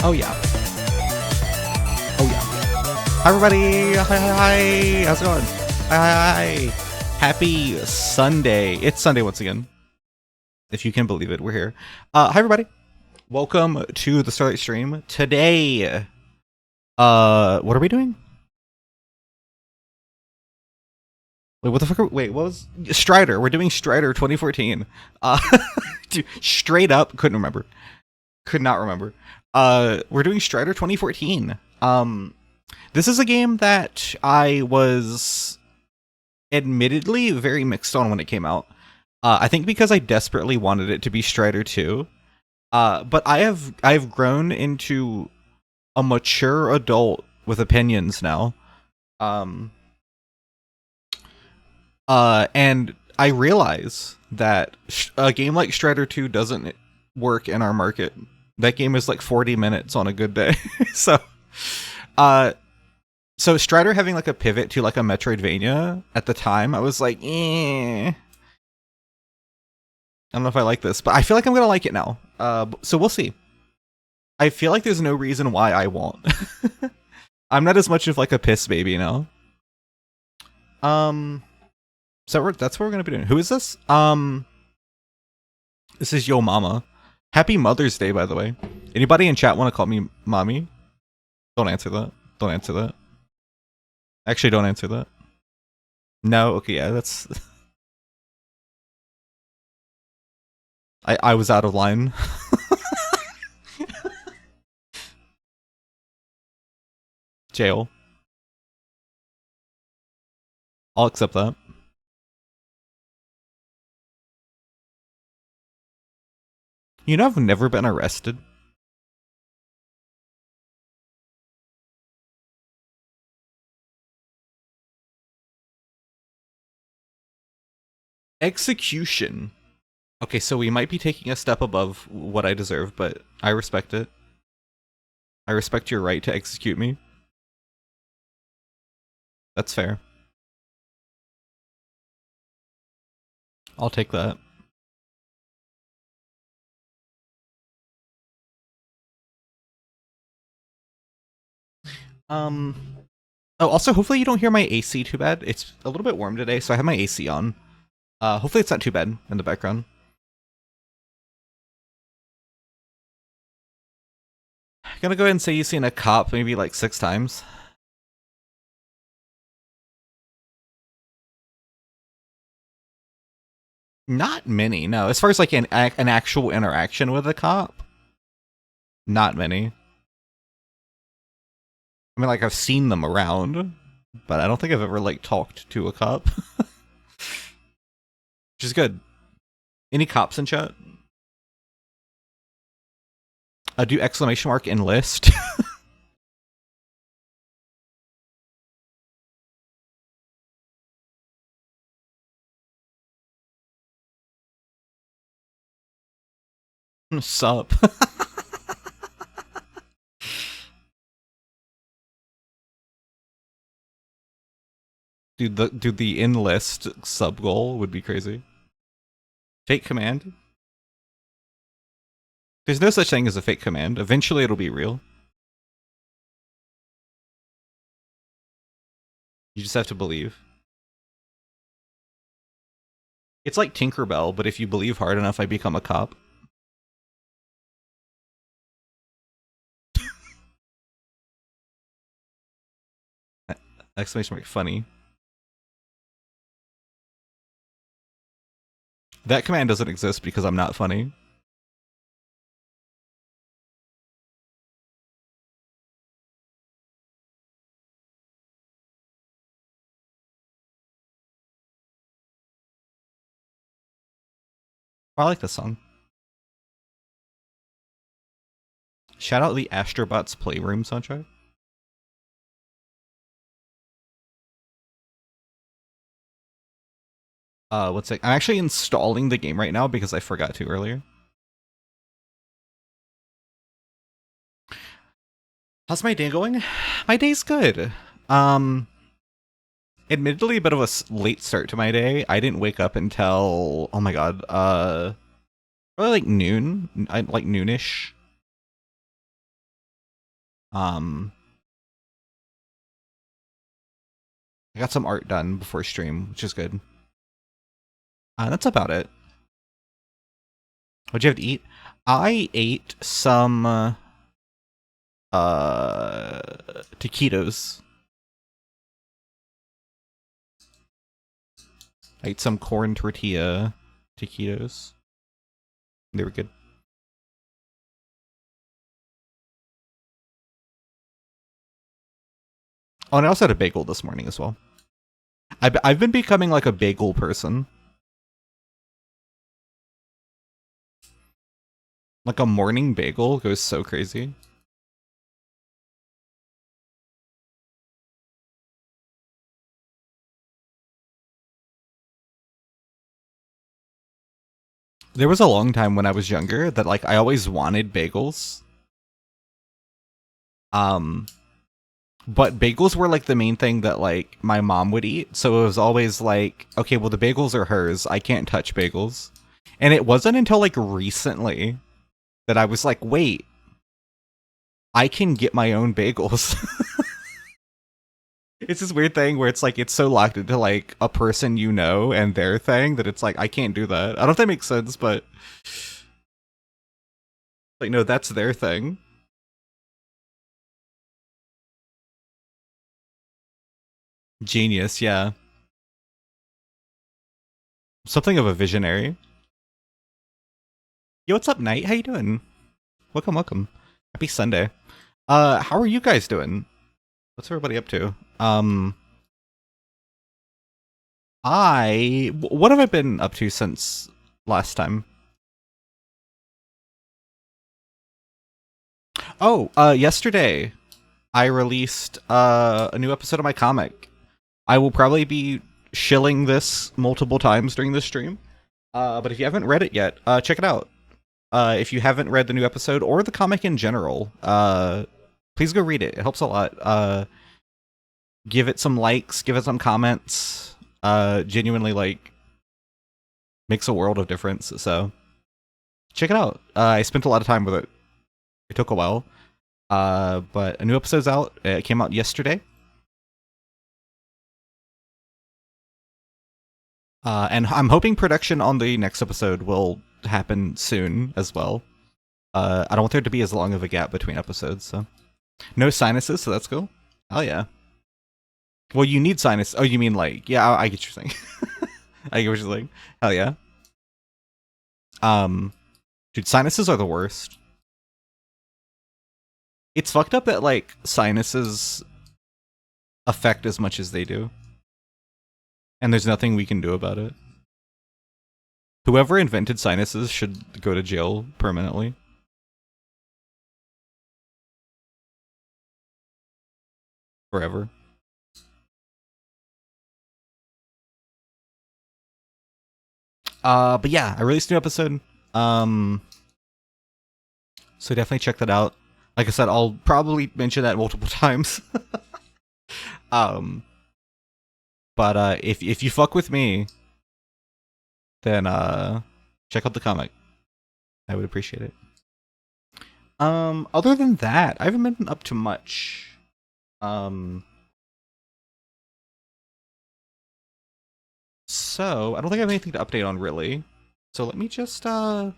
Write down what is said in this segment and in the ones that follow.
Oh yeah. Oh yeah. Hi everybody. Hi. How's it going? Hi. Happy Sunday. It's Sunday once again. If you can believe it, we're here. Hi everybody. Welcome to the Starlight stream. Today, what are we doing? Wait, what the fuck wait, what was Strider? We're doing Strider 2014. Dude, straight up couldn't remember. Could not remember. We're doing Strider 2014. This is a game that I was admittedly very mixed on when it came out. I think because I desperately wanted it to be Strider 2. But I've grown into a mature adult with opinions now. And I realize that a game like Strider 2 doesn't work in our market. That game is like 40 minutes on a good day. So Strider having like a pivot to like a Metroidvania at the time, I was like, I don't know if I like this, but I feel like I'm gonna like it now. So we'll see. I feel like there's no reason why I won't. I'm not as much of like a piss baby now. So that's what we're gonna be doing. Who is this? This is Yo Mama. Happy Mother's Day, by the way. Anybody in chat want to call me mommy? Don't answer that. Don't answer that. Actually, don't answer that. No? Okay, yeah, that's... I was out of line. Jail. I'll accept that. You know I've never been arrested? Execution. Okay, so we might be taking a step above what I deserve, but I respect it. I respect your right to execute me. That's fair. I'll take that. Oh, also, hopefully you don't hear my AC too bad. It's a little bit warm today, so I have my AC on. Hopefully it's not too bad in the background. I'm gonna go ahead and say you've seen a cop maybe like 6 times. Not many, no. As far as like an actual interaction with a cop, not many. I mean, like, I've seen them around, but I don't think I've ever, like, talked to a cop. Which is good. Any cops in chat? Do exclamation mark enlist. Sup? Dude, the enlist sub goal would be crazy. Fake command? There's no such thing as a fake command. Eventually it'll be real. You just have to believe. It's like Tinkerbell, but if you believe hard enough, I become a cop. Exclamation mark funny. That command doesn't exist because I'm not funny. I like this song. Shout out the Astrobots Playroom soundtrack. What's it? I'm actually installing the game right now because I forgot to earlier. How's my day going? My day's good. Admittedly, a bit of a late start to my day. I didn't wake up until, oh my god, probably like noon, like noonish. Um, I got some art done before stream, which is good. That's about it. What'd you have to eat? I ate some taquitos. I ate some corn tortilla taquitos. They were good. Oh, and I also had a bagel this morning as well. I've been becoming like a bagel person. Like a morning bagel goes so crazy. There was a long time when I was younger that like I always wanted bagels. But bagels were like the main thing that like my mom would eat. So it was always like, okay, well the bagels are hers. I can't touch bagels. And it wasn't until like recently that I was like, wait, I can get my own bagels. It's this weird thing where it's like it's so locked into like a person you know and their thing that it's like I can't do that. I don't know if that makes sense, but like no, that's their thing. Genius, yeah. Something of a visionary. Yo, what's up, Knight? How you doing? Welcome, welcome. Happy Sunday. How are you guys doing? What's everybody up to? What have I been up to since last time? Oh, yesterday I released a new episode of my comic. I will probably be shilling this multiple times during this stream. But if you haven't read it yet, check it out. If you haven't read the new episode or the comic in general, please go read it. It helps a lot. Give it some likes, give it some comments. Genuinely, like, makes a world of difference. So, check it out. I spent a lot of time with it. It took a while. But a new episode's out. It came out yesterday. And I'm hoping production on the next episode will happen soon as well. I don't want there to be as long of a gap between episodes, so. No sinuses, so that's cool. Oh yeah. Well, you need sinus. Oh, you mean like, yeah, I get what you're saying. I get what you're saying. Hell yeah. Dude, sinuses are the worst. It's fucked up that like sinuses affect as much as they do. And there's nothing we can do about it. Whoever invented sinuses should go to jail permanently. Forever. But yeah, I released a new episode. So definitely check that out. Like I said, I'll probably mention that multiple times. But if you fuck with me, then check out the comic. I would appreciate it. Other than that, I haven't been up to much. So I don't think I have anything to update on really. So let me just let's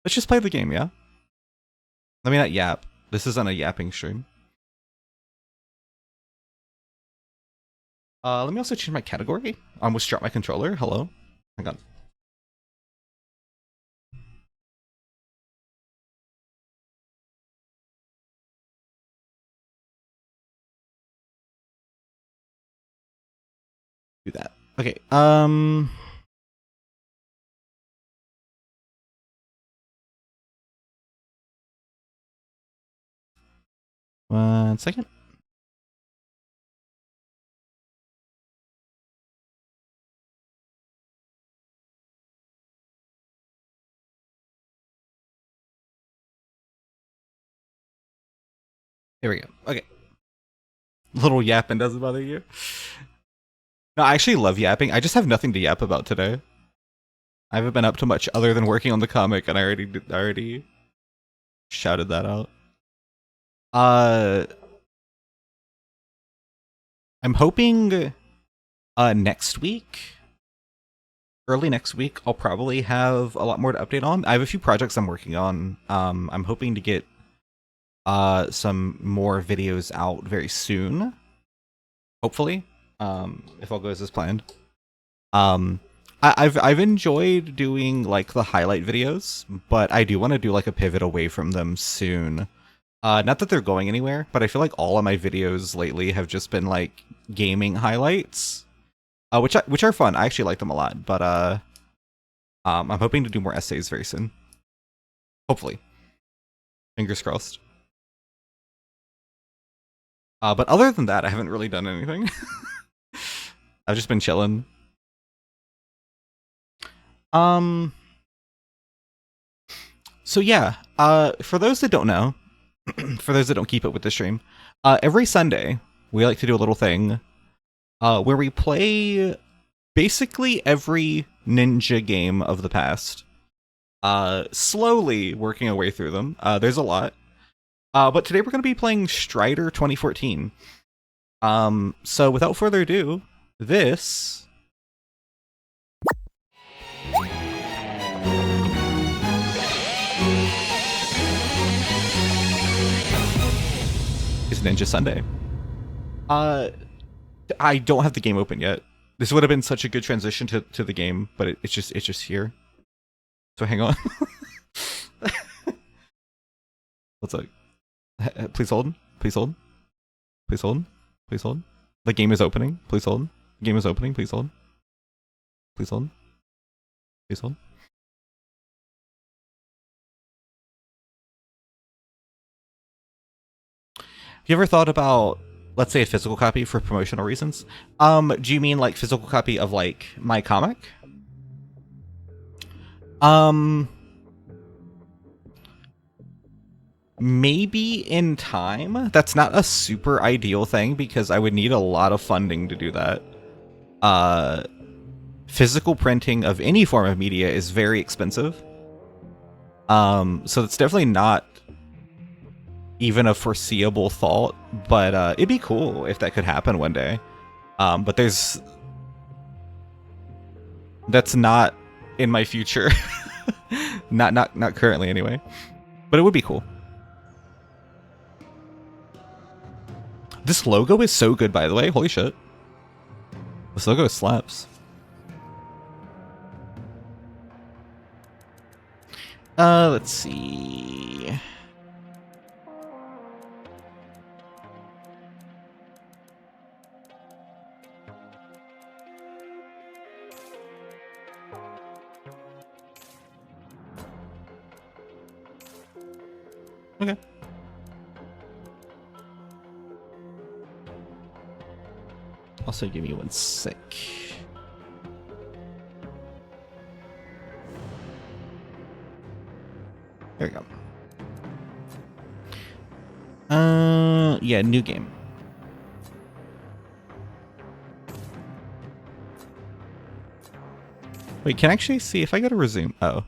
just play the game, yeah? Let me not yap. This isn't a yapping stream. Let me also change my category. I almost dropped my controller. Hello. Hang on. Do that. Okay. 1 second. There we go. Okay. Little yapping doesn't bother you? No, I actually love yapping. I just have nothing to yap about today. I haven't been up to much other than working on the comic, and I already shouted that out. Uh, I'm hoping next week, early next week, I'll probably have a lot more to update on. I have a few projects I'm working on. I'm hoping to get some more videos out very soon. Hopefully, if all goes as planned. I've enjoyed doing like the highlight videos, but I do want to do like a pivot away from them soon. Not that they're going anywhere, but I feel like all of my videos lately have just been like gaming highlights, which are fun. I actually like them a lot, but I'm hoping to do more essays very soon. Hopefully, fingers crossed. But other than that, I haven't really done anything. I've just been chilling. So yeah, for those that don't know, for those that don't keep up with the stream, every Sunday we like to do a little thing where we play basically every ninja game of the past, slowly working our way through them. There's a lot, but today we're going to be playing Strider 2014. So without further ado, this is Ninja Sunday. I don't have the game open yet. This would have been such a good transition to the game, but it's just here. So hang on. What's up? Please hold. Please hold. Please hold. Please hold. The game is opening. Please hold. The game is opening. Please hold. Please hold. Please hold. Have you ever thought about, let's say, a physical copy for promotional reasons? Do you mean like physical copy of like my comic? Maybe in time. That's not a super ideal thing because I would need a lot of funding to do that. Physical printing of any form of media is very expensive. So it's definitely not even a foreseeable thought, but it'd be cool if that could happen one day. But that's not in my future. not currently anyway. But it would be cool. This logo is so good, by the way. Holy shit. This logo slaps. Let's see. Okay. Also, give me 1 sec. There we go. Yeah, new game. Wait, can I actually see if I go to resume? Oh.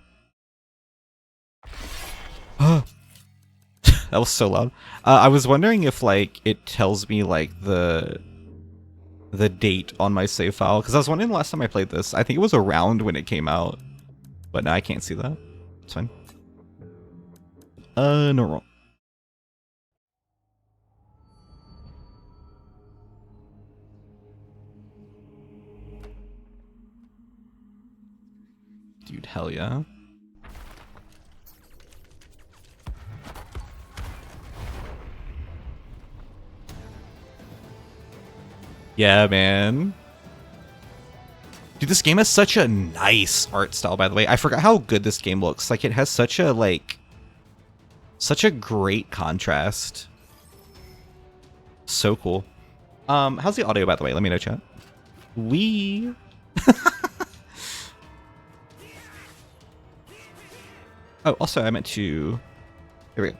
That was so loud. I was wondering if like it tells me like the date on my save file, because I was wondering the last time I played this. I think it was around when it came out, but now I can't see that. It's fine. Normal. Dude, hell yeah. Yeah, man. Dude, this game has such a nice art style, by the way. I forgot how good this game looks. Like, it has such a, like, such a great contrast. So cool. How's the audio, by the way? Let me know, chat. We... Oh, also, I meant to... Here we go.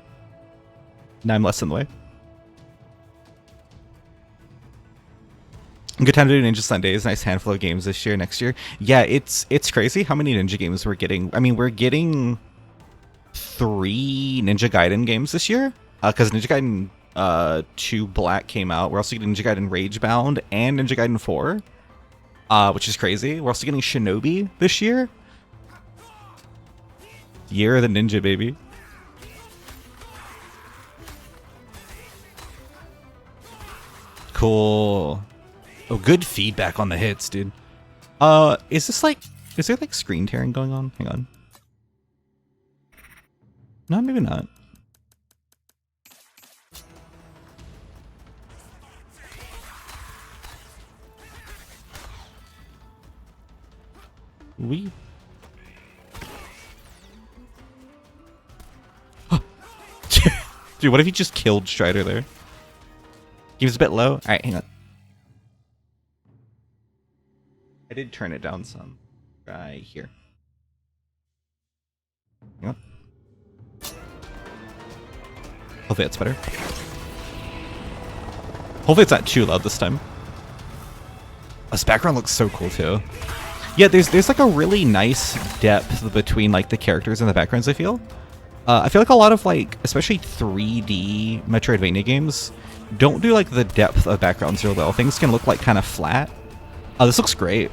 Now I'm less in the way. Good time to do Ninja Sundays. Nice handful of games this year, next year. Yeah, it's crazy how many Ninja games we're getting. I mean, we're getting 3 Ninja Gaiden games this year. because Ninja Gaiden 2 Black came out. We're also getting Ninja Gaiden Ragebound and Ninja Gaiden 4, which is crazy. We're also getting Shinobi this year. Year of the Ninja, baby. Cool. Oh, good feedback on the hits, dude. Is there like screen tearing going on? Hang on. No, maybe not. Dude, what if he just killed Strider there? He was a bit low. Alright, hang on. I did turn it down some. Right here. Hang on. Hopefully that's better. Hopefully it's not too loud this time. This background looks so cool too. Yeah, there's like a really nice depth between like the characters and the backgrounds, I feel. I feel like a lot of like, especially 3D Metroidvania games, don't do like the depth of backgrounds real well. Things can look like kind of flat. Oh, this looks great.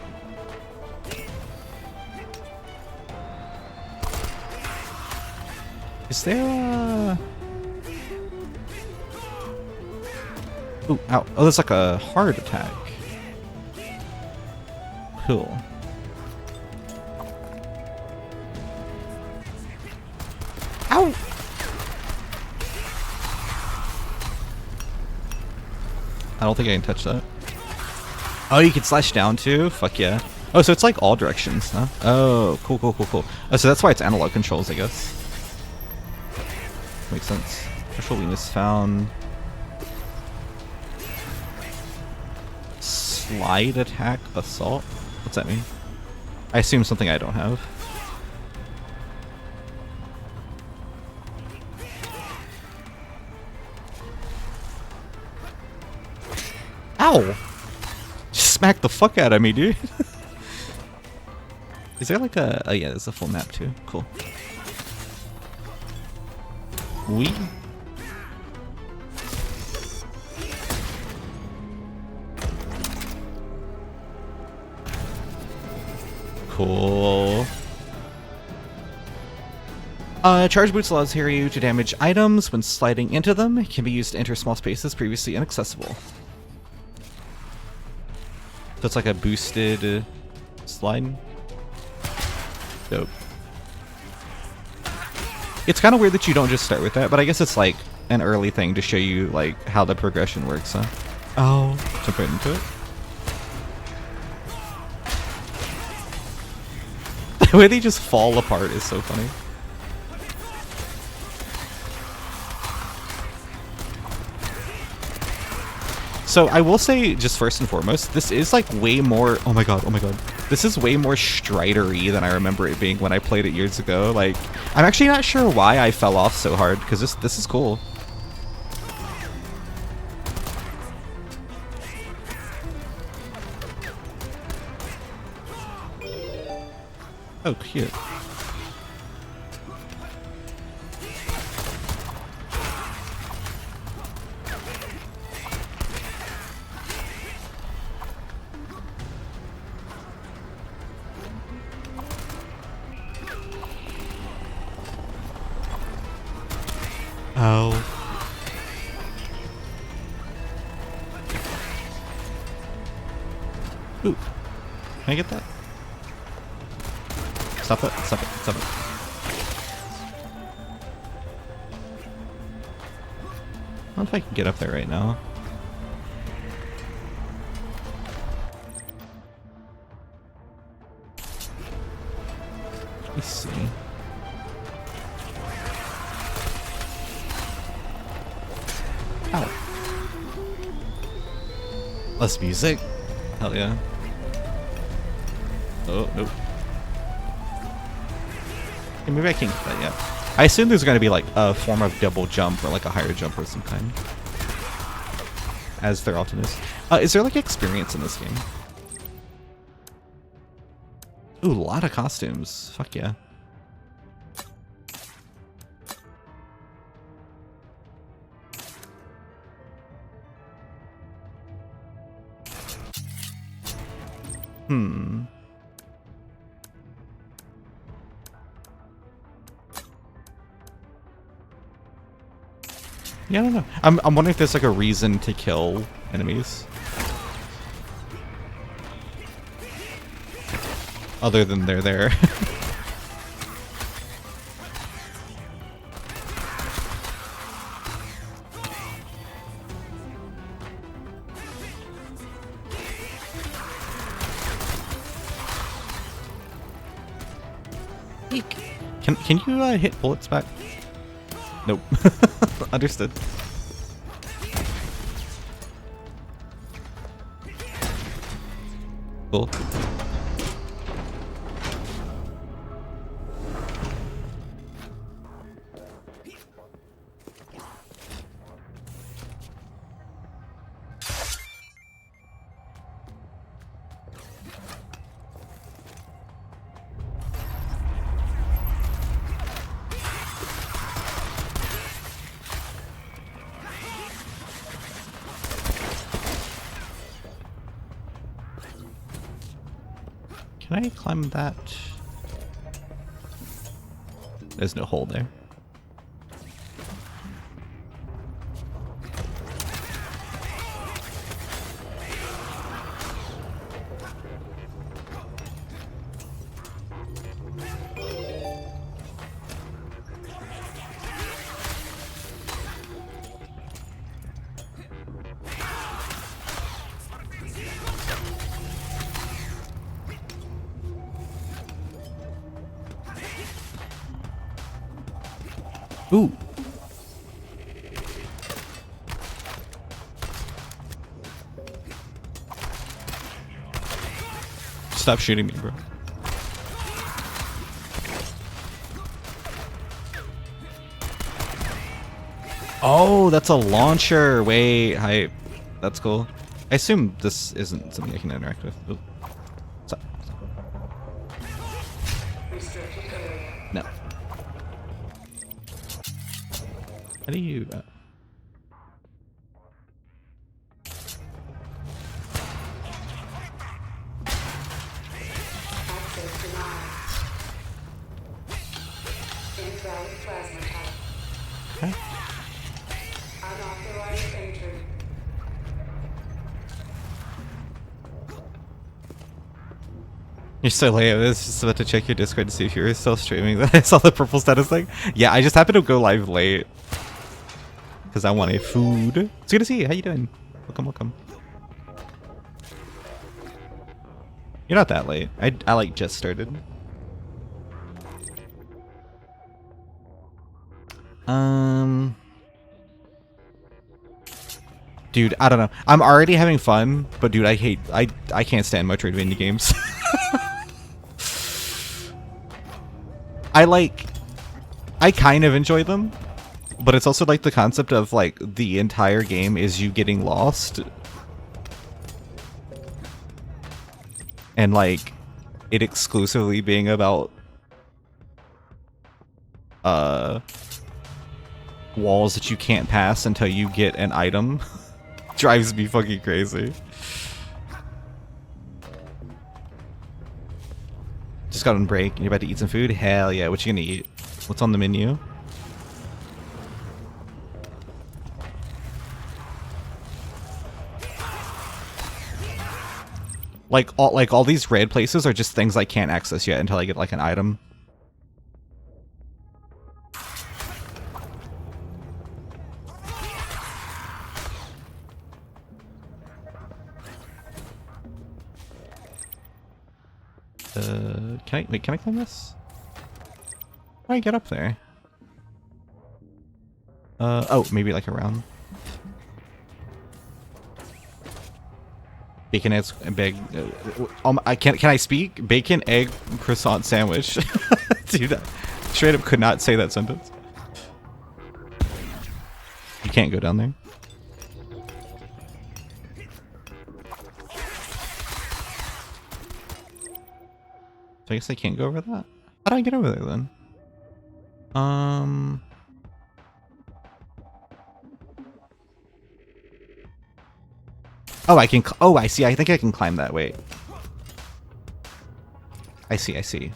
Is there a... Ooh, ow. Oh, that's like a hard attack. Cool. Ow! I don't think I can touch that. Oh, you can slash down too? Fuck yeah. Oh, so it's like all directions, huh? Oh, cool, cool, cool, cool. Oh, so that's why it's analog controls, I guess. Makes sense. Special weakness found. Slide attack assault? What's that mean? I assume something I don't have. Ow! Just smacked the fuck out of me, dude. Is there like a... Oh yeah, there's a full map too. Cool. Wee. Cool. Charge boots allows Hiryu to damage items when sliding into them. It can be used to enter small spaces previously inaccessible. So it's like a boosted slide. Dope. It's kind of weird that you don't just start with that, but I guess it's like an early thing to show you like how the progression works, huh? Oh, jump right into it. The way they just fall apart is so funny. So I will say, just first and foremost, this is like way more... Oh my god, oh my god. This is way more Strider-y than I remember it being when I played it years ago. Like, I'm actually not sure why I fell off so hard, because this is cool. Oh, cute. Oh. Ooh. Can I get that? Stop it, stop it, stop it. I don't know if I can get up there right now. Let me see. Ow. Less music? Hell yeah. Oh, nope. Okay, maybe I can't get that yet. I assume there's going to be like a form of double jump or like a higher jump of some kind. As there often is. Is there like experience in this game? Ooh, a lot of costumes. Fuck yeah. Hmm. Yeah, I don't know. I'm wondering if there's like a reason to kill enemies. Other than they're there. Can you hit bullets back? Nope. Understood. Cool. Can I climb that? There's no hole there. Ooh. Stop shooting me, bro. Oh, that's a launcher. Wait, hype. That's cool. I assume this isn't something I can interact with. Ooh. Stop. No. How do you... Okay. Unauthorized entry. You're so late. I was just about to check your Discord to see if you were still streaming. I saw the purple status thing. Yeah, I just happened to go live late. Because I wanted food. It's good to see you. How you doing? Welcome, welcome. You're not that late. I like just started. Dude, I don't know. I'm already having fun, but dude, I can't stand Metroidvania games. I kind of enjoy them, but it's also like the concept of like the entire game is you getting lost. And like it exclusively being about walls that you can't pass until you get an item drives me fucking crazy. Just got on break and you're about to eat some food? Hell yeah, what you gonna eat? What's on the menu? Like all these raid places are just things I can't access yet until I get like an item. Can I climb this? How do I get up there? Oh, maybe like around. Bacon, eggs, and bag. Can I speak? Bacon, egg, croissant sandwich. Dude, straight up could not say that sentence. You can't go down there. So I guess I can't go over that. How do I get over there then? Oh, I can. Oh, I see. I think I can climb that. Wait. I see, I see.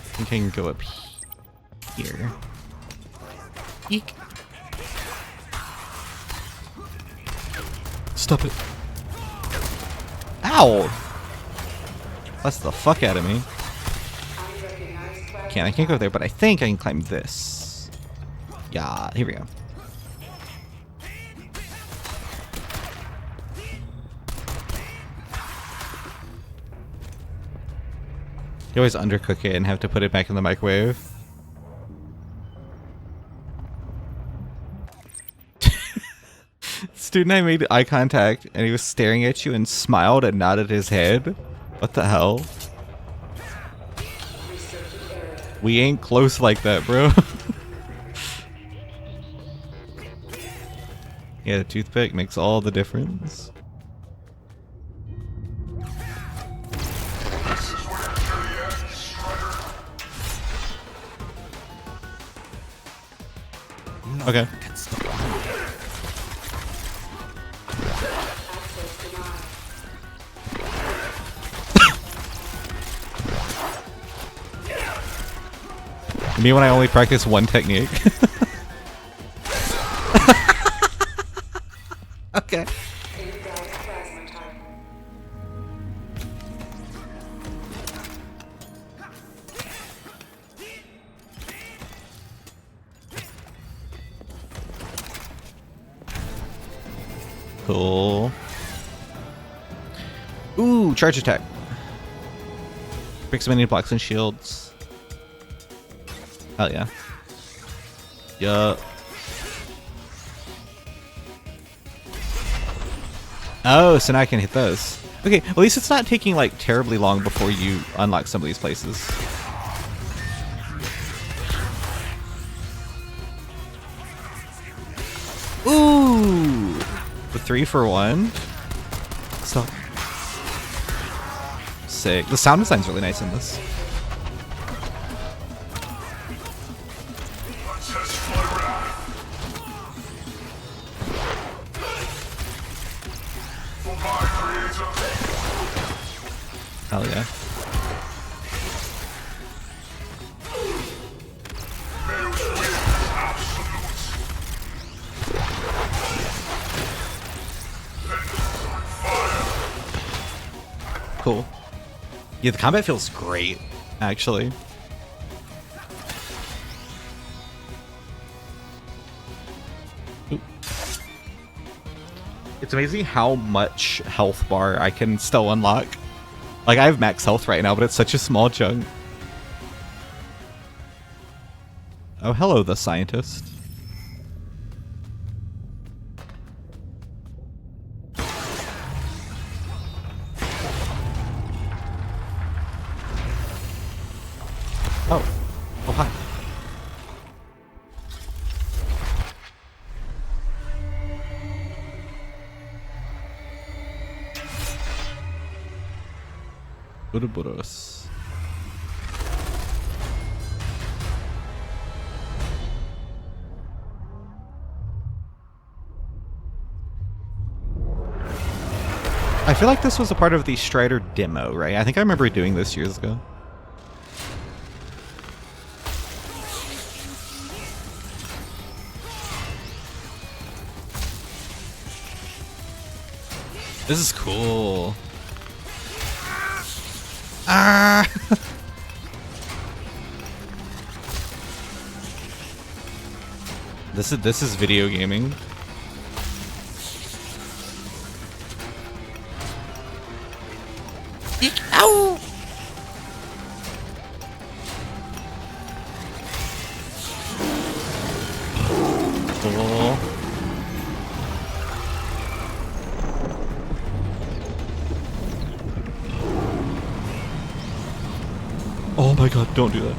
I think I can go up here. Eek. Stop it. Ow! That's the fuck out of me. I can't go there, but I think I can climb this. Yeah, here we go. You always undercook it and have to put it back in the microwave. Student, I made eye contact and he was staring at you and smiled and nodded his head. What the hell? We ain't close like that, bro. Yeah, the toothpick makes all the difference. Okay. Me when I only practice one technique. Okay. Cool. Ooh, charge attack. Breaks many blocks and shields. Hell yeah. Yup. Oh, so now I can hit those. Okay, at least it's not taking like terribly long before you unlock some of these places. Ooh! The 3 for 1. So sick. The sound design's really nice in this. Hell yeah. Cool. Yeah, the combat feels great, actually. Ooh. It's amazing how much health bar I can still unlock. Like, I have max health right now, but it's such a small chunk. Oh, hello, the scientist. Oh. Oh, hi. Ouroboros. I feel like this was a part of the Strider demo, right? I think I remember doing this years ago. This is cool. Ah! This is video gaming. Eek! Ow! Cool. Oh my god, don't do that.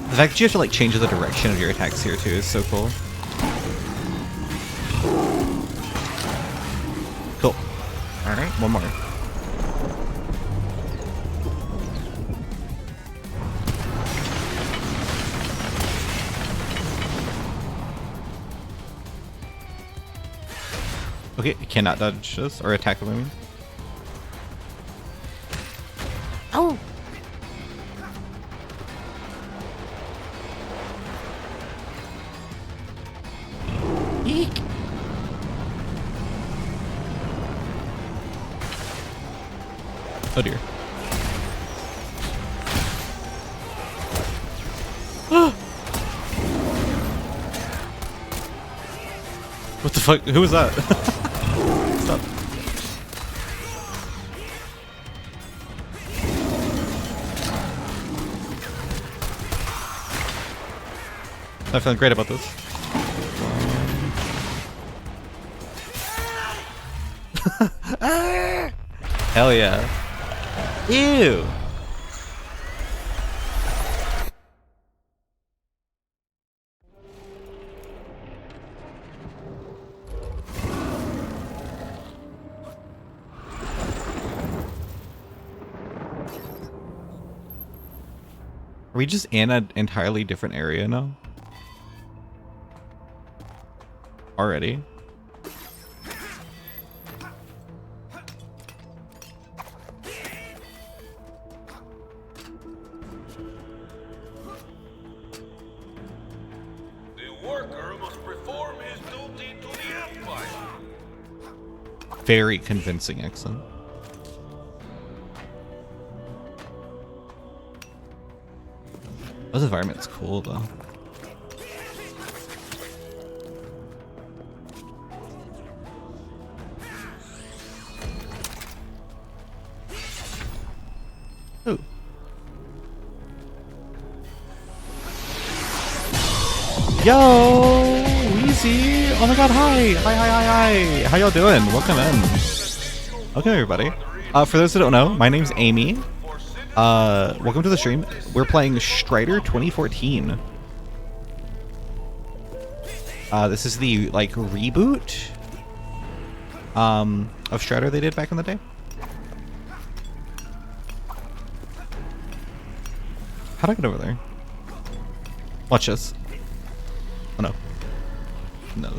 The fact that you have to like change the direction of your attacks here too is so cool. Cool. Alright, one more. Okay, you cannot dodge this or attack them, I mean. Oh! Eek! Oh dear. What the fuck? Who was that? Stop. I'm feeling great about this. Hell yeah. Ew. Are we just in an entirely different area now? Already? The worker must perform his duty to the Empire. Very convincing accent. This environment's cool though. Ooh. Yo, Wheezy! Oh my god, hi! Hi! How y'all doing? Welcome in. Welcome everybody. For those who don't know, my name's Amy. Welcome to the stream. We're playing Strider 2014. This is the like reboot of Strider they did back in the day. How'd I get over there? Watch this. Oh no. No.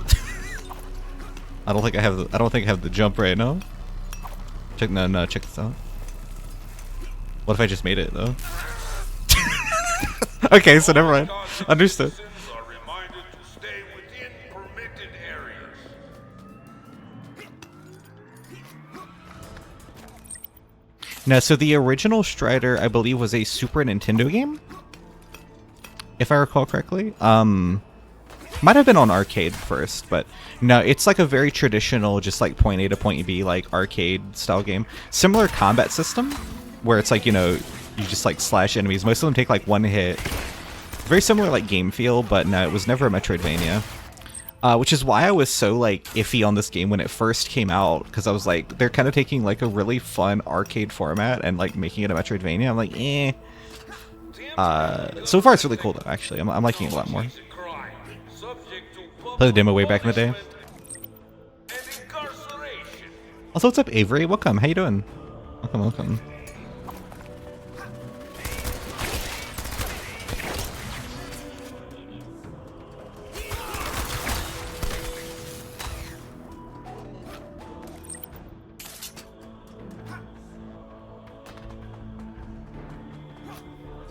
I don't think I have the jump right now. Check this out. What if I just made it though? Okay, so never mind. Understood. Are reminded to stay within permitted areas. No, so the original Strider, I believe, was a Super Nintendo game, if I recall correctly. Might have been on arcade first, but no, it's like a very traditional, just like point A to point B, like arcade style game. Similar combat system, where it's like, you know, you just like slash enemies. Most of them take like one hit. Very similar like game feel, but no, it was never a Metroidvania. Which is why I was so like iffy on this game when it first came out, because I was like, they're kind of taking like a really fun arcade format and like making it a Metroidvania. I'm like, eh. So far it's really cool though, actually. I'm liking it a lot more. Play the demo way back in the day. Also, what's up, Avery? Welcome. How you doing? Welcome.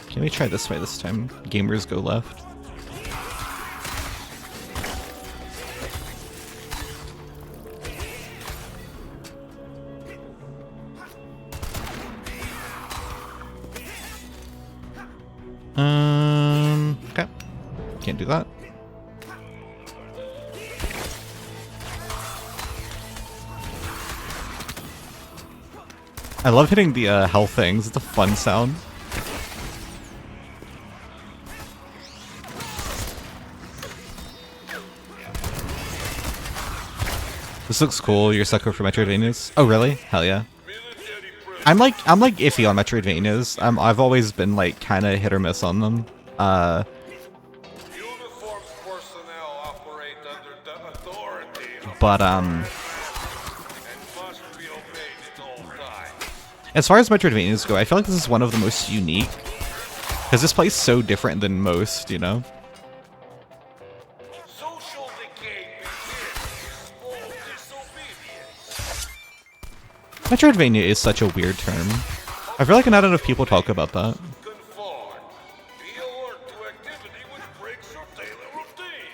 Can we try this way this time? Gamers go left. Okay. Can't do that. I love hitting the health things. It's a fun sound. This looks cool. You're a sucker for Metroidvanias. Oh, really? Hell yeah. I'm like iffy on Metroidvanias. I've always been like kind of hit or miss on them. Uniformed personnel operate under the authority of But and must be obeyed at all times. as far as Metroidvanias go, I feel like this is one of the most unique because this plays so different than most, you know. Social decay begins with small disobedience. Metroidvania is such a weird term. I feel like not enough people talk about that. Conform. Be alert to activity which breaks your daily routine.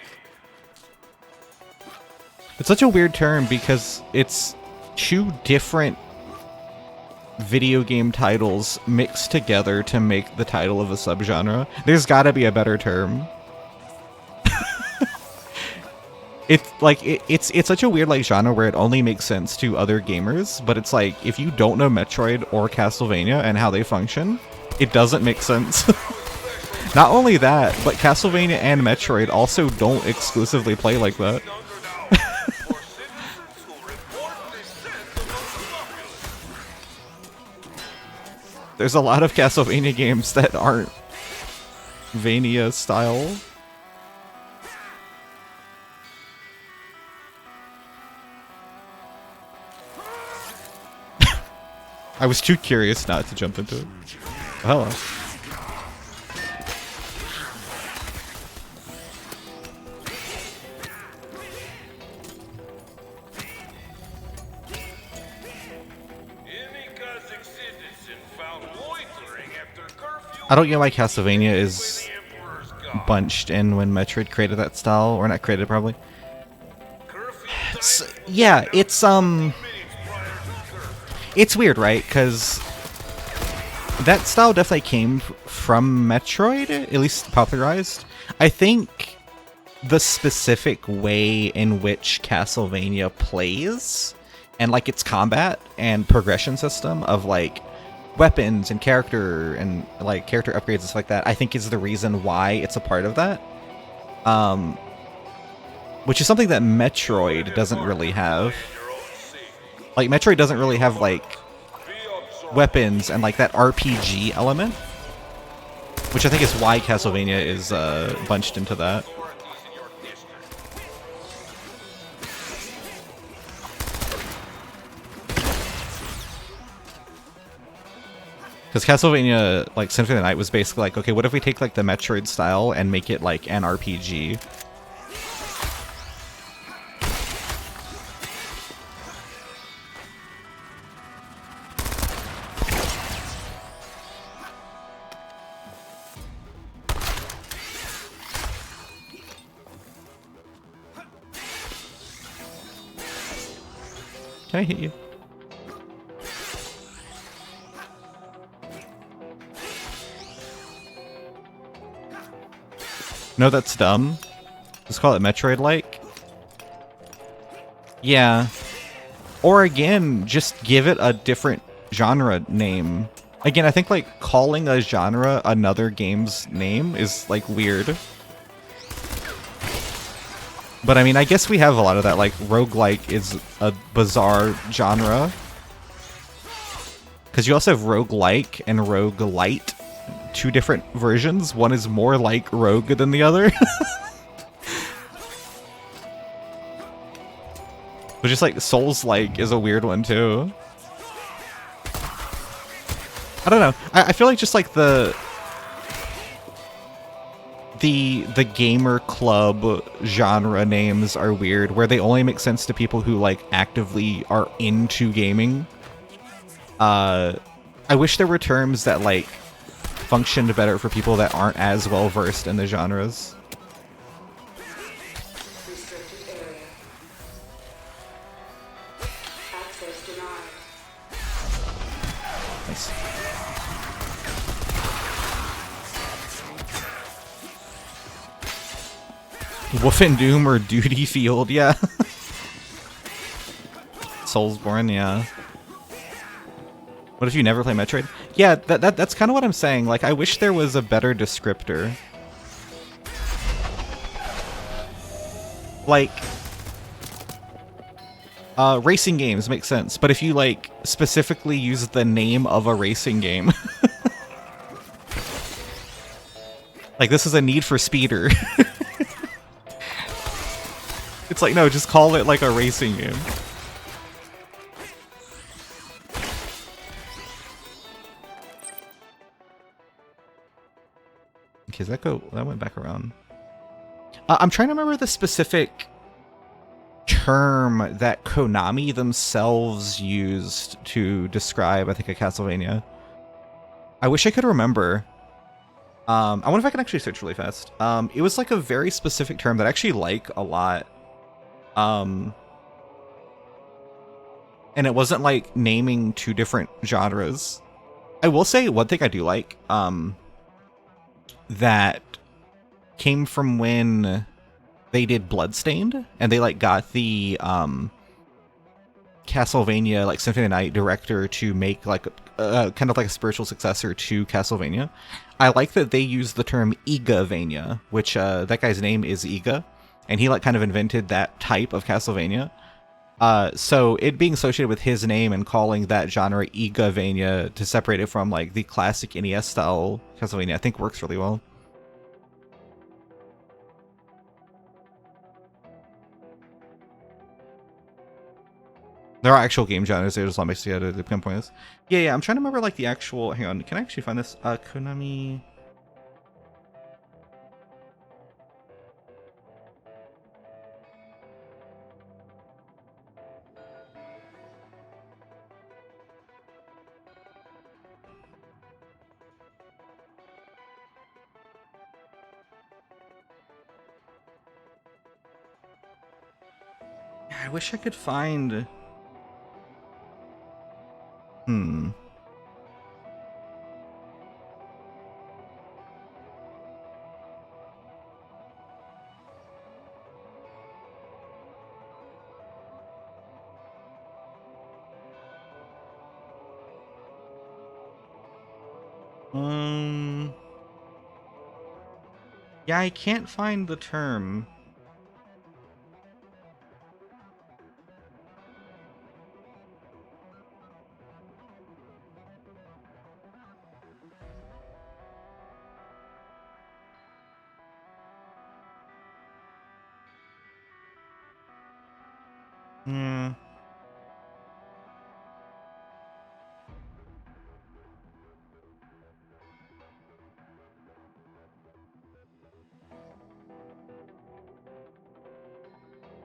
It's such a weird term because it's two different video game titles mixed together to make the title of a subgenre. There's gotta be a better term. It's such a weird like genre where it only makes sense to other gamers, but it's like if you don't know Metroid or Castlevania and how they function, it doesn't make sense. Not only that, but Castlevania and Metroid also don't exclusively play like that. For citizens who report dissent among the populace. There's a lot of Castlevania games that aren't Vania style. I was too curious not to jump into it. Hello. Any citizen found loitering after curfew I don't get why Castlevania is the Emperor's guard. bunched in when Metroid created that style, or not created probably. Curfew Yeah, it's minutes prior to curfew. it's weird, right? Because that style definitely came from Metroid, at least popularized. I think the specific way in which Castlevania plays and like its combat and progression system of like weapons and character and like character upgrades and stuff like that, I think is the reason why it's a part of that. Which is something that Metroid doesn't really have. Your own seat. Like Metroid doesn't really have like Be observed. weapons and like that RPG element, which I think is why Castlevania is bunched into that. Authorities in your district. Because Castlevania, like Symphony of the Night, was basically like, okay, what if we take like the Metroid style and make it like an RPG? Can I hit you? No, that's dumb. Let's call it Metroid-like. Yeah. Or again, just give it a different genre name. Again, I think like calling a genre another game's name is like weird. But I mean, I guess we have a lot of that. Like roguelike is a bizarre genre. Because you also have roguelike and roguelite. Two different versions. One is more like Rogue than the other. But just like Souls-like is a weird one too. I don't know. I feel like just like the gamer club genre names are weird, where they only make sense to people who like actively are into gaming. I wish there were terms that like functioned better for people that aren't as well versed in the genres. Restricted area. Access denied. Nice. Wolfen Doom or Duty Field, yeah. Soulsborne, yeah. What if you never play Metroid? Yeah, that's kind of what I'm saying. Like, I wish there was a better descriptor. Like, racing games make sense, but if you, like, specifically use the name of a racing game... Like, this is a Need for Speeder. It's like, no, just call it like a racing game. Okay, does that went back around. I'm trying to remember the specific term that Konami themselves used to describe, I think, a Castlevania. I wish I could remember. I wonder if I can actually search really fast. It was like a very specific term that I actually like a lot. And it wasn't like naming two different genres. I will say one thing I do like, that came from when they did Bloodstained, and they like got the Castlevania like Symphony of the Night director to make like kind of like a spiritual successor to Castlevania. I like that they use the term Igavania, which that guy's name is Iga, and he like kind of invented that type of Castlevania. So it being associated with his name and calling that genre Igavania to separate it from like the classic NES style Castlevania, I think works really well. There are actual game genres, they're just all mixed together to become pointless. Yeah, I'm trying to remember like the actual, hang on, can I actually find this? Konami... I wish I could find... Yeah, I can't find the term.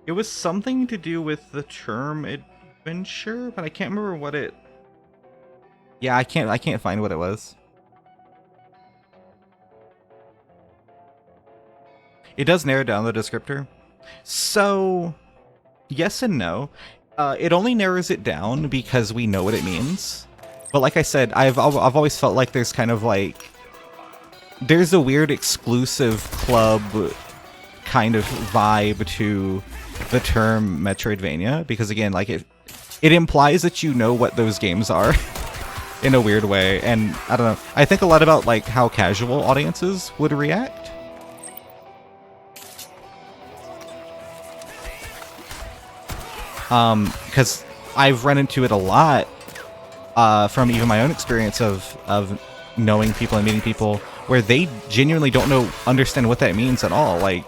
It was something to do with the term adventure, but I can't remember what it... Yeah, I can't find what it was. It does narrow down the descriptor. So, yes and no. It only narrows it down because we know what it means. But like I said, I've always felt like there's kind of like... There's a weird exclusive club kind of vibe to the term Metroidvania, because again, like it implies that you know what those games are in a weird way, and I don't know. I think a lot about like how casual audiences would react. Because I've run into it a lot from even my own experience of knowing people and meeting people where they genuinely don't understand what that means at all. Like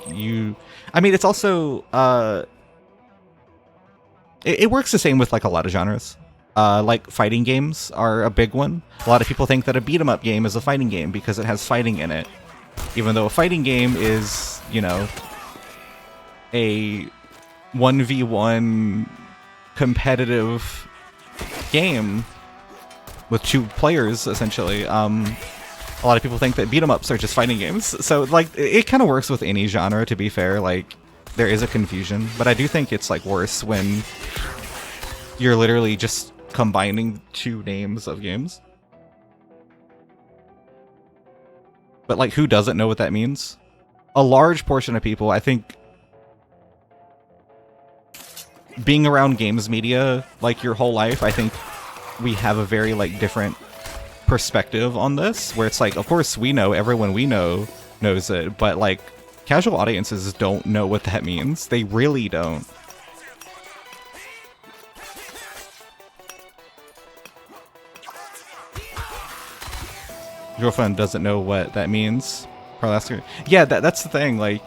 I mean, it's also it works the same with like a lot of genres. Like fighting games are a big one. A lot of people think that a beat 'em up game is a fighting game because it has fighting in it, even though a fighting game is, you know, a 1v1 competitive game with two players essentially. A lot of people think that beat 'em ups are just fighting games, so like it kind of works with any genre, to be fair. Like there is a confusion, but I do think it's like worse when you're literally just combining two names of games. But like, who doesn't know what that means? A large portion of people, I think, being around games media like your whole life, I think we have a very like different perspective on this, where it's like, of course we know, everyone we know knows it, but like casual audiences don't know what that means. They really don't. Girlfriend doesn't know what that means. Probably last year. Yeah, that's the thing. Like,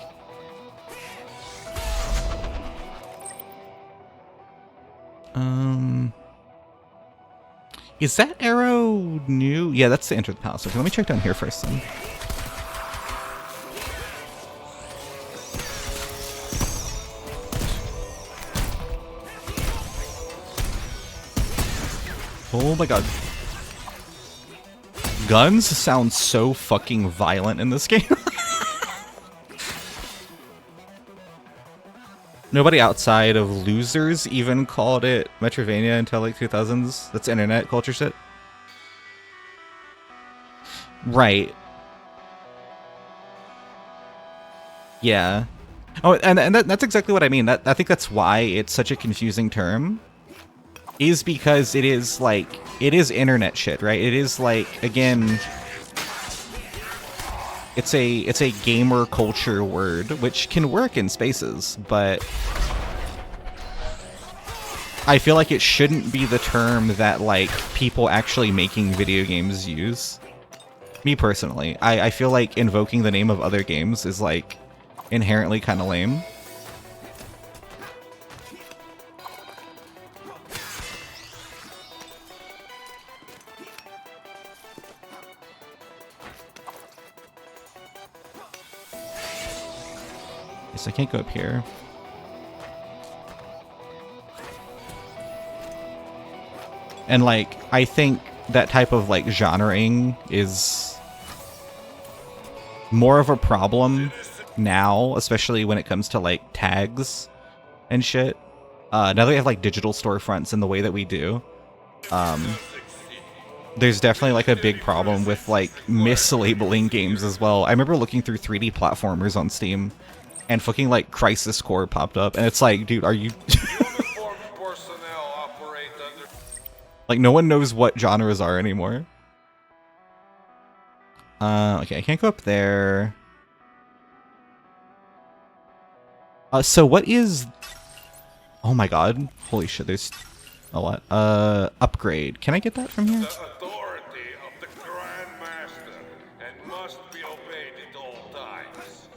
is that arrow new? Yeah, that's to enter the palace. Okay, let me check down here first then. Oh my god. Guns sound so fucking violent in this game. Nobody outside of losers even called it Metroidvania until like 2000s. That's internet culture shit. Right. Yeah. Oh, and that's exactly what I mean. I think that's why it's such a confusing term. Is because it is like, it is internet shit, right? It is like, again, it's a gamer culture word, which can work in spaces, but I feel like it shouldn't be the term that like people actually making video games use. Me personally, I feel like invoking the name of other games is like inherently kind of lame. I can't go up here. And like, I think that type of like genreing is more of a problem now, especially when it comes to like tags and shit. Now that we have like digital storefronts in the way that we do, there's definitely like a big problem with like mislabeling games as well. I remember looking through 3D platformers on Steam, and fucking like Crisis Core popped up, and it's like, dude, are you? Uniformed personnel operate under. Like, no one knows what genres are anymore. Okay, I can't go up there. So what is? Oh my god! Holy shit! There's a lot. Upgrade. Can I get that from here? The authority of the Grand Master and must be obeyed at all times.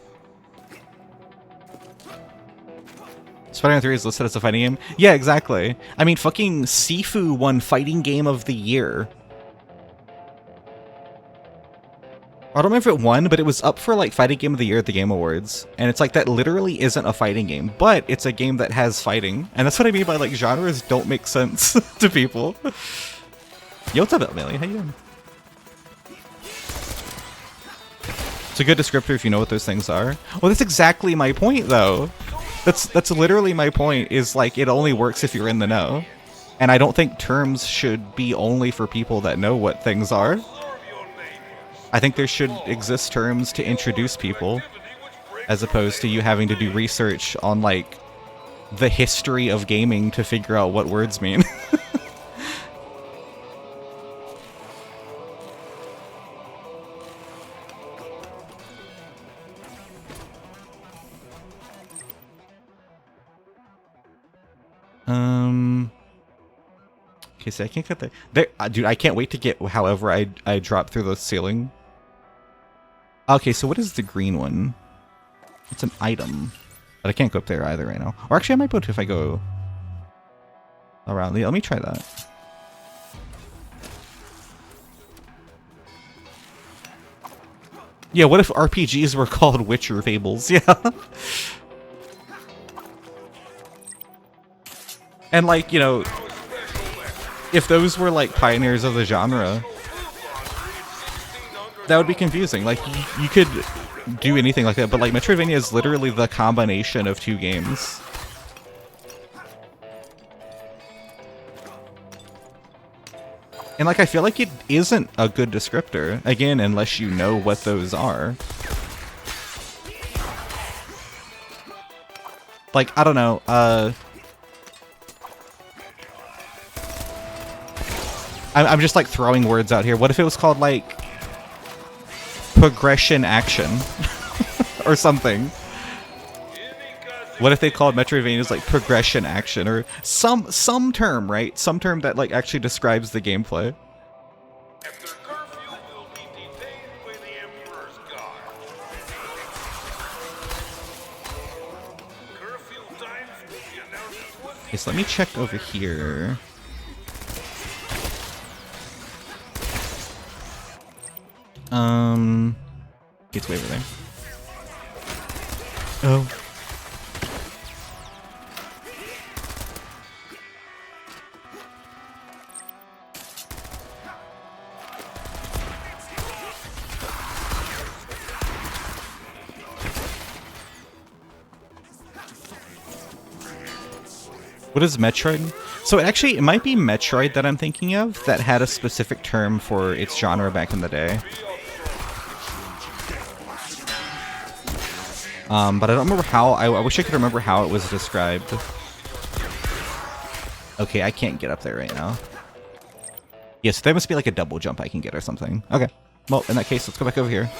Spider-Man 3 is listed as a fighting game? Yeah, exactly. I mean, fucking Sifu won Fighting Game of the Year. I don't remember if it won, but it was up for, like, Fighting Game of the Year at the Game Awards. And it's like, that literally isn't a fighting game, but it's a game that has fighting. And that's what I mean by, like, genres don't make sense to people. Yo, what's up, Millie? How you doing? It's a good descriptor if you know what those things are. Well, that's exactly my point, though. That's literally my point, is like, it only works if you're in the know. And I don't think terms should be only for people that know what things are. Serve your neighbors. I think there should exist terms to introduce people, as opposed to you having to do research on like the history of gaming to figure out what words mean. Okay, so I can't cut that. There, dude, I can't wait to get however I drop through the ceiling. Okay, so what is the green one? It's an item. But I can't go up there either right now. Or actually, I might be able to if I go around. Let me try that. Yeah, what if RPGs were called Witcher Fables? Yeah. And like, you know, if those were like pioneers of the genre, that would be confusing. Like, you could do anything like that, but like Metroidvania is literally the combination of two games. And like, I feel like it isn't a good descriptor, again, unless you know what those are. Like, I don't know, I'm just like throwing words out here. What if it was called like progression action or something? What if they called Metroidvanias like progression action or some term, right? Some term that like actually describes the gameplay. After curfew will be detained by the Emperor's guard. Okay, so let me check over here. It's way over there. Oh. What is Metroid? So it might be Metroid that I'm thinking of that had a specific term for its genre back in the day. But I don't remember how. I wish I could remember how it was described. Okay, I can't get up there right now. Yes, there must be like a double jump I can get or something. Okay. Well, in that case, let's go back over here.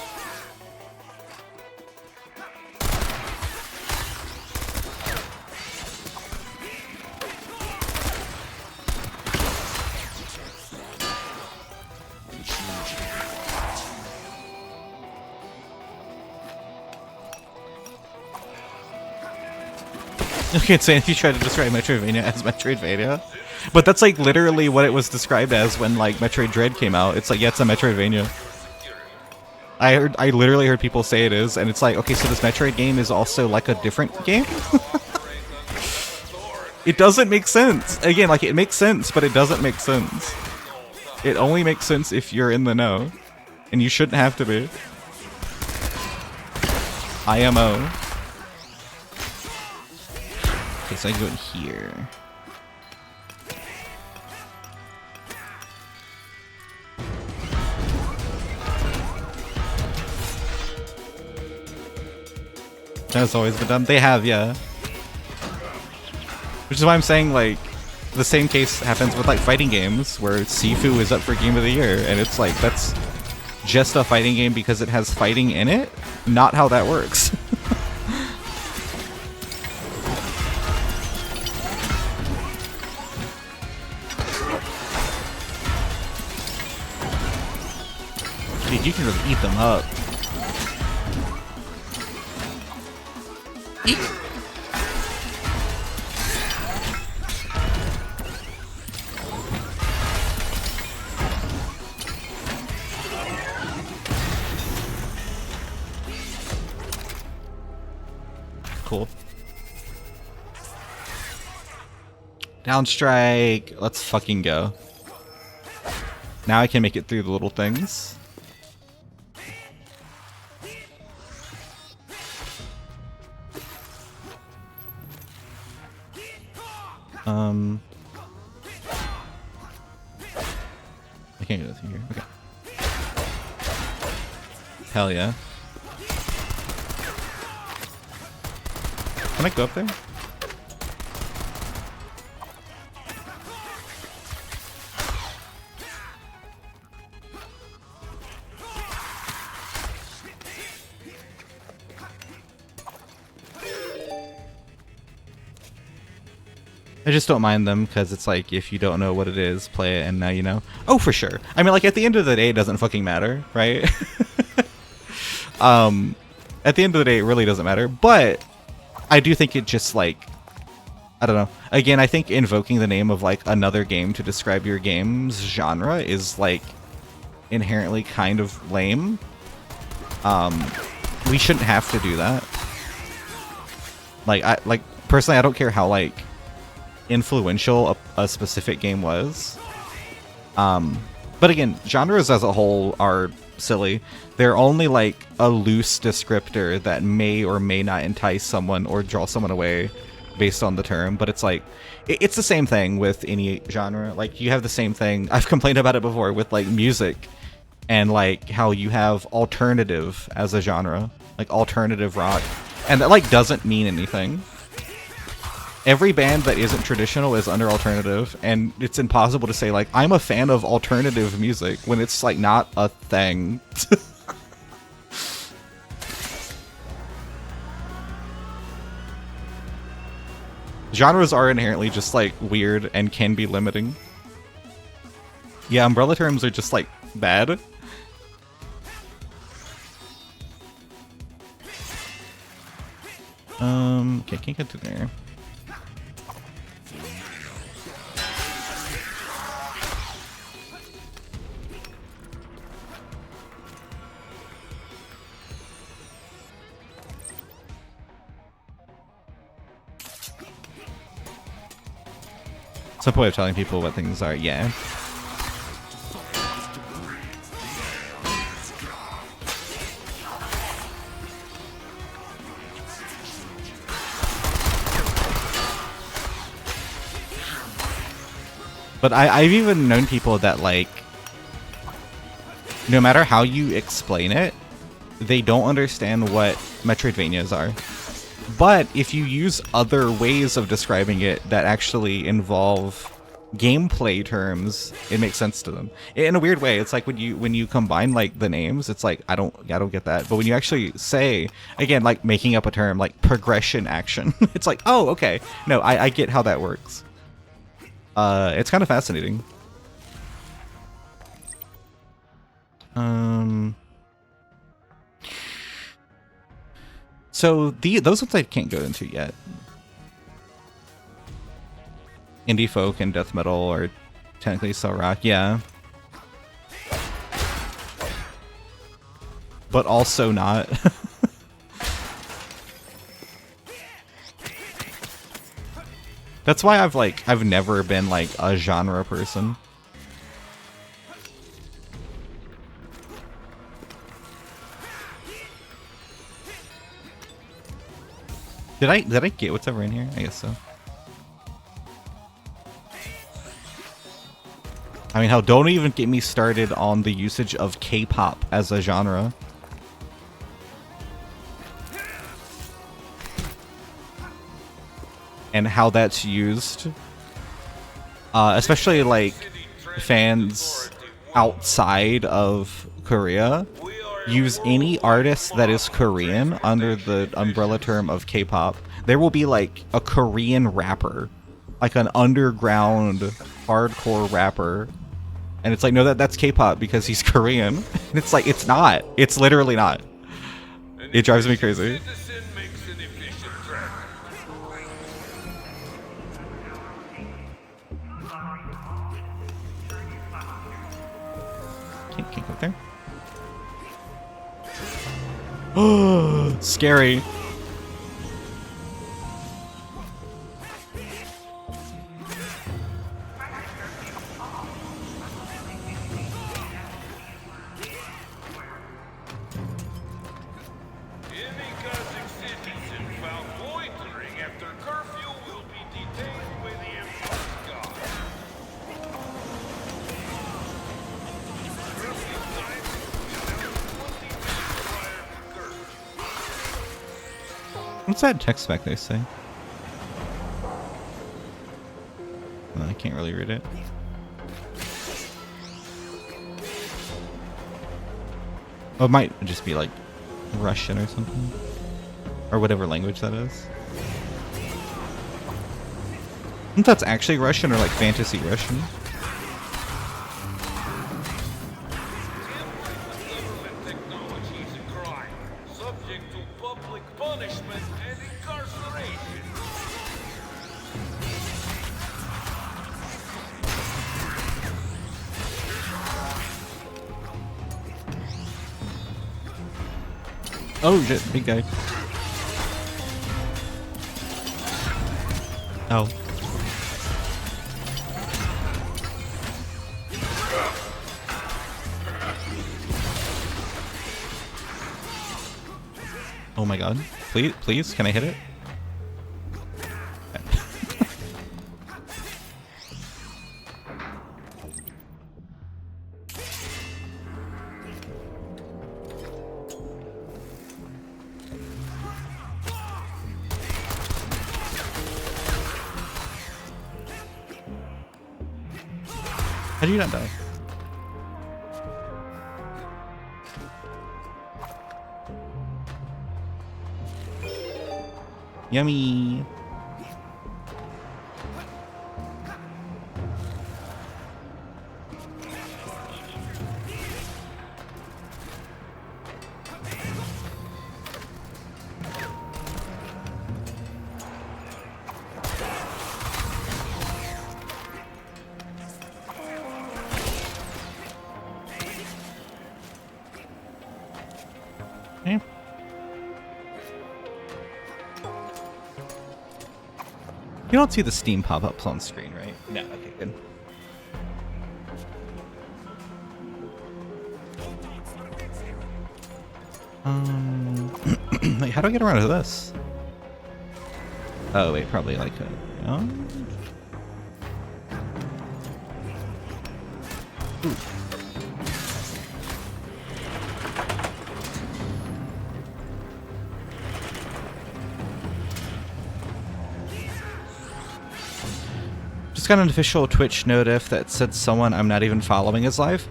Okay, it's saying if you try to describe Metroidvania as Metroidvania. But that's like literally what it was described as when like Metroid Dread came out. It's like, yeah, it's a Metroidvania. I literally heard people say it is, and it's like, okay, so this Metroid game is also like a different game? It doesn't make sense. Again, like it makes sense, but it doesn't make sense. It only makes sense if you're in the know. And you shouldn't have to be. IMO. Okay, so I can go in here. That's always been done. They have, yeah. Which is why I'm saying, like, the same case happens with, like, fighting games, where Sifu is up for Game of the Year, and it's like, that's just a fighting game because it has fighting in it? Not how that works. Dude, you can really eat them up. Eat. Cool. Downstrike. Let's fucking go. Now I can make it through the little things. I can't go through here. Okay. Hell yeah. Can I go up there? I just don't mind them because it's like if you don't know what it is, play it and now you know. Oh, for sure. I mean, like at the end of the day, it doesn't fucking matter, right? At the end of the day, it really doesn't matter. But I do think it just like, I don't know. Again, I think invoking the name of like another game to describe your game's genre is like inherently kind of lame. We shouldn't have to do that. Like personally, I don't care how like influential a specific game was. But again, genres as a whole are silly. They're only like a loose descriptor that may or may not entice someone or draw someone away based on the term. But it's like, it's the same thing with any genre. Like you have the same thing. I've complained about it before with like music and like how you have alternative as a genre, like alternative rock. And that like doesn't mean anything. Every band that isn't traditional is under alternative, and it's impossible to say, like, I'm a fan of alternative music when it's, like, not a thing. Genres are inherently just, like, weird and can be limiting. Yeah, umbrella terms are just, like, bad. Okay, can't get to there. Simple way of telling people what things are. Yeah. But I've even known people that, like, no matter how you explain it, they don't understand what Metroidvanias are. But if you use other ways of describing it that actually involve gameplay terms, it makes sense to them. In a weird way, it's like when you combine like the names, it's like I don't get that. But when you actually say, again, like making up a term like progression action, it's like, oh, okay, no, I get how that works. It's kind of fascinating. So those ones I can't go into yet. Indie folk and death metal are technically cell rock, yeah. But also not. That's why I've never been like a genre person. Did I get what's ever in here? I guess so. I mean, hell, don't even get me started on the usage of K-pop as a genre. And how that's used. Especially, like, fans outside of Korea use any artist that is Korean under the umbrella term of K-pop. There will be, like, a Korean rapper. Like, an underground, hardcore rapper. And it's like, no, that's K-pop because he's Korean. And it's like, it's not. It's literally not. It drives me crazy. Can't go there. Oh, scary. What's that text spec they say? I can't really read it. Oh, it might just be like Russian or something. Or whatever language that is. I think that's actually Russian or like fantasy Russian. Oh shit, big guy. Oh. Oh my god. Please, can I hit it? How do you not die? Yummy. You don't see the Steam pop-ups on screen, right? No. Okay, good. Wait, how do I get around to this? Oh wait, probably like Ooh. Just got an official Twitch notif that said someone I'm not even following is live.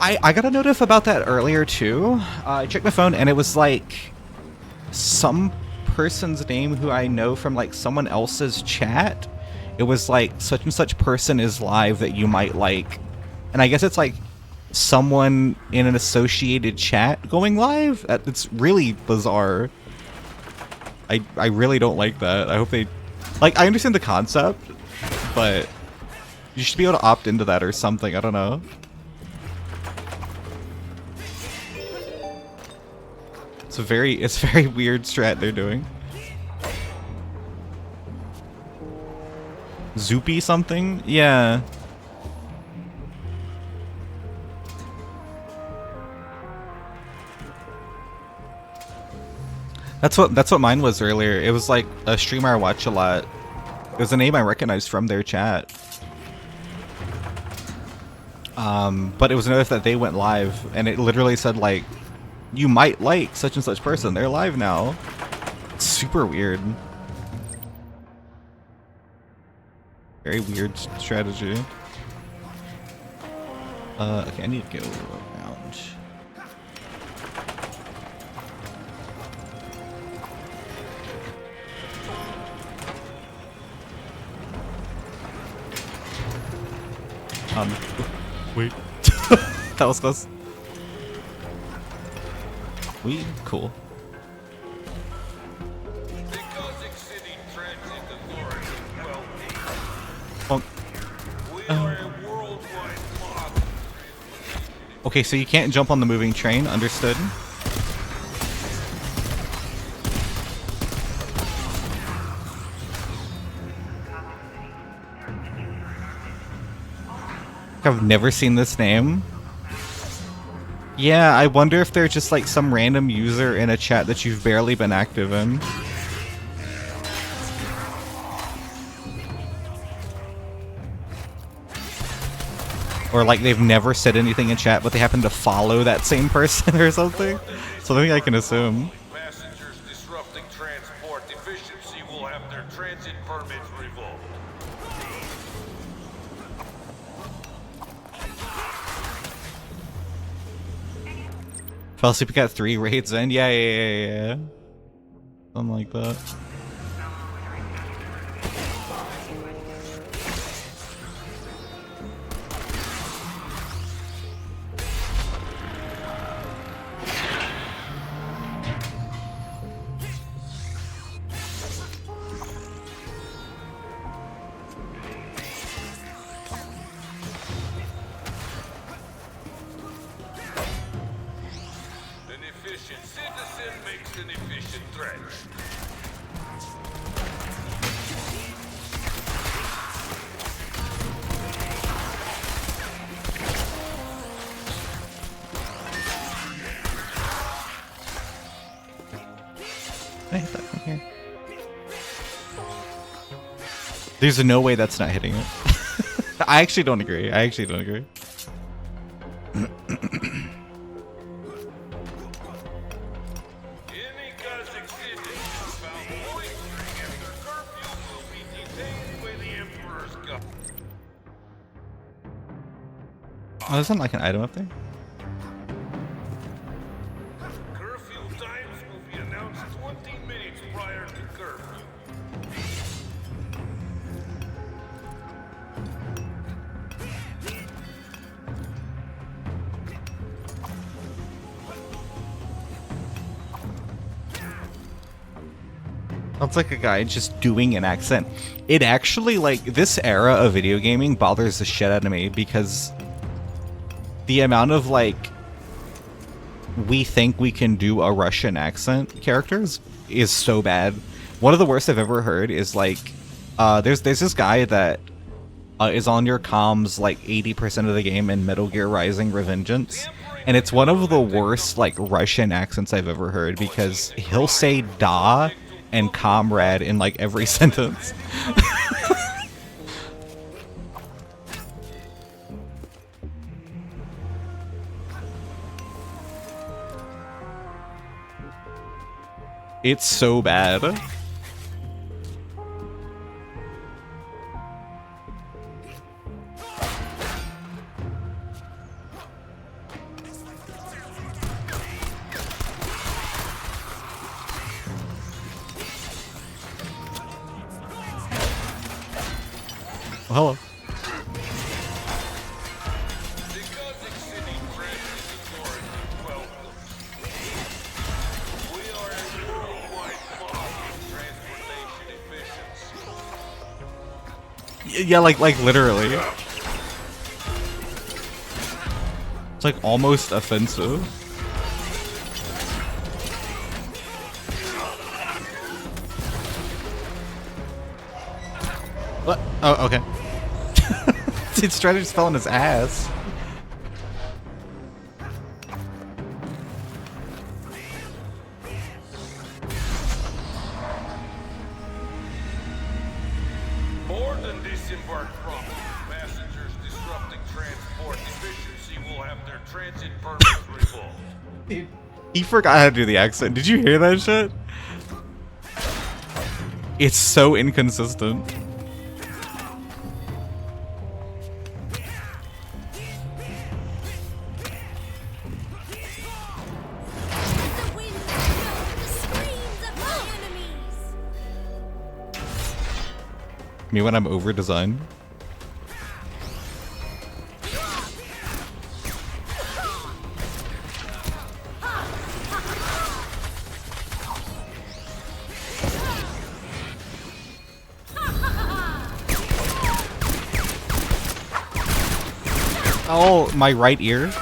I got a notif about that earlier too. I checked my phone and it was like some person's name who I know from like someone else's chat. It was like such and such person is live that you might like. And I guess it's like someone in an associated chat going live. It's really bizarre. I really don't like that. I hope they... Like, I understand the concept, but you should be able to opt into that or something. I don't know. It's very weird strat they're doing. Zoopy something? Yeah. That's what mine was earlier. It was like a streamer I watch a lot. It was a name I recognized from their chat. But it was noticed that they went live, and it literally said like, you might like such and such person. They're live now. It's super weird. Very weird strategy. Okay, I need to go around. Wait. That was close. Cool. The Cossack City Transit Authority well-being. Oh. We are a worldwide mob. Okay, so you can't jump on the moving train. Understood. I've never seen this name. Yeah, I wonder if they're just like some random user in a chat that you've barely been active in. Or like they've never said anything in chat, but they happen to follow that same person or something. Something I can assume. Passengers disrupting transport efficiency will have their transit permits revoked. Fell asleep, got 3 raids in. Yeah. Something like that. An efficient citizen makes an efficient threat. Can I hit that from here? There's no way that's not hitting it. I actually don't agree. Any Cossack citizen found loitering after curfew will be detained by the Emperor's guard. Oh, isn't like an item up there? Curfew times will be announced 20 minutes prior to curfew. Sounds like a guy just doing an accent. It actually, like, this era of video gaming bothers the shit out of me because the amount of, like, we think we can do a Russian accent characters is so bad. One of the worst I've ever heard is, like, There's this guy that is on your comms like 80% of the game in Metal Gear Rising: Revengeance, and it's one of the worst like Russian accents I've ever heard because he'll say "da" and "comrade" in like every sentence. It's so bad. Oh, hello. Because exceeding France's authority welcome. We are a worldwide model of transportation efficiency. Yeah, like literally. It's like almost offensive. What? Oh, okay. Dude, Strider just fell on his ass. Borden disembark promptly. Passengers disrupting transport efficiency will have their transit permits revoked. He forgot how to do the accent. Did you hear that shit? It's so inconsistent. The wind knows the screams of my enemies. Me when I'm over designed. Oh, my right ear.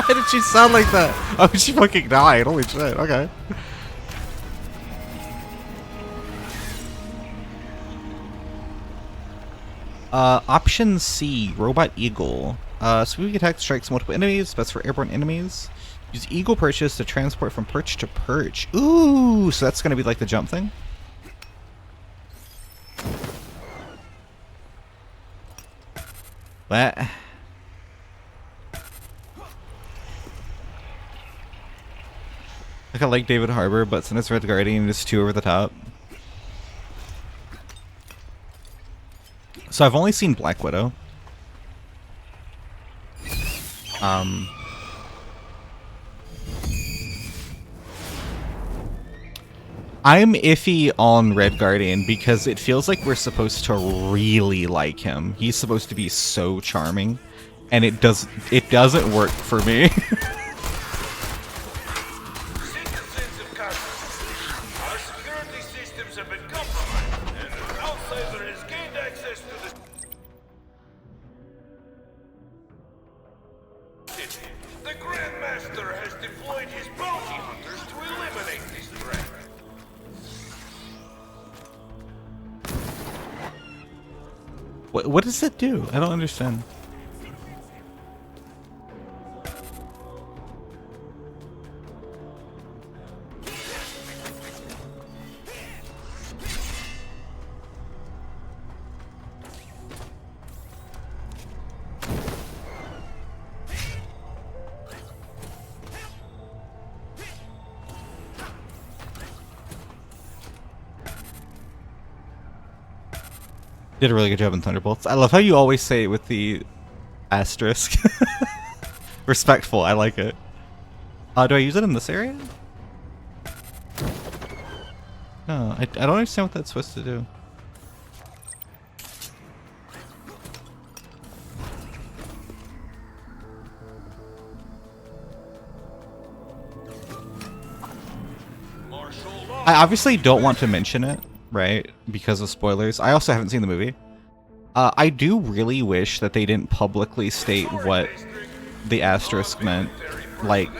Why did she sound like that? Oh, she fucking died. Holy shit. Okay. Option C, Robot Eagle. Sweeping attack strikes multiple enemies, best for airborne enemies. Use Eagle Perches to transport from perch to perch. Ooh, so that's gonna be like the jump thing? What? Like I like David Harbour, but since it's Red Guardian, it's too over the top. So I've only seen Black Widow. I'm iffy on Red Guardian because it feels like we're supposed to really like him. He's supposed to be so charming, and it doesn't work for me. Citizens of Kazakhstan, our security systems have been compromised, and an outsider has gained access to the city. The Grandmaster has deployed his bounty hunters to eliminate this threat. What does it do? I don't understand. Did a really good job in Thunderbolts. I love how you always say it with the asterisk. Respectful, I like it. Do I use it in this area? No, I don't understand what that's supposed to do. Martial law. I obviously don't want to mention it, right? Because of spoilers. I also haven't seen the movie. I do really wish that they didn't publicly state what the asterisk meant, like,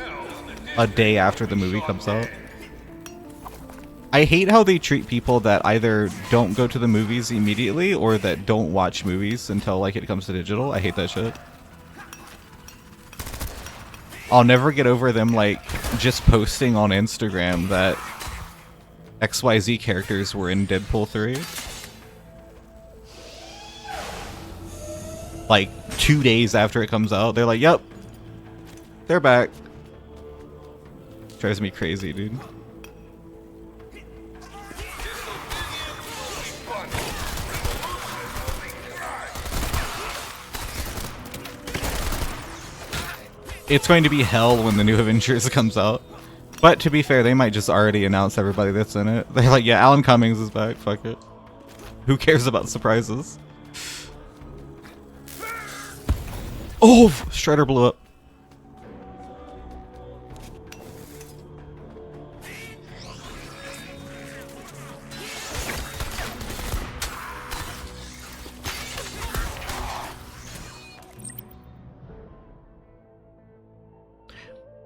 a day after the movie comes out. I hate how they treat people that either don't go to the movies immediately or that don't watch movies until, like, it comes to digital. I hate that shit. I'll never get over them, like, just posting on Instagram that XYZ characters were in Deadpool 3. Like, 2 days after it comes out, they're like, yep, they're back. Drives me crazy, dude. It's going to be hell when the new Avengers comes out. But to be fair, they might just already announce everybody that's in it. They're like, yeah, Alan Cummings is back, fuck it. Who cares about surprises? Oh, Strider blew up.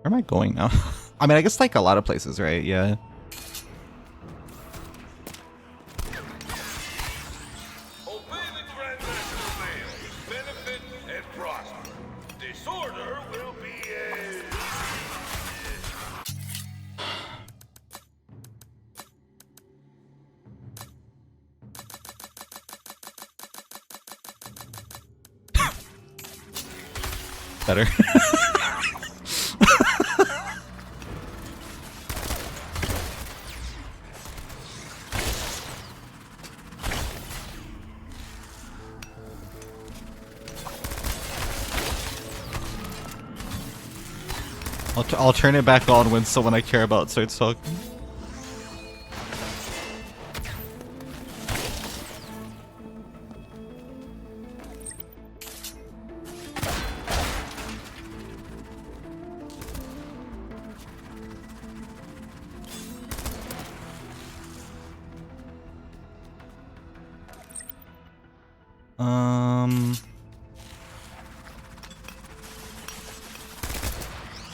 Where am I going now? I mean, I guess like a lot of places, right? Yeah. Obey the Grand National Mail. Benefit and prosper. Disorder will be Better. I'll turn it back on when someone I care about starts talking.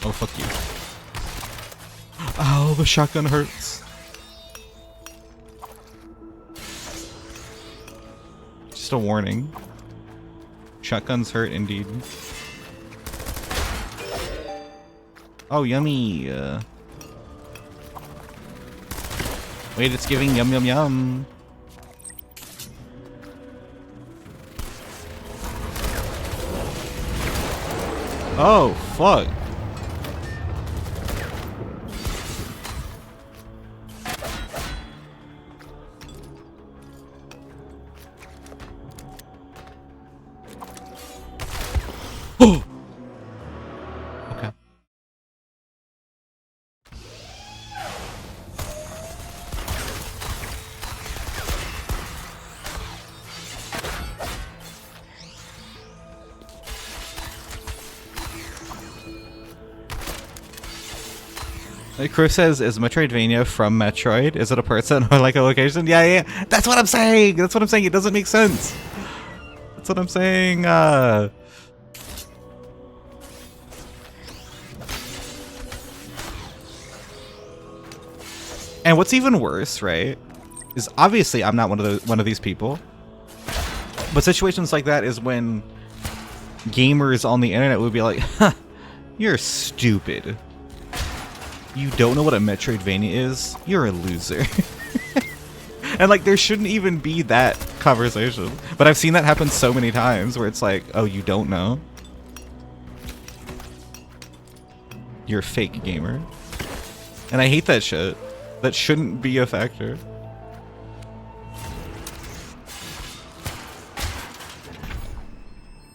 Oh, fuck you. Ow, the shotgun hurts. Just a warning. Shotguns hurt indeed. Oh, yummy. Wait, it's giving yum yum yum. Oh, fuck. Oh. Okay. Like Chris says, is Metroidvania from Metroid? Is it a person or like a location? Yeah, yeah. That's what I'm saying. That's what I'm saying. It doesn't make sense. That's what I'm saying. And what's even worse, right, is obviously I'm not one of these people. But situations like that is when gamers on the internet would be like, huh, you're stupid. You don't know what a Metroidvania is? You're a loser. And like there shouldn't even be that conversation. But I've seen that happen so many times where it's like, oh, you don't know? You're a fake gamer. And I hate that shit. That shouldn't be a factor.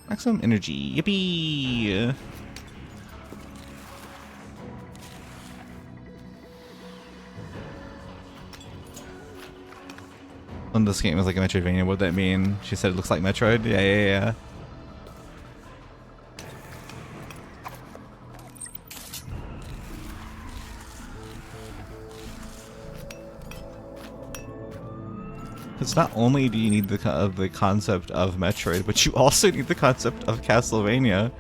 Maximum energy. Yippee! When this game is like a Metroidvania, what would that mean? She said it looks like Metroid? Yeah. Because not only do you need the concept of Metroid, but you also need the concept of Castlevania.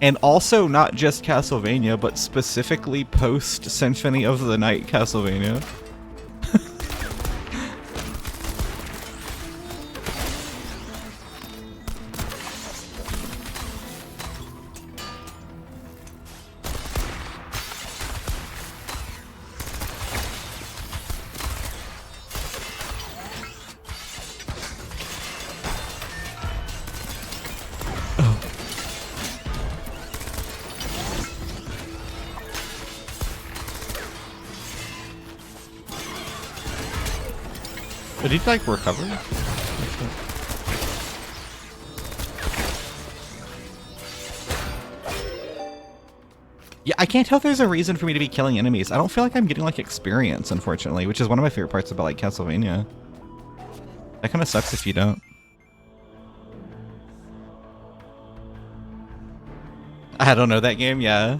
And also not just Castlevania, but specifically post-Symphony of the Night Castlevania. Did he like recover? Yeah, I can't tell if there's a reason for me to be killing enemies. I don't feel like I'm getting like experience, unfortunately, which is one of my favorite parts about like Castlevania. That kind of sucks if you don't. I don't know that game, yeah.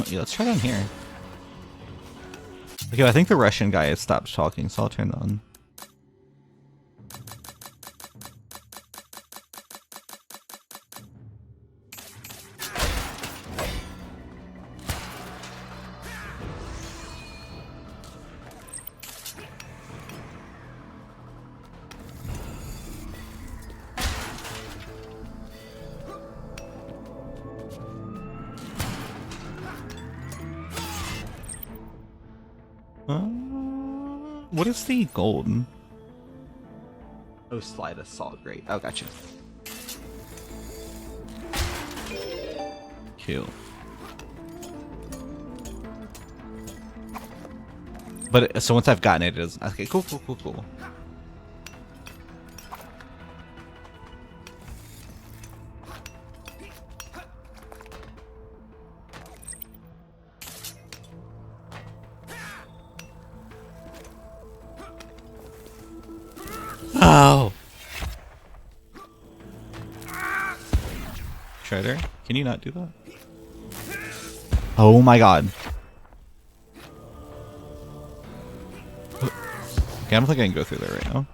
Yeah, let's try down here. Okay, I think the Russian guy has stopped talking, so I'll turn that on. What is the golden? Oh, slide assault. Great. Oh, gotcha. Cool. But so once I've gotten it, it is okay. Cool. Oh. Shredder, can you not do that? Oh my god. Okay, I don't think I can go through there right now.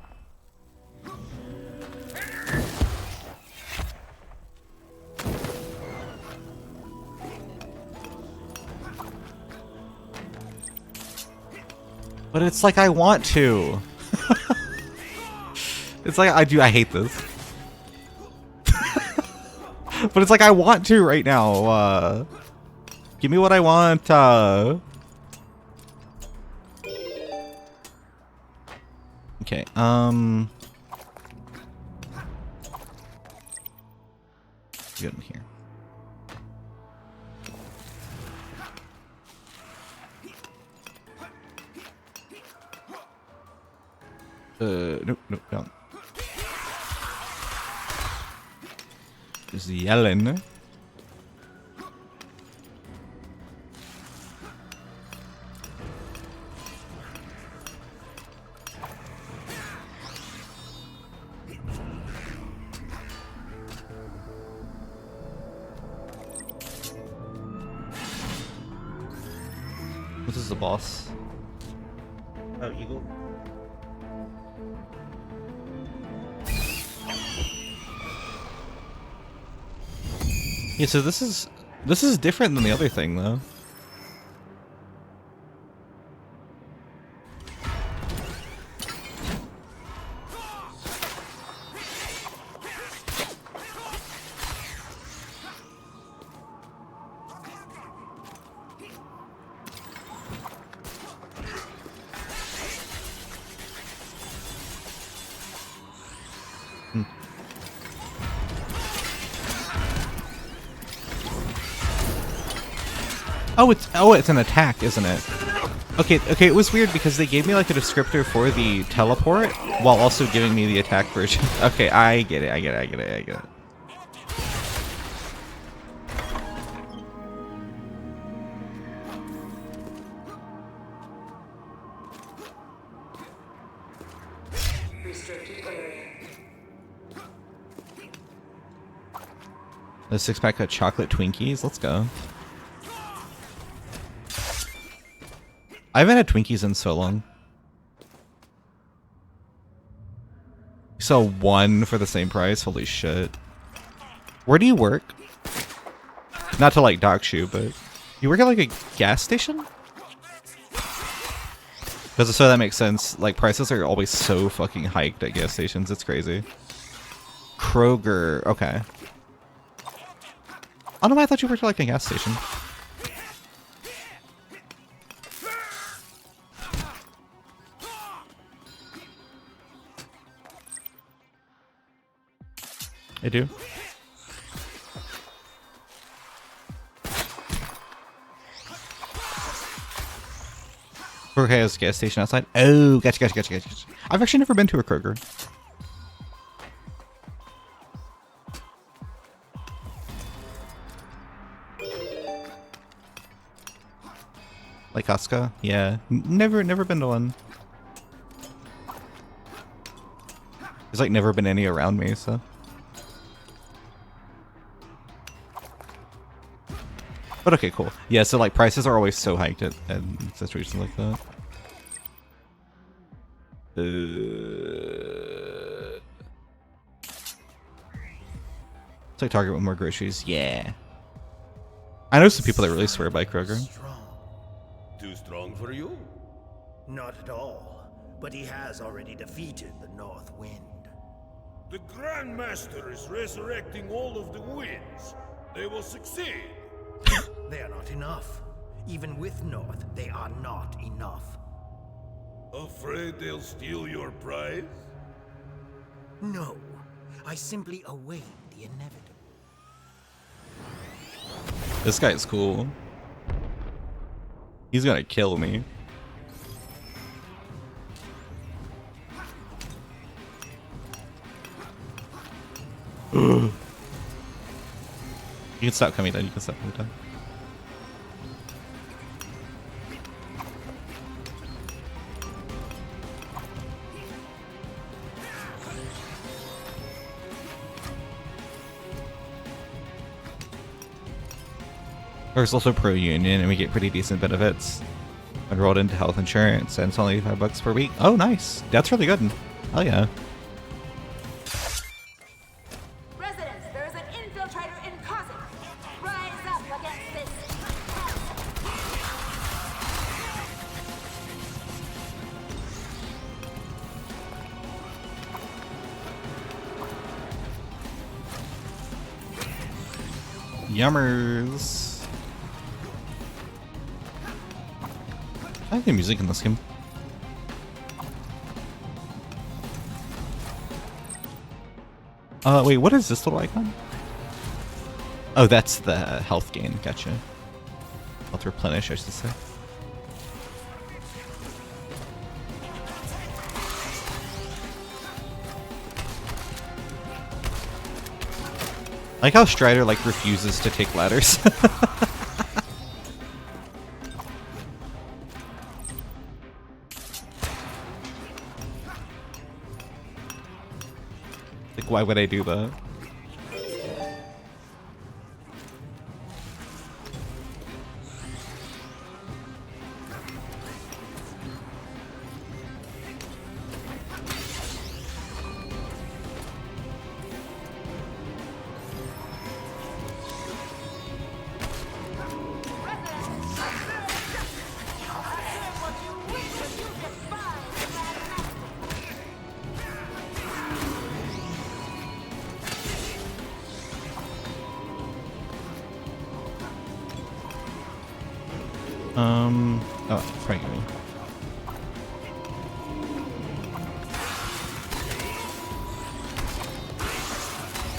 But it's like I want to. It's like I hate this. But it's like I want to right now. Give me what I want. Okay, get in here. Nope, don't. Just yelling. This is the boss. Oh, Eagle. Yeah, so this is different than the other thing, though. It's an attack, isn't it? Okay, it was weird because they gave me like a descriptor for the teleport while also giving me the attack version. Okay, I get it. Restricted area. The 6-pack of chocolate Twinkies, let's go. I haven't had Twinkies in so long. You saw one for the same price? Holy shit. Where do you work? Not to like dox you, but you work at like a gas station? Because so that makes sense. Like prices are always so fucking hiked at gas stations. It's crazy. Kroger. Okay. Oh no, I thought you worked at like a gas station. I do. Kroger has a gas station outside. Oh, gotcha. I've actually never been to a Kroger. Like Costco? Yeah. Never been to one. There's like never been any around me, so. But okay, cool. Yeah, so like prices are always so hiked at situations like that. It's like Target with more groceries. Yeah. I know some people that really swear by Kroger. Strong. Too strong for you? Not at all. But he has already defeated the North Wind. The Grand Master is resurrecting all of the winds. They will succeed. They are not enough. Even with North, they are not enough. Afraid they'll steal your prize? No. I simply await the inevitable. This guy's cool. He's gonna kill me. You can stop coming down. There's also pro-union, and we get pretty decent benefits. Enrolled into health insurance, and it's only $5 per week. Oh, nice. That's really good. Oh yeah. Residents, there is an infiltrator in Cossack. Rise up against this. Yummers. I like the music in this game. Wait, what is this little icon? Oh, that's the health gain. Gotcha. Health replenish, I should say. I like how Strider like refuses to take ladders. Like, why would I do that? Oh, probably me.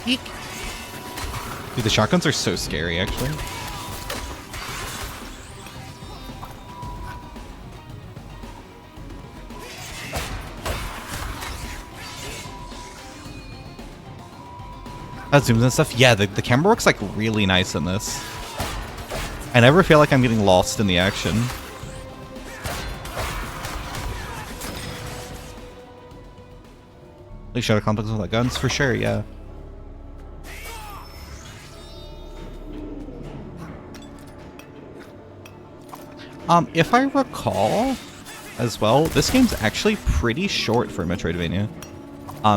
Eek. Dude, the shotguns are so scary, actually. Zooms and stuff. Yeah, the camera works like really nice in this. I never feel like I'm getting lost in the action. Like Shadow Complex with like guns for sure, yeah. If I recall as well, this game's actually pretty short for Metroidvania.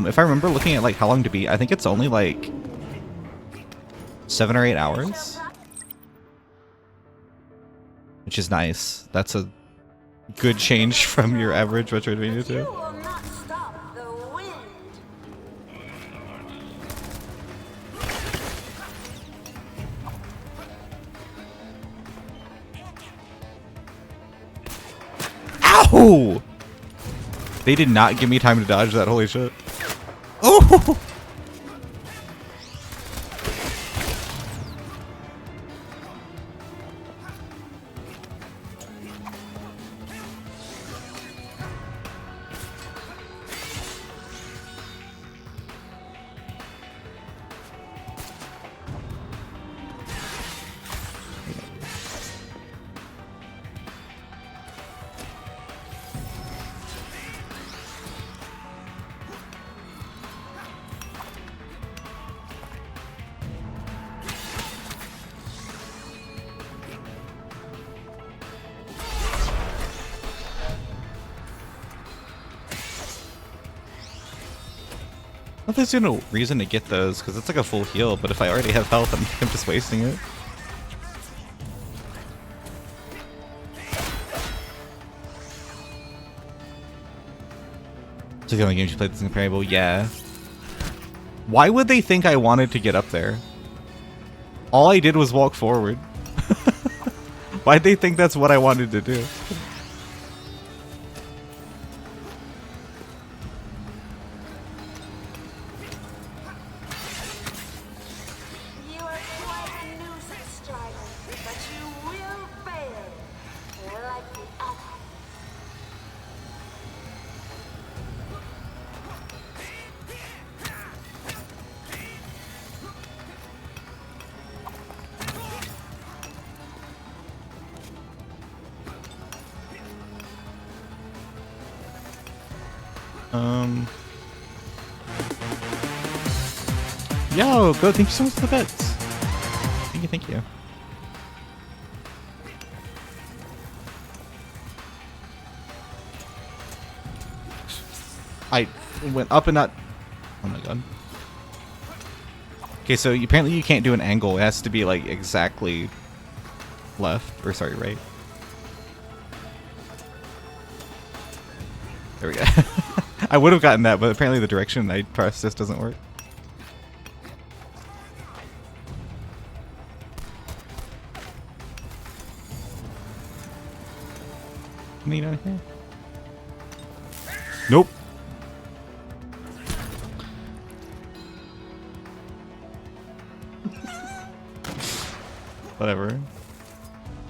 If I remember looking at like how long to beat, I think it's only like 7 or 8 hours. Which is nice. That's a good change from your average Metroidvania You too. will not stop the wind. Ow! They did not give me time to dodge that, holy shit. Oh! Well, there's no reason to get those, because it's like a full heal, but if I already have health, I'm just wasting it. So the only games you played this comparable? Yeah. Why would they think I wanted to get up there? All I did was walk forward. Why'd they think that's what I wanted to do? You are quite a nuisance, Strider, but you will fail. Like the others. Yo, go, thank you so much for the bets. Thank you, thank you. I went up and not... Oh my god. Okay, so apparently you can't do an angle. It has to be like exactly left, or sorry, right. There we go. I would have gotten that, but apparently the direction I pressed just doesn't work. Need on here? Nope. Whatever.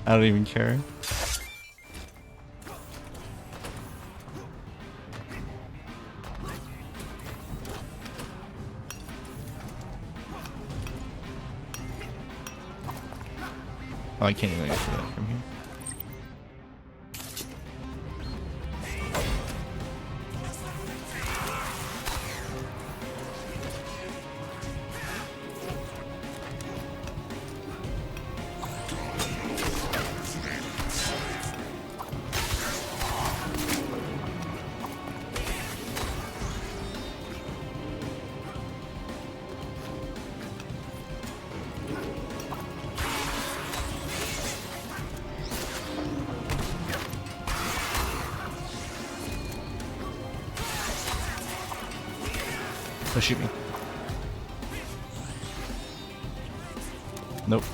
I don't even care. Oh, I can't even get to that from here. Oh, shoot me. Nope.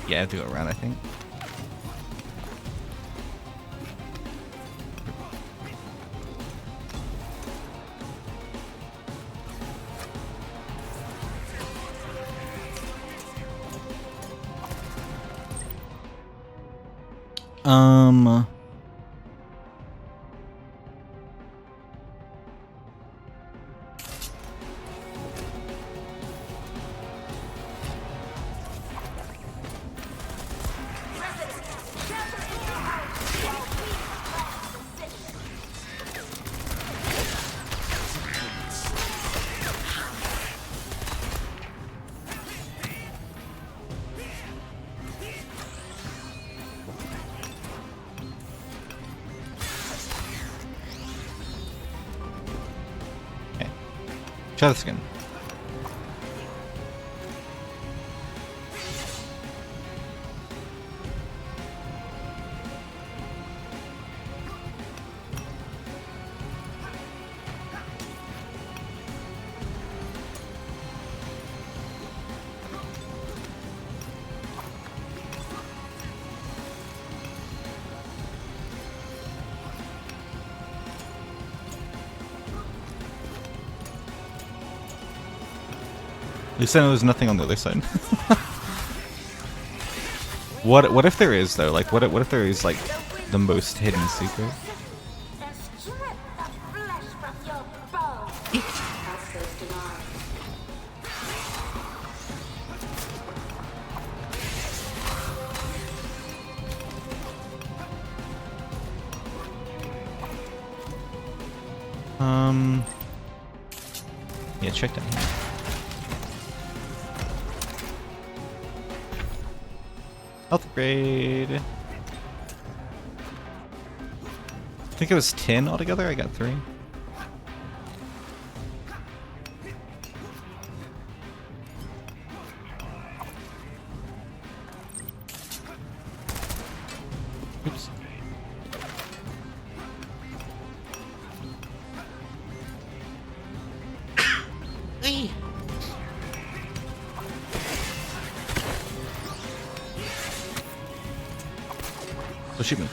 Yeah, I have to go around, I think. Um. Okay. Try this again. At least I know there's nothing on the other side. What if there is though? Like what if there is like the most hidden secret? And strip the flesh from your bones. Access denied. Yeah, check down here. Health upgrade. I think it was 10 altogether. I got 3. Oops. Oh, shoot me.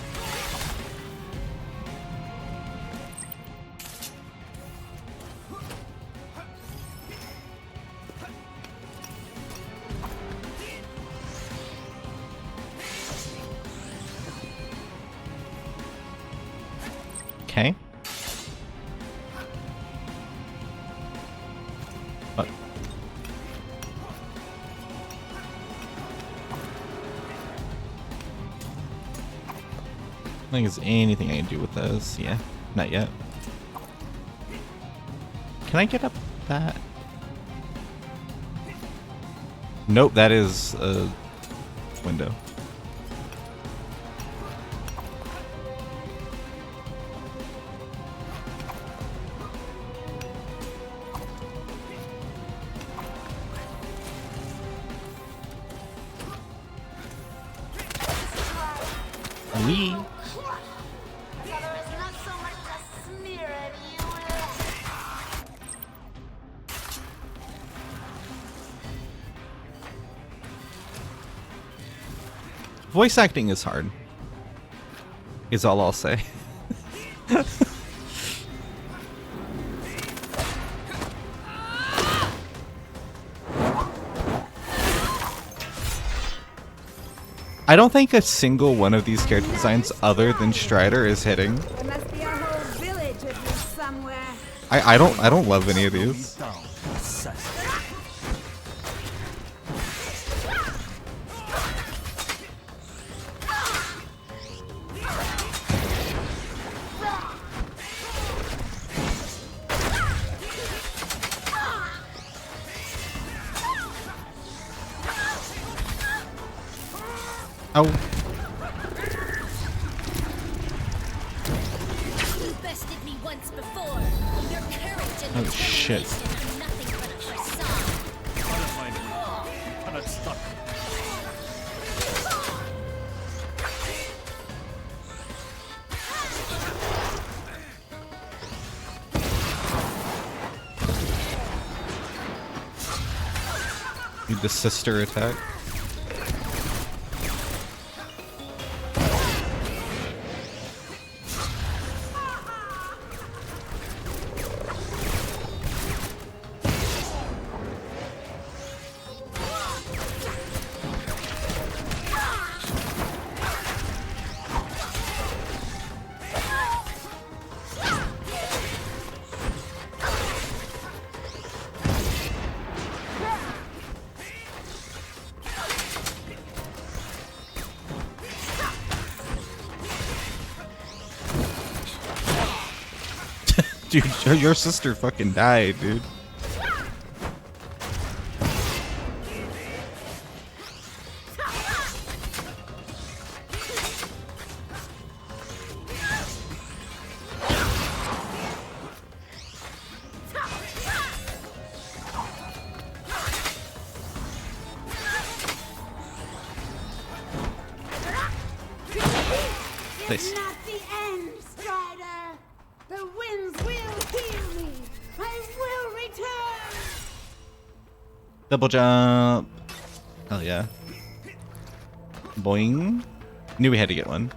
Okay. What? I think there's anything I can do with this. Yeah, not yet. Can I get up that? Nope, that is a window. Wee. So there is not so much to smear at you left. Voice acting is hard. Is all I'll say. I don't think a single one of these character designs other than Strider is hitting. There must be a whole village of you somewhere. I don't love any of these. Oh. You bested me once before. Your courage and Oh, shit. determination are nothing but a facade. Need the sister attack. Dude, your sister fucking died, dude. Nice. It's not the end, Strider. The winds will heal me. I will return. Double jump. Hell yeah. Boing. Knew we had to get one.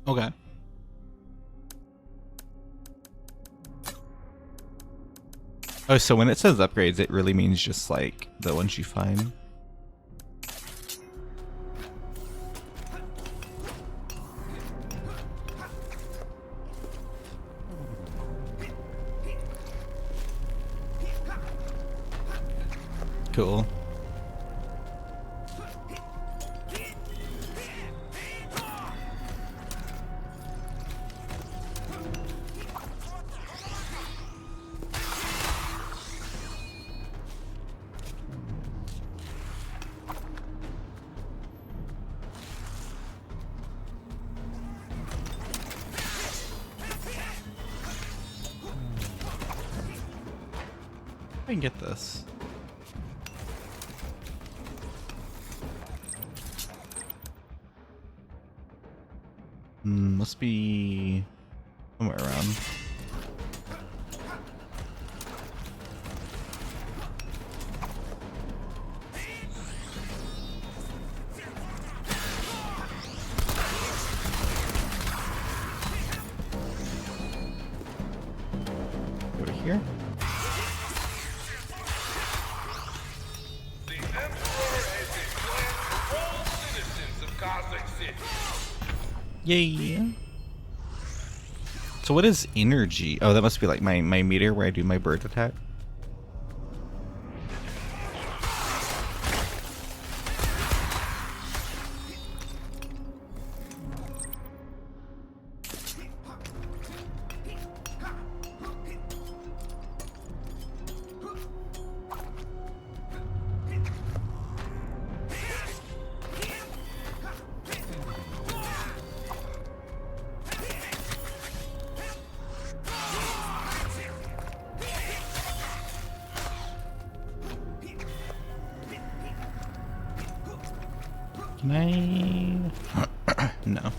Okay. Oh, so when it says upgrades, it really means just like the ones you find. Cool. I can get this. Must be somewhere around. Over here. The Emperor has declared for all citizens of Cossack City. Yay. So what is energy? Oh, that must be like my meter where I do my bird attack. Can I? No.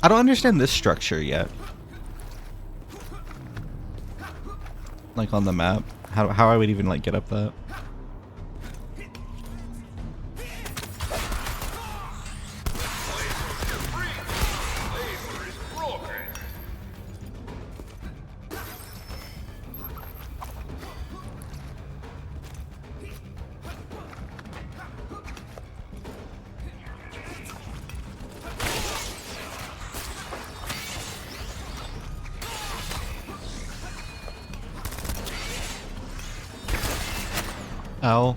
I don't understand this structure yet. Like on the map. How I would even like get up that. Laser is broken. Ow.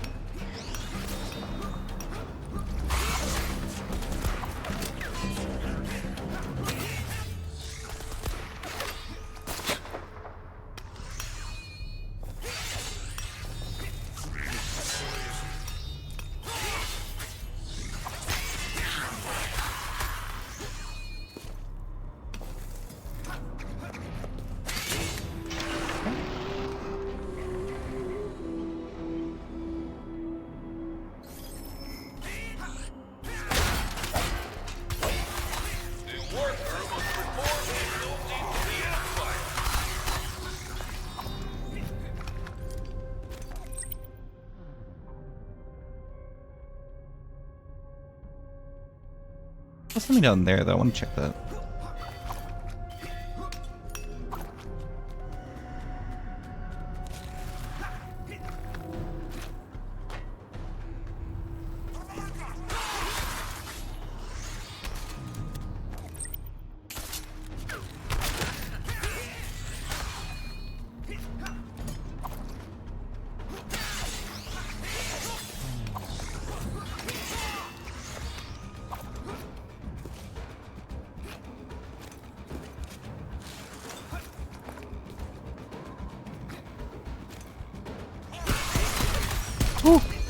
What's something down there though? I want to check that.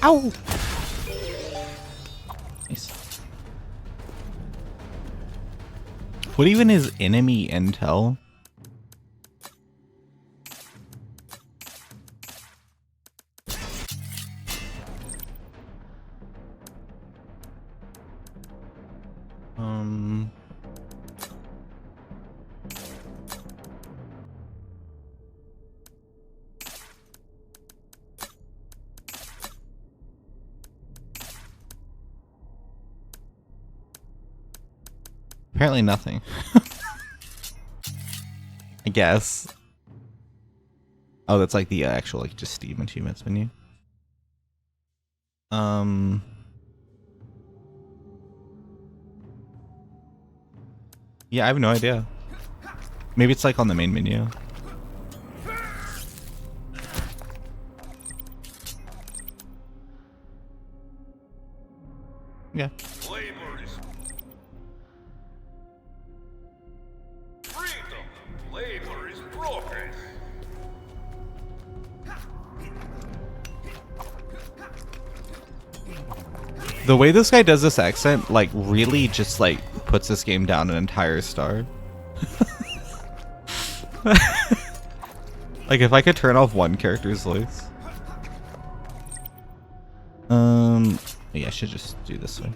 Ow! Nice. What even is enemy intel? Apparently nothing. I guess. Oh, that's like the actual, like, just Steam achievements menu. Yeah, I have no idea. Maybe it's like on the main menu. Yeah. Labor is freedom. Labor is progress. The way this guy does this accent, like, really just, like, puts this game down an entire star. Like, if I could turn off one character's voice. Yeah, I should just do this way.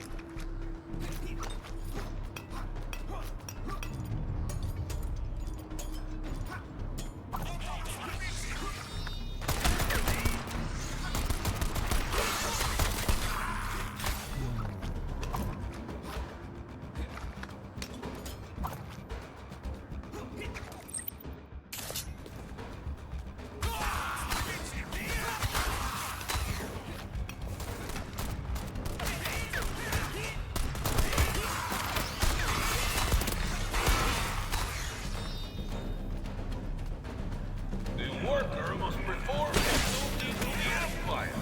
The worker must perform his duty to the Empire.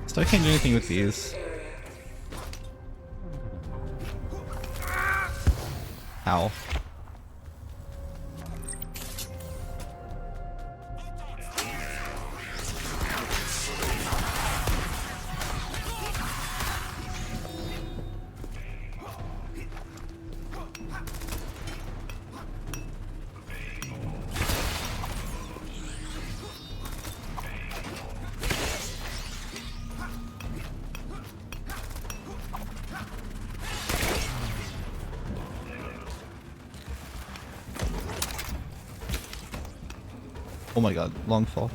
Still can't do anything with these. Ow. Oh my god, long fall.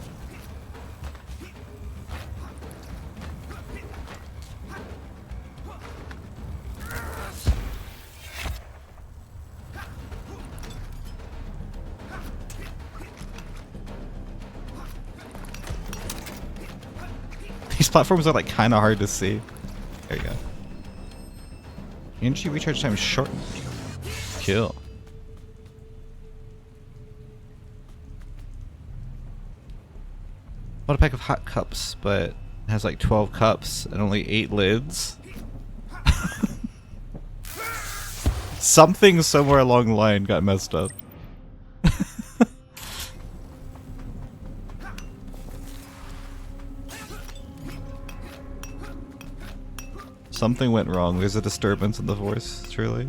These platforms are like kind of hard to see. There you go. Energy recharge time is shortened. Kill. Bought a pack of hot cups, but it has like 12 cups and only 8 lids. Something somewhere along the line got messed up. Something went wrong. There's a disturbance in the Force, truly.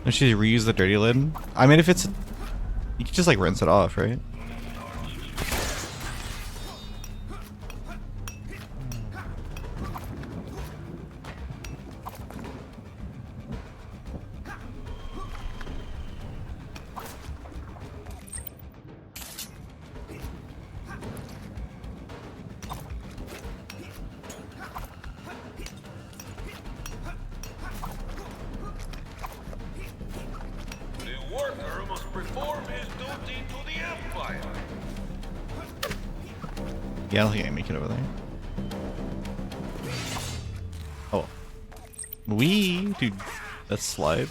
And she reuse the dirty lid? I mean, if it's... You can just, like, rinse it off, right? The worker must perform his duty to the Empire. Yeah, I don't think I can make it over there. Oh. Dude, that slide.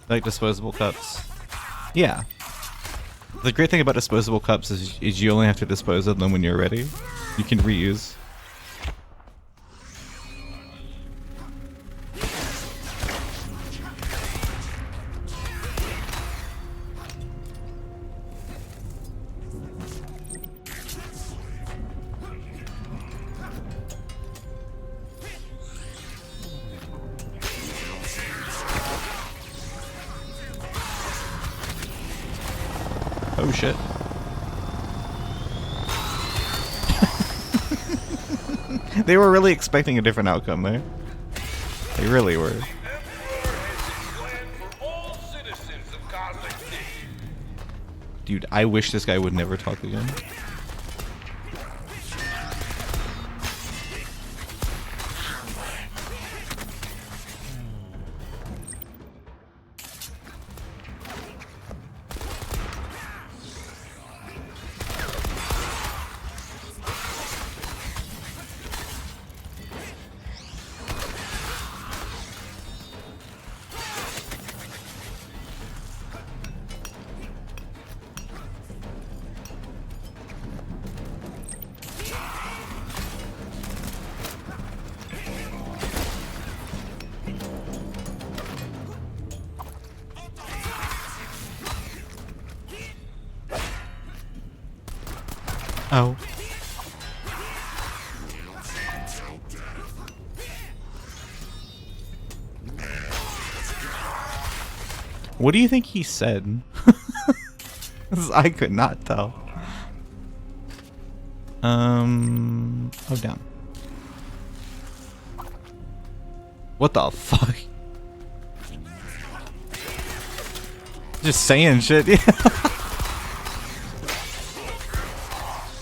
Like disposable cups. Yeah. The great thing about disposable cups is you only have to dispose of them when you're ready. You can reuse. Oh shit. They were really expecting a different outcome there. They really were. The Emperor has a plan for all citizens of Cosmic City. Dude, I wish this guy would never talk again. Oh. What do you think he said? I could not tell. Oh, down. What the fuck? Just saying shit. Yeah.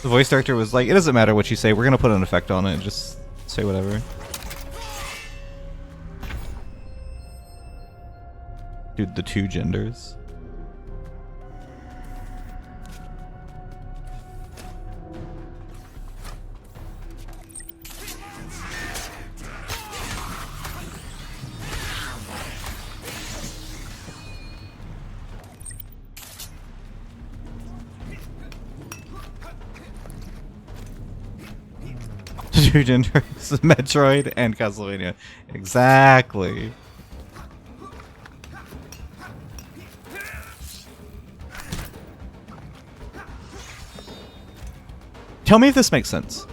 The voice director was like, it doesn't matter what you say, we're gonna put an effect on it, just say whatever. Dude, the two genders. Two genders, Metroid and Castlevania. Exactly. Tell me if this makes sense.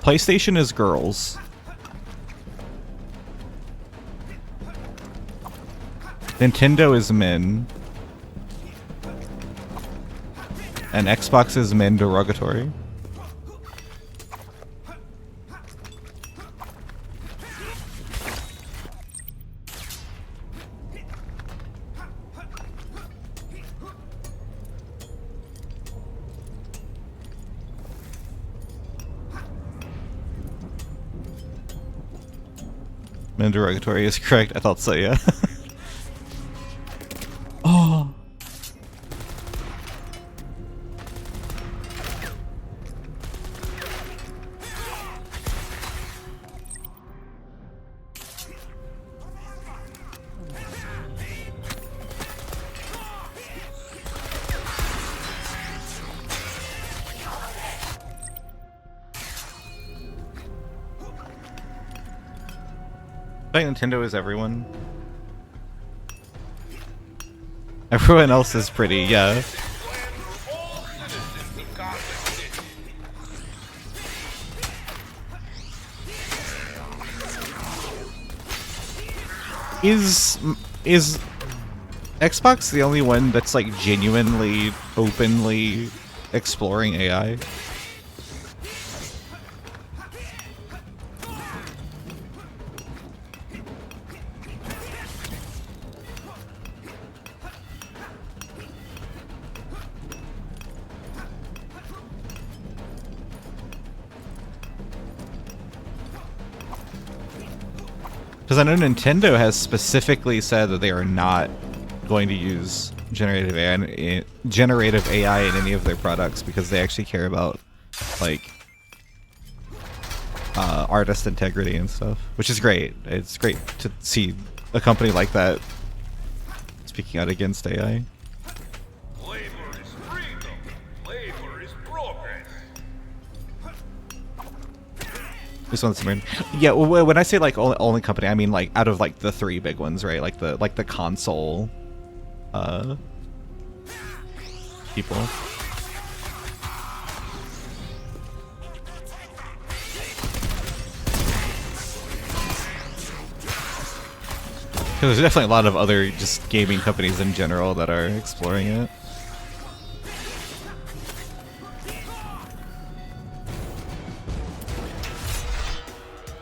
PlayStation is girls. Nintendo is men. And Xbox is men derogatory. Men derogatory is correct. I thought so, yeah. Oh. Like Nintendo is everyone. Everyone else is pretty, yeah. This land for all citizens of Gotham City. Is Xbox the only one that's like genuinely, openly exploring AI? Because I know Nintendo has specifically said that they are not going to use generative AI in any of their products because they actually care about like artist integrity and stuff, which is great. It's great to see a company like that speaking out against AI. Labor is freedom. Labor is progress. This one's weird. Yeah, when I say like only company, I mean like out of like the three big ones, right? Like the console people. There's definitely a lot of other just gaming companies in general that are exploring it.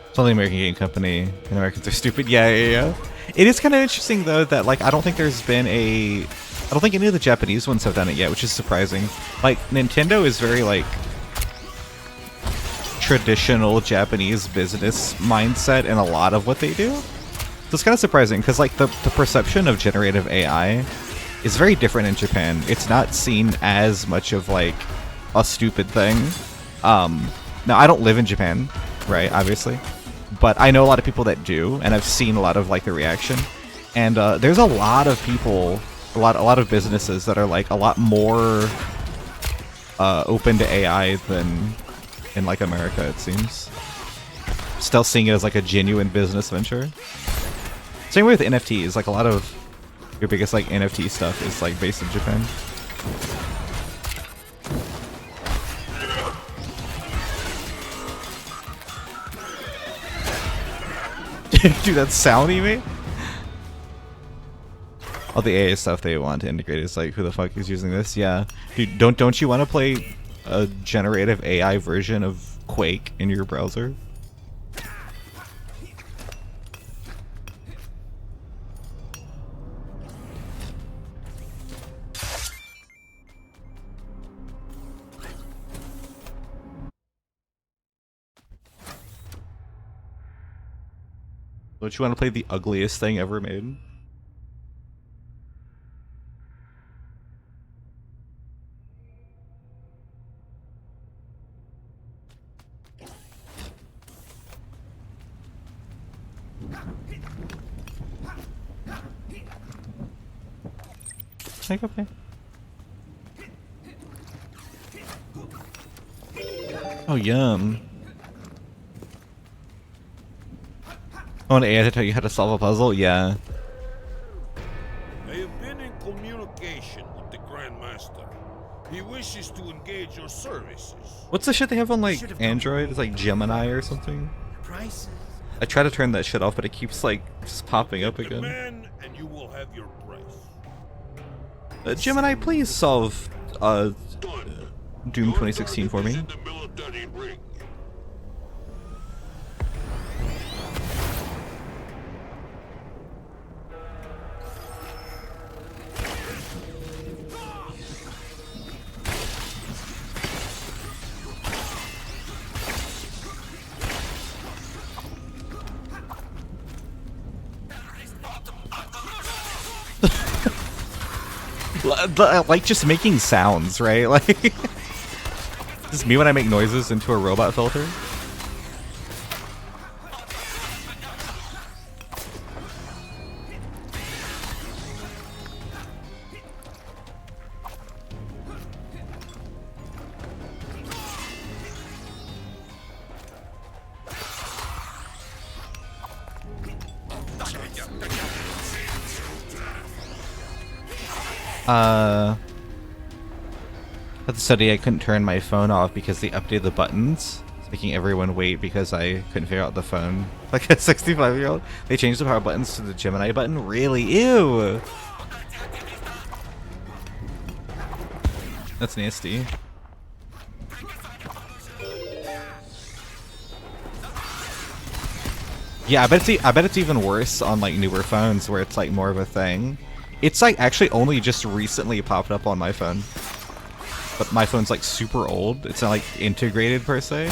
It's only American game company, and Americans are stupid. Yeah. It is kind of interesting though that like I don't think any of the Japanese ones have done it yet, which is surprising. Like Nintendo is very like traditional Japanese business mindset in a lot of what they do. So it's kind of surprising because like the perception of generative AI is very different in Japan. It's not seen as much of like a stupid thing. Now I don't live in Japan, right? Obviously. But I know a lot of people that do, and I've seen a lot of like the reaction. And there's a lot of people, a lot of businesses that are like a lot more open to AI than in like America, it seems. Still seeing it as like a genuine business venture. Same way with NFTs. Like a lot of your biggest like NFT stuff is like based in Japan. Dude, that sound you made? All the AI stuff they want to integrate is like, who the fuck is using this? Yeah. Dude, don't you want to play a generative AI version of Quake in your browser? Don't you want to play the ugliest thing ever made? Like, okay. Oh, yum. I want AI to tell you how to solve a puzzle? Yeah. I have been in communication with the Grand Master. He wishes to engage your services. What's the shit they have on like Android? It's like Gemini or something. Prices. I try to turn that shit off, but it keeps like just popping up again. Demand, and you will have your price. Gemini, please solve Done. Doom 2016 for me. In the military ring. Like just making sounds, right? Like, this is me when I make noises into a robot filter. At the study, I couldn't turn my phone off because they updated the buttons, making everyone wait because I couldn't figure out the phone. Like a 65-year-old. They changed the power buttons to the Gemini button? Really? Ew! That's nasty. Yeah, I bet it's even worse on like newer phones where it's like more of a thing. It's like actually only just recently popped up on my phone. But my phone's like super old. It's not like integrated per se.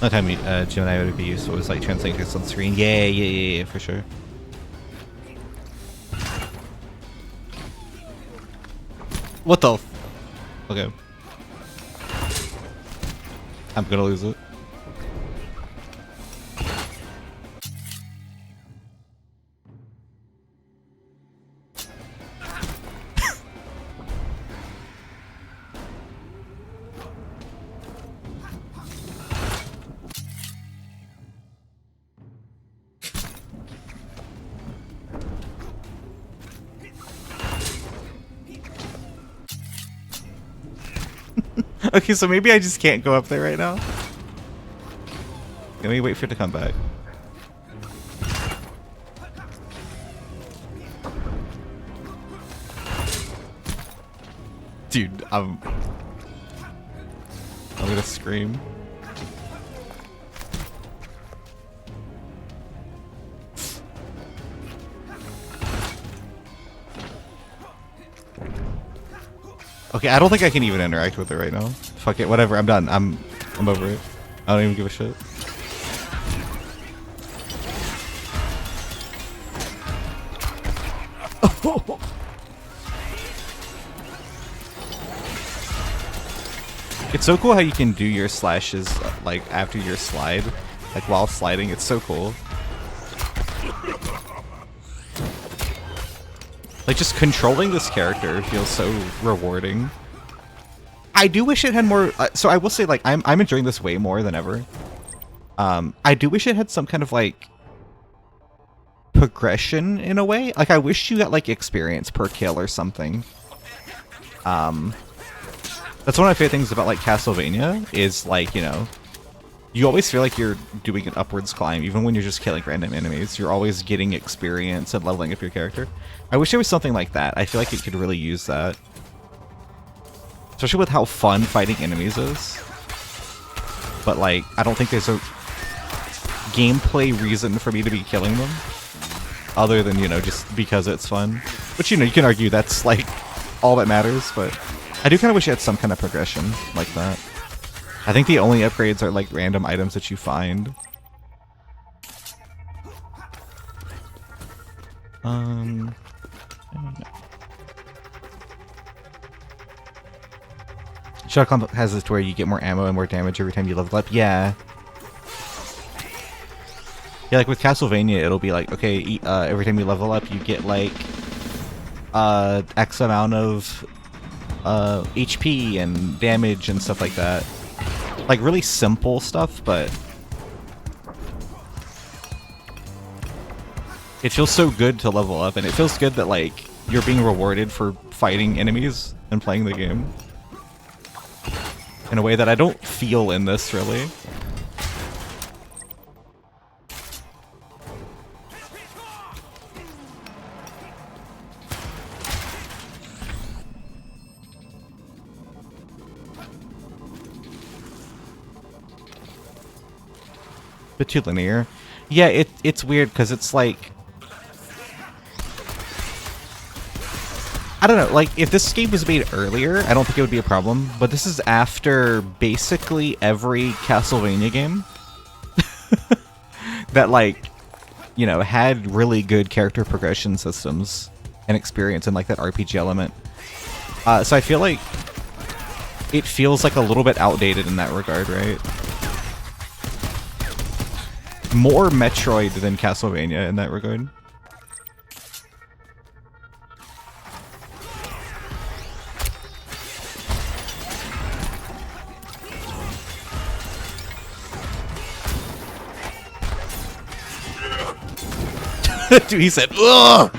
Another time Gemini would be useful was like translating text on screen. Yeah, for sure. What the? Okay. I'm gonna lose it. Okay, so maybe I just can't go up there right now. Let me wait for it to come back. Dude, I'm gonna scream. Okay, I don't think I can even interact with it right now. Fuck it, whatever. I'm done. I'm over it. I don't even give a shit. It's so cool how you can do your slashes like after your slide, like while sliding. It's so cool. Like just controlling this character feels so rewarding. I do wish it had more. So I will say, like, I'm enjoying this way more than ever. I do wish it had some kind of like progression in a way. Like I wish you got like experience per kill or something. That's one of my favorite things about like Castlevania is like, you know, you always feel like you're doing an upwards climb, even when you're just killing random enemies. You're always getting experience and leveling up your character. I wish there was something like that. I feel like it could really use that. Especially with how fun fighting enemies is. But like, I don't think there's a gameplay reason for me to be killing them. Other than, you know, just because it's fun. Which, you know, you can argue that's like all that matters, but I do kind of wish it had some kind of progression like that. I think the only upgrades are like random items that you find. Shotgun has this to where you get more ammo and more damage every time you level up. Yeah. Yeah, like with Castlevania, it'll be like, okay, every time you level up, you get like X amount of HP and damage and stuff like that. Like really simple stuff, but it feels so good to level up, and it feels good that like you're being rewarded for fighting enemies and playing the game in a way that I don't feel in this really. Bit too linear. Yeah, it's weird because it's like, I don't know, like if this game was made earlier, I don't think it would be a problem, but this is after basically every Castlevania game that like, you know, had really good character progression systems and experience and like that RPG element. So I feel like it feels like a little bit outdated in that regard, right? More Metroid than Castlevania in that regard. Dude, he said, ugh!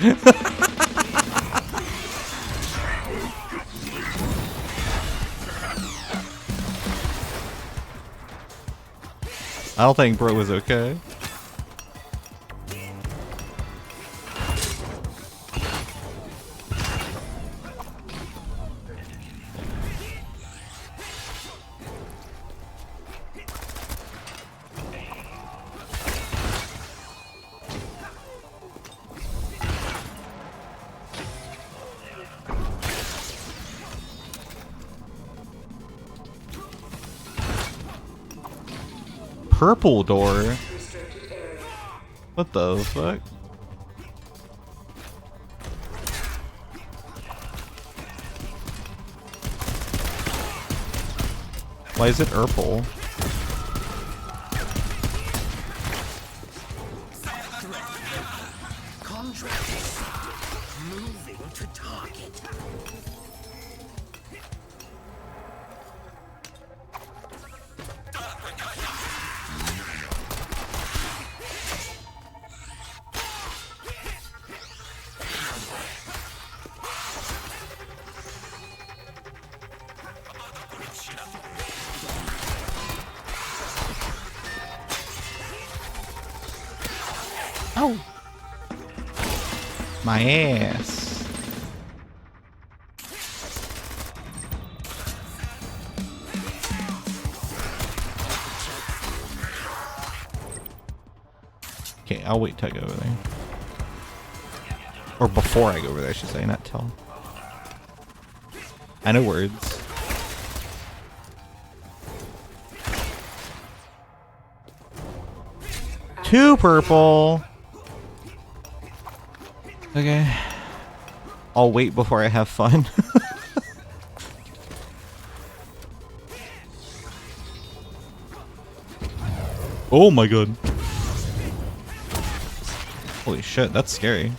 I don't think bro was okay. Purple door? Restricted area. What the fuck? Why is it purple? Contract. Moving to target. Oh! My ass. Okay, I'll wait till I go over there. Or before I go over there, I should say, not till. I know words. Two purple. Okay. I'll wait before I have fun. Oh my god. Holy shit, that's scary.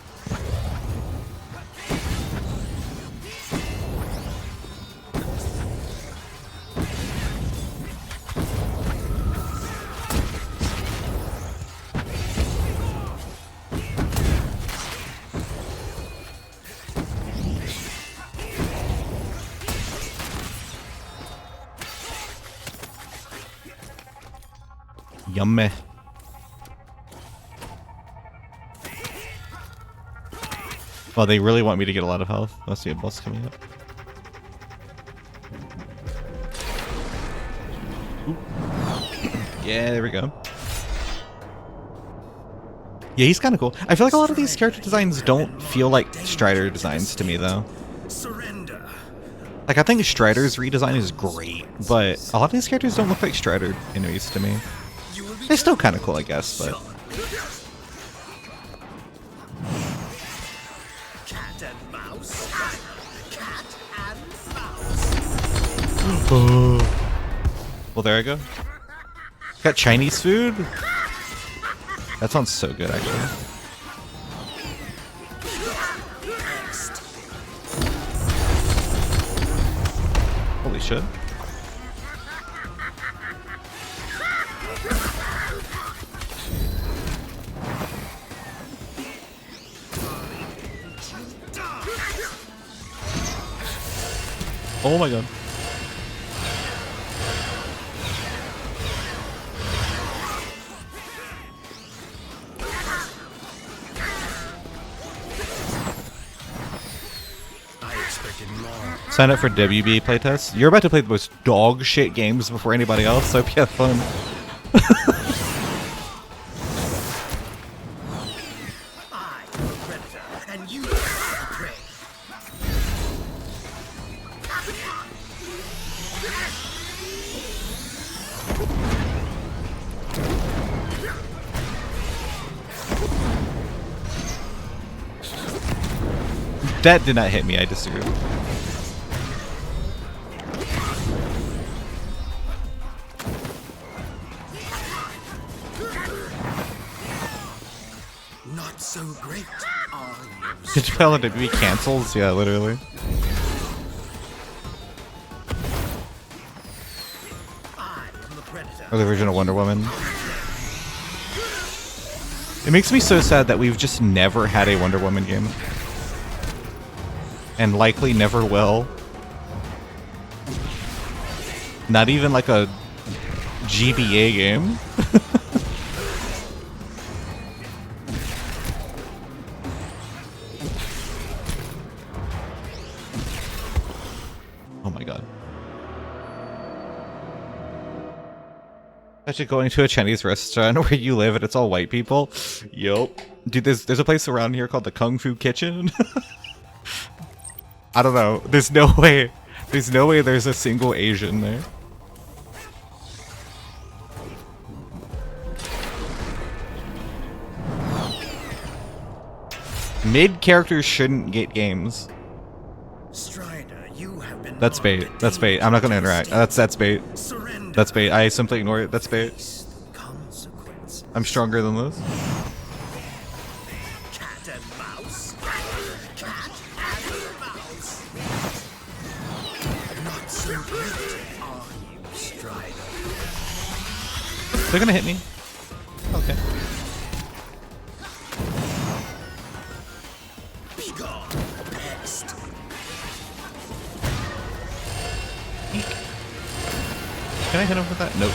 Yummy. Well, they really want me to get a lot of health. Must be a boss coming up. Ooh. Yeah, there we go. Yeah, he's kind of cool. I feel like a lot of these character designs don't feel like Strider designs to me, though. Surrender. Like, I think Strider's redesign is great, but a lot of these characters don't look like Strider enemies to me. They're still kind of cool, I guess, but... Cat and mouse. Cat and mouse. Well, there I go. Got Chinese food? That sounds so good, actually. Holy shit. Oh my god. I expected more. Sign up for WB playtest. You're about to play the most dog shit games before anybody else, so hope you have fun. I, the predator, and you, the prey. That did not hit me, I disagree. Not so great, are you? Did you tell it to be cancels? Yeah, literally. I am the Predator. Or the original Wonder Woman. It makes me so sad that we've just never had a Wonder Woman game. And likely never will. Not even like a GBA game. Oh my god. Actually going to a Chinese restaurant where you live and it's all white people. Yup. Dude, there's a place around here called the Kung Fu Kitchen. I don't know. There's no way there's a single Asian there. Mid characters shouldn't get games. Strider, you have been That's bait. That's bait. I'm not gonna interact. That's bait. Surrender. That's bait. I simply ignore it. That's bait. Face the consequence. I'm stronger than this. Cat and mouse. Cat and mouse. Not so great, are you, Strider? They're gonna hit me. Okay. Be gone, pest. Can I hit him with that? Nope.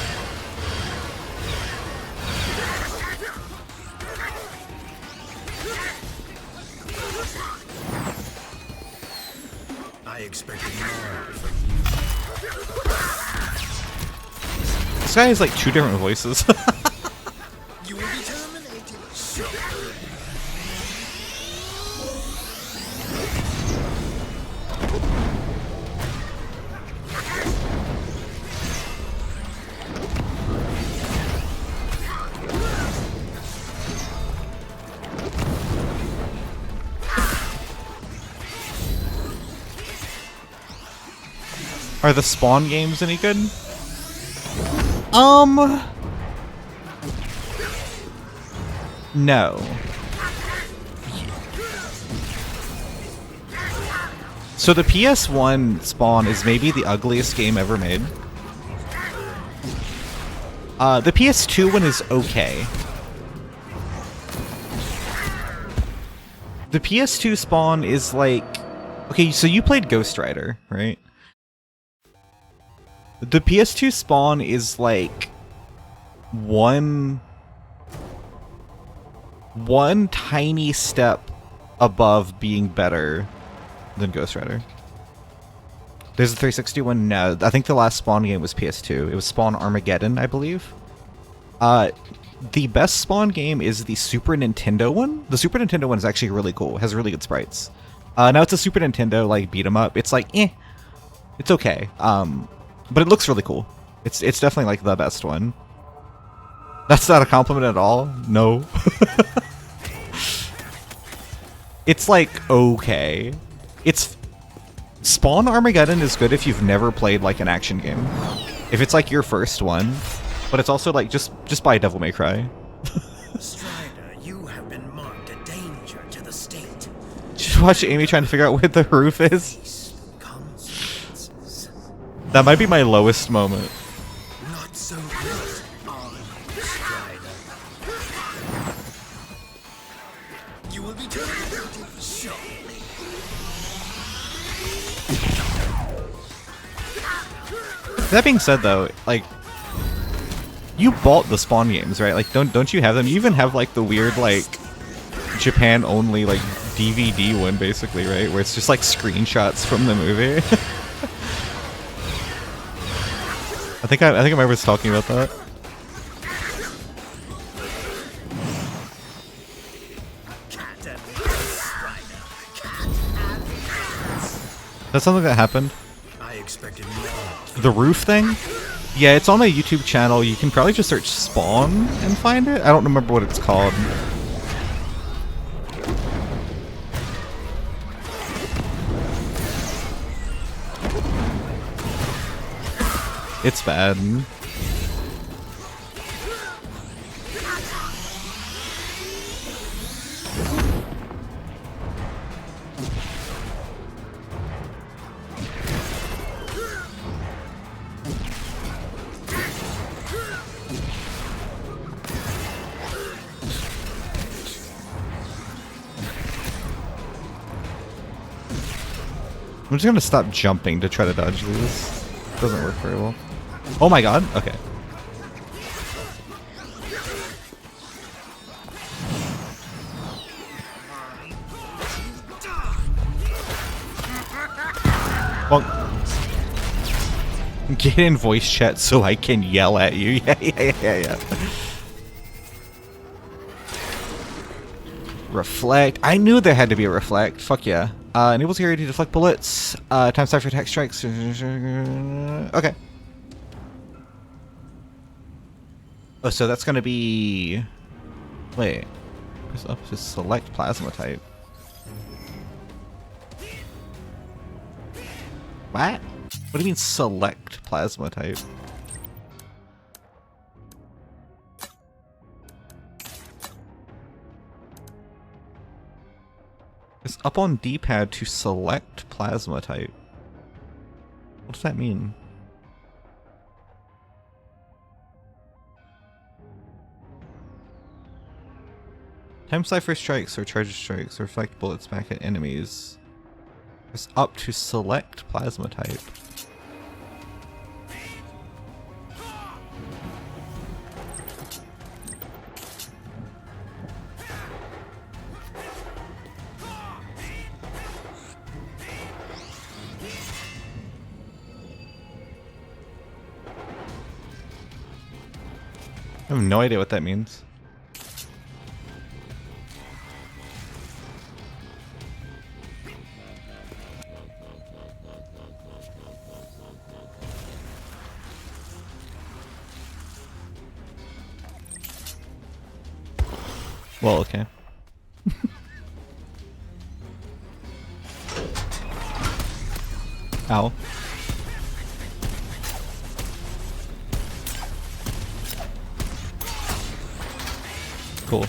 I expected more from This guy has like 2 different voices. you. You will be terminated. Sure. Are the Spawn games any good? No. So the PS1 Spawn is maybe the ugliest game ever made. The PS2 one is okay. The PS2 Spawn is like... Okay, so you played Ghost Rider, right? The PS2 Spawn is like one tiny step above being better than Ghost Rider. There's a 360 one. No, I think the last Spawn game was PS2. It was Spawn Armageddon, I believe. The best Spawn game is the Super Nintendo one. The Super Nintendo one is actually really cool. It has really good sprites. Now it's a Super Nintendo like beat 'em up. It's like it's okay. But it looks really cool. It's definitely like the best one. That's not a compliment at all. No. It's like okay. It's Spawn Armageddon is good if you've never played like an action game. If it's like your first one, but it's also like just buy Devil May Cry. Strider, you have been marked a danger to the state. Just watch Amy trying to figure out where the roof is. Face the consequences. That might be my lowest moment. Not so great, are you, Strider? You will be terminated shortly. That being said, though, like you bought the Spawn games, right? Like, don't you have them? You even have like the weird like Japan only like DVD one, basically, right? Where it's just like screenshots from the movie. I think I remember talking about that. Cat and mouse, Strider. Cat and mouse. That's something that happened. I expected more. The roof thing? Yeah, it's on my YouTube channel. You can probably just search Spawn and find it. I don't remember what it's called. It's bad. I'm just gonna stop jumping to try to dodge these. Doesn't work very well. Oh my god. Okay. Well, get in voice chat so I can yell at you. Yeah. Reflect. I knew there had to be a reflect. Fuck yeah. Enables area to deflect bullets. Time start for attack strikes. Okay. Oh, so that's gonna be. Wait. Press up to select plasma type. What? What do you mean select plasma type? It's up on D-pad to select plasma type. What does that mean? Time Cypher strikes or charge strikes reflect bullets back at enemies. Press up to select plasma type. I have no idea what that means. Well, okay. Ow. Cool.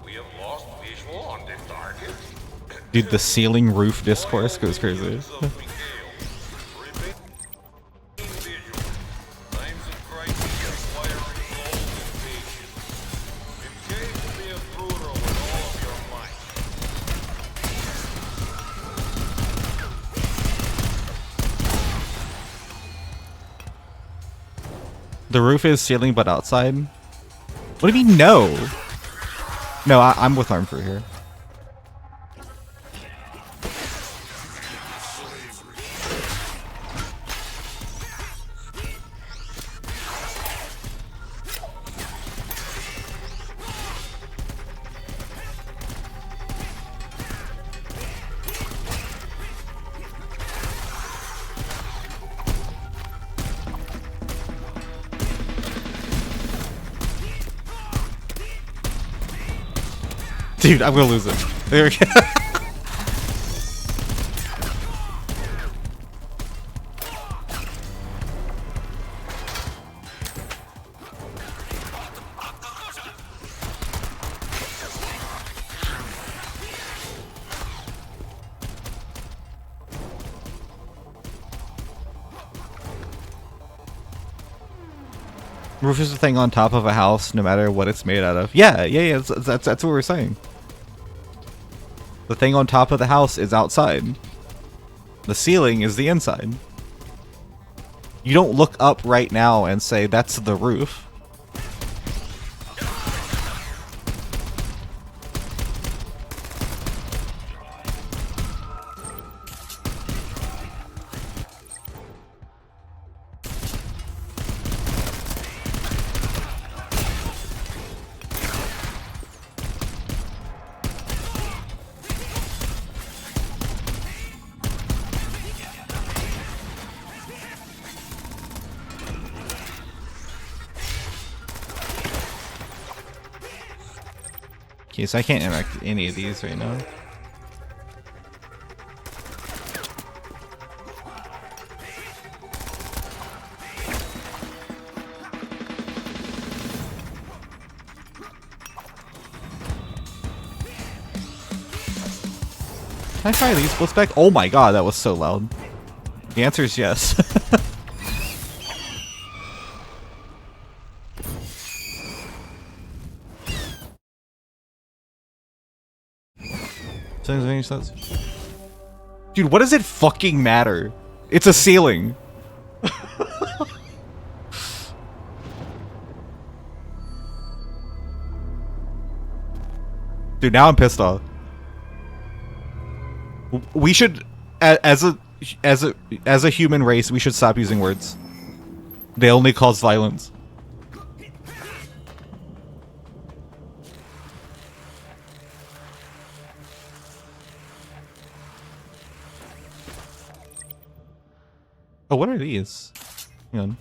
We have lost visual on the target. Dude, the ceiling roof discourse goes crazy. Units of Miguel. Remain visual. Times of crisis requiring bold and patience. Engage and be a brutal with all of your might. The roof is ceiling but outside? What do you mean no? No, I'm with Armfruit here. Dude, I'm gonna lose it. There we go. Roof is the thing on top of a house, no matter what it's made out of. Yeah. That's what we're saying. The thing on top of the house is outside. The ceiling is the inside. You don't look up right now and say, that's the roof. Okay, so I can't interact with any of these right now. Can I fire these bullets back? Oh my god, that was so loud. The answer is yes. Dude, what does it fucking matter? It's a ceiling. Dude, now I'm pissed off. We should, as a human race, we should stop using words. They only cause violence. Oh, what are these? Hang on.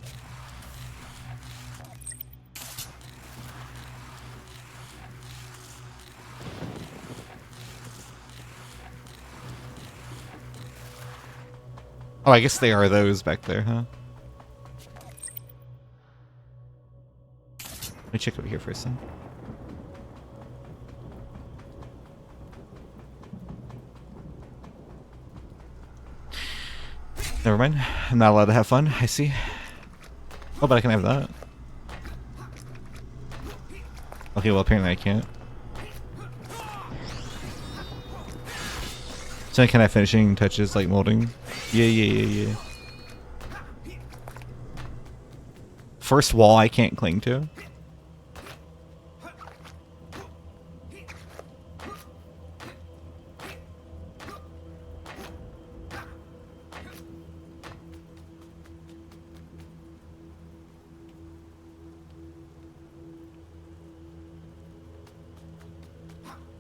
Oh, I guess they are those back there, huh? Let me check over here for a second. Never mind. I'm not allowed to have fun. I see. Oh, but I can have that. Okay, well, apparently I can't. So can I finishing touches like molding? Yeah. First wall I can't cling to.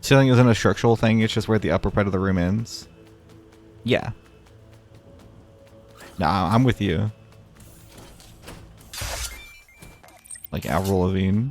Ceiling isn't a structural thing, it's just where the upper part of the room ends. Yeah. Nah, I'm with you. Like Avril Lavigne.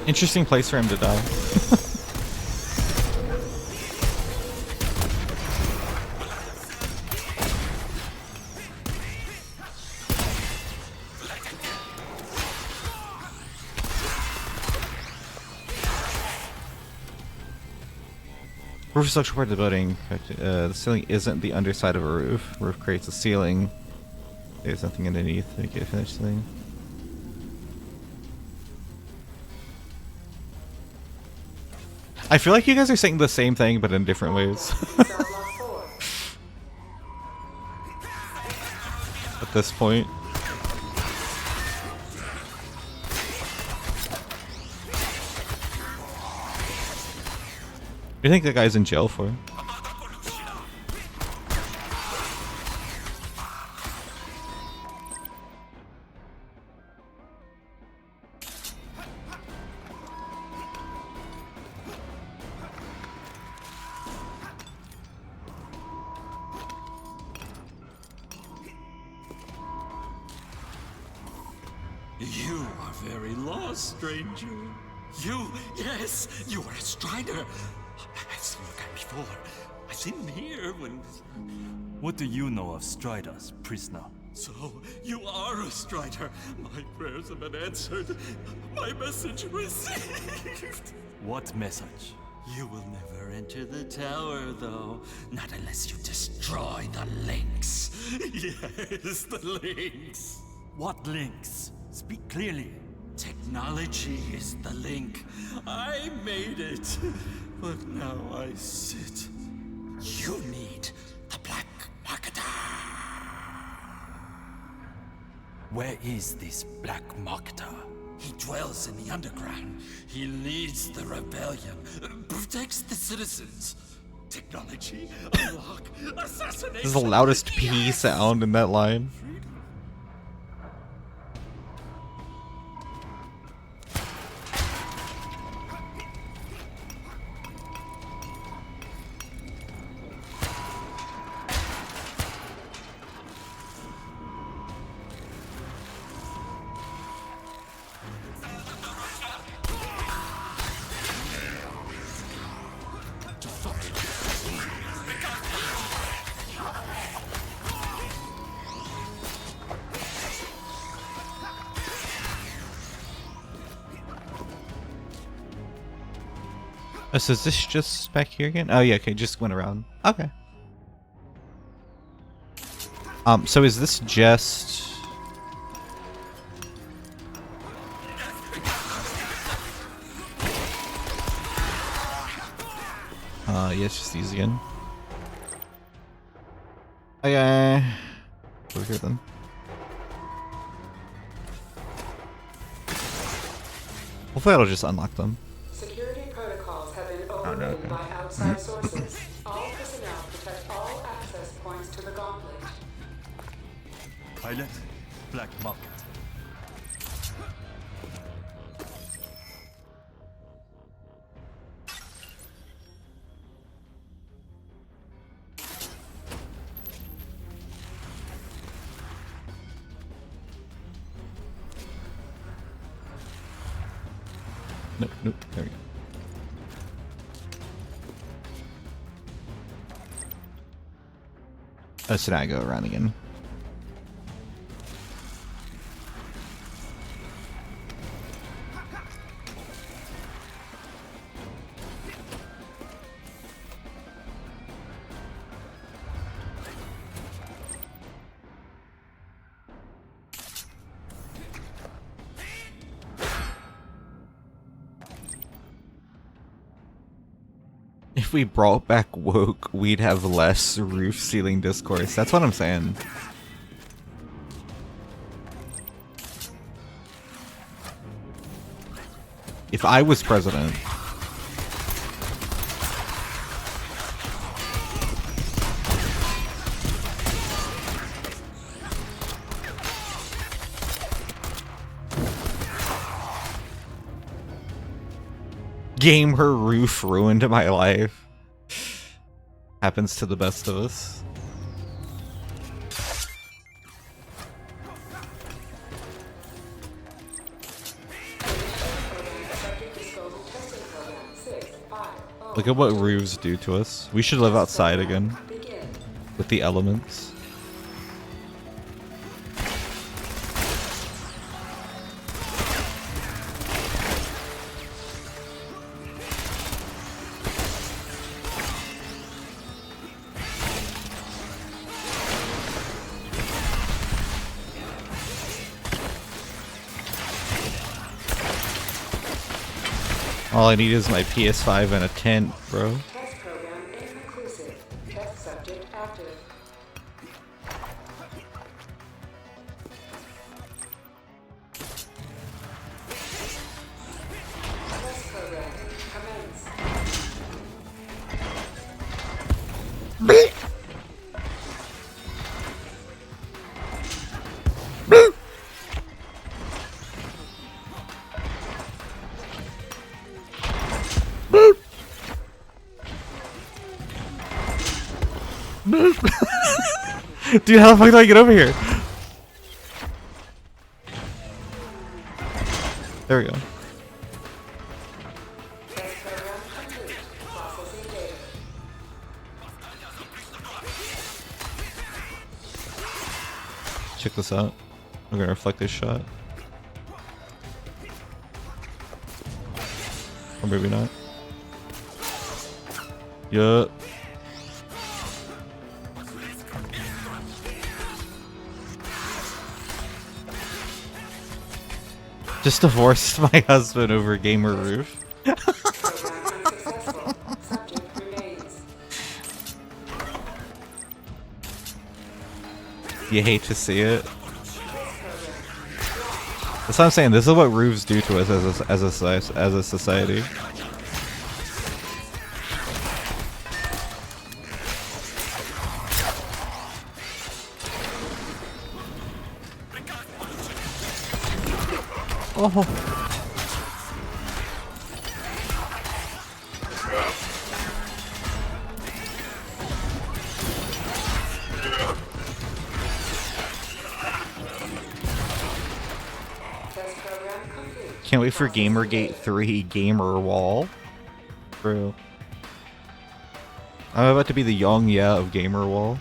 Interesting place for him to die. Roof is structural part of the building. The ceiling isn't the underside of a roof. Roof creates a ceiling. There's nothing underneath to make it a finished thing. I feel like you guys are saying the same thing, but in different ways. At this point. What do you think that guy's in jail for? You are very lost, stranger. You, yes, you are a Strider. I've seen your guy before. I've seen him here when... What do you know of Striders, prisoner? So, you are a Strider. My prayers have been answered. My message received. What message? You will never enter the tower, though. Not unless you destroy the links. Yes, the links. What links? Speak clearly. Technology is the link. I made it. But now I sit. You need the Black Marketer. Where is this Black Marketer? He dwells in the underground. He leads the rebellion, protects the citizens. Technology, unlock, assassination. This is the loudest P sound in that line. Oh, so is this just back here again? Oh yeah, okay, just went around. Okay. So is this just... yeah, it's just these again. Okay. Over here then. Hopefully that'll just unlock them. Security protocols have been no, overridden okay. by outside sources. All personnel protect all access points to the gauntlet. Pilot, Black Market. Nope, nope, there we go. Oh, so now I go around again. If we brought back Woke, we'd have less roof ceiling discourse. That's what I'm saying. If I was president... Game her roof ruined my life. Happens to the best of us. Look at what roofs do to us. We should live outside again. With the elements. All I need is my PS5 and a tent, bro. Test program inconclusive. Test subject active. Test program commence. Dude, how the fuck do I get over here? There we go. Test program complete. Processing data. Check this out. I'm gonna reflect this shot. Or maybe not. Yup. Just divorced my husband over Gamer Roof. Program unsuccessful. Subject remains. You hate to see it. That's what I'm saying. This is what roofs do to us as a society. Oh. Test program complete. Can't wait for Gamergate 3 Gamer Wall. Bro. I'm about to be the Young Ya of Gamer Wall.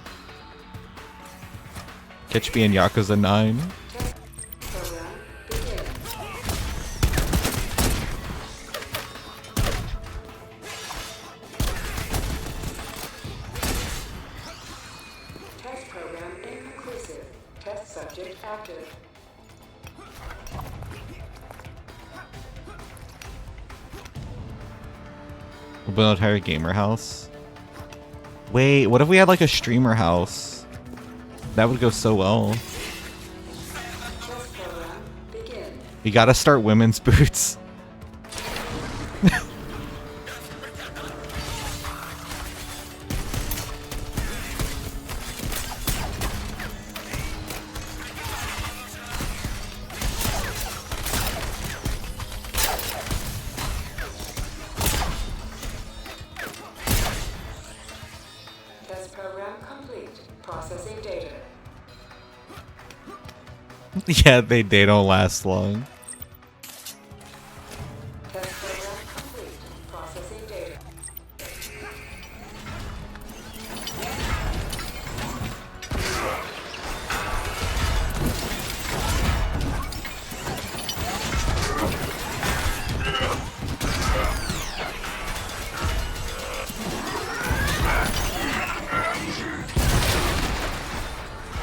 Catch me in Yakuza 9. Program begin. Test program inconclusive. Test subject active. We'll build an entire gamer house. Wait, what if we had like a streamer house? That would go so well. Test program begin. You gotta start women's boots. Test program complete. Processing data. Yeah, they don't last long. Test program complete. Processing data.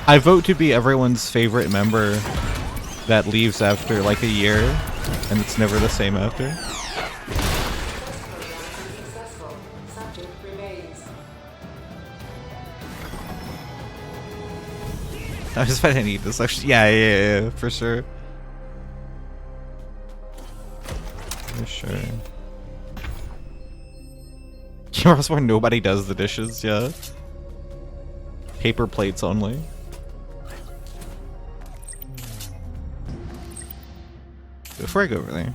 I vote to be everyone's favorite member that leaves after like a year, and it's never the same after. Test program unsuccessful. Subject remains. I just find I need this actually. Yeah, for sure. For sure. Heroes where nobody does the dishes, yeah. Paper plates only. Before I go over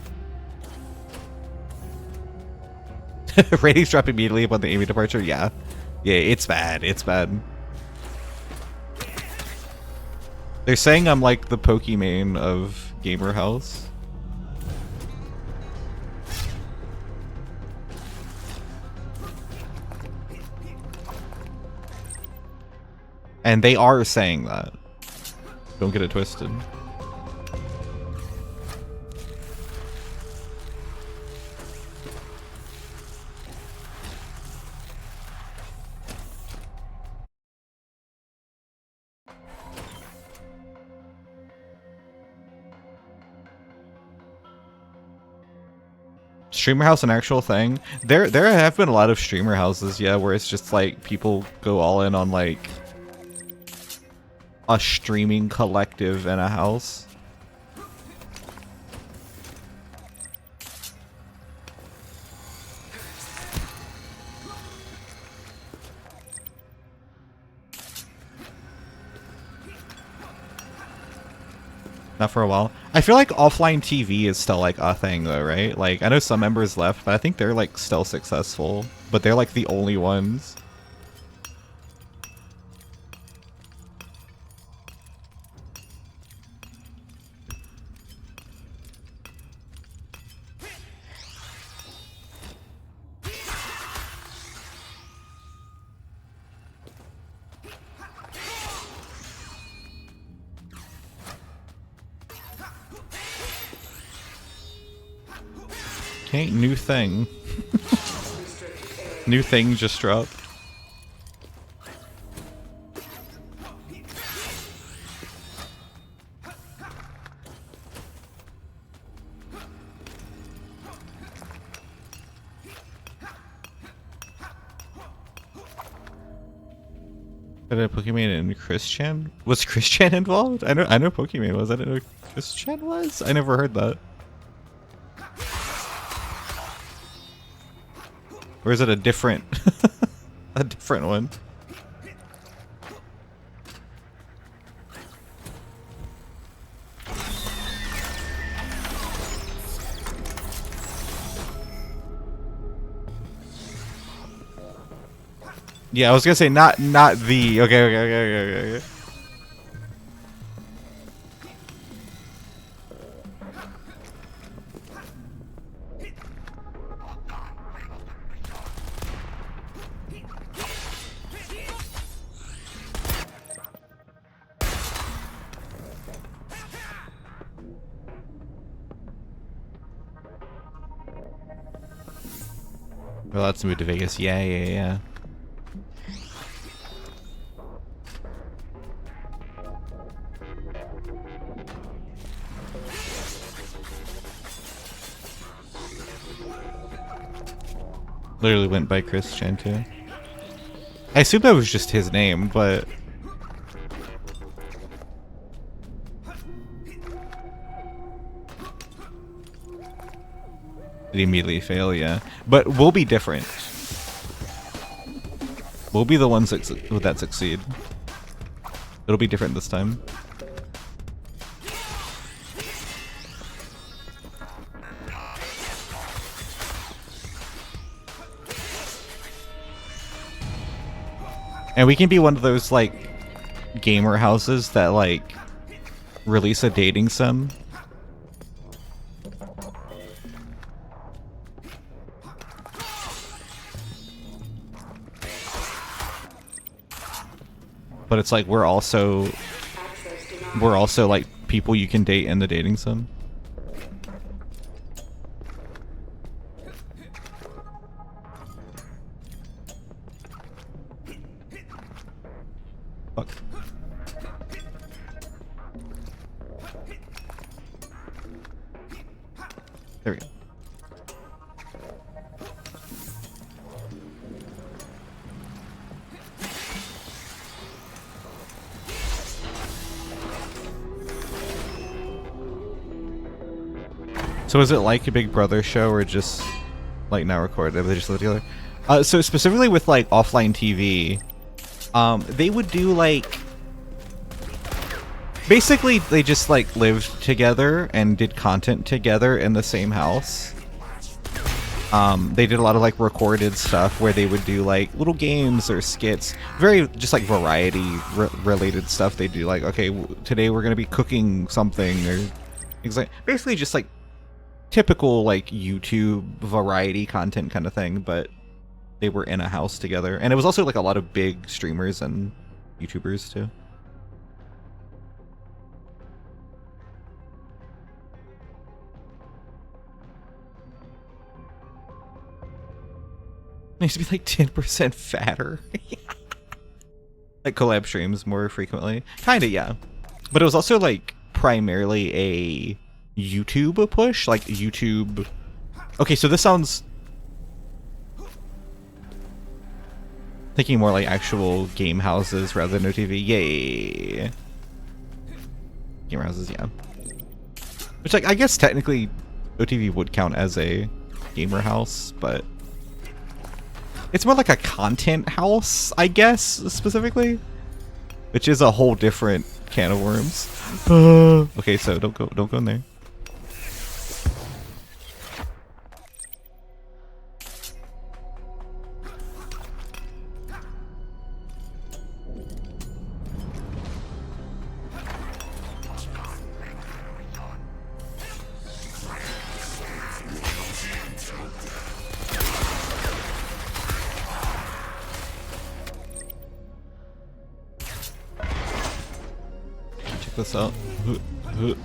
there. Ratings drop immediately upon the Amy departure? Yeah. Yeah, it's bad. It's bad. They're saying I'm like the Pokimane of Gamer House. And they are saying that. Don't get it twisted. Streamer house an actual thing? There have been a lot of streamer houses, yeah, where it's just like people go all in on like a streaming collective in a house. Not for a while. I feel like offline TV is still like a thing though, right? Like I know some members left, but I think they're like still successful, but they're like the only ones. Okay, new thing. New thing just dropped. Did a Pokemon and Chris-chan? Was Chris-chan involved? I know Pokemon was. I didn't know Chris-chan was. I never heard that. Or is it a different a different one? Yeah, I was gonna say not the okay. Well, let's move to Vegas. Yeah. Literally went by Chris-chan too. I assume that was just his name, but it immediately fail, yeah. But we'll be different. We'll be the ones that succeed. It'll be different this time. And we can be one of those, like, gamer houses that, like, release a dating sim. But it's like we're also like people you can date in the dating sim. Fuck. There we go. So is it like a Big Brother show or just like now recorded? They just live together? So specifically with like offline TV, they would do like basically they just like lived together and did content together in the same house. They did a lot of like recorded stuff where they would do like little games or skits, very just like variety related stuff. They do like, okay, today we're gonna be cooking something or basically just like typical like YouTube variety content kind of thing, but they were in a house together. And it was also like a lot of big streamers and YouTubers too. Needs to be like 10% fatter. Like collab streams more frequently. Kinda, yeah. But it was also like primarily a YouTube push, like YouTube. Okay, so this sounds thinking more like actual game houses rather than OTV. Yay. Gamer houses, yeah. Which like I guess technically OTV would count as a gamer house, but it's more like a content house, I guess, specifically. Which is a whole different can of worms. Okay, so don't go in there. This out. Hoop.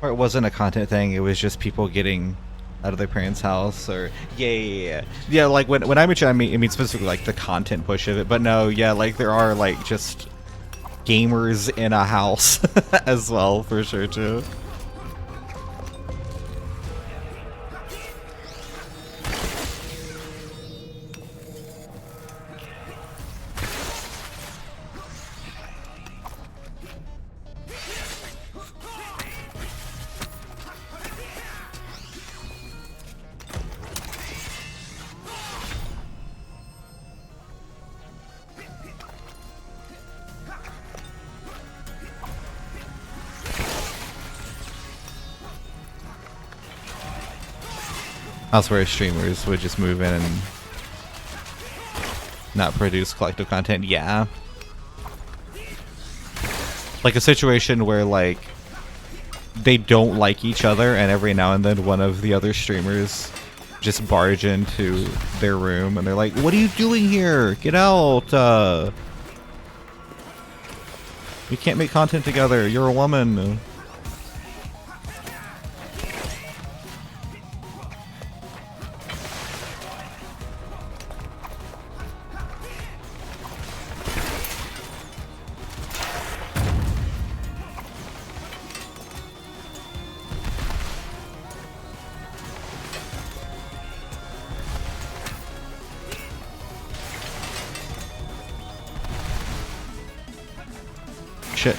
Or it wasn't a content thing, it was just people getting out of their parents' house, or yeah, like when I mention, I mean specifically like the content push of it, but no, yeah, like there are like just gamers in a house as well, for sure too. That's where streamers would just move in and not produce collective content. Yeah. Like a situation where like they don't like each other and every now and then one of the other streamers just barge into their room and they're like, "What are you doing here? Get out! We can't make content together. You're a woman." Shit.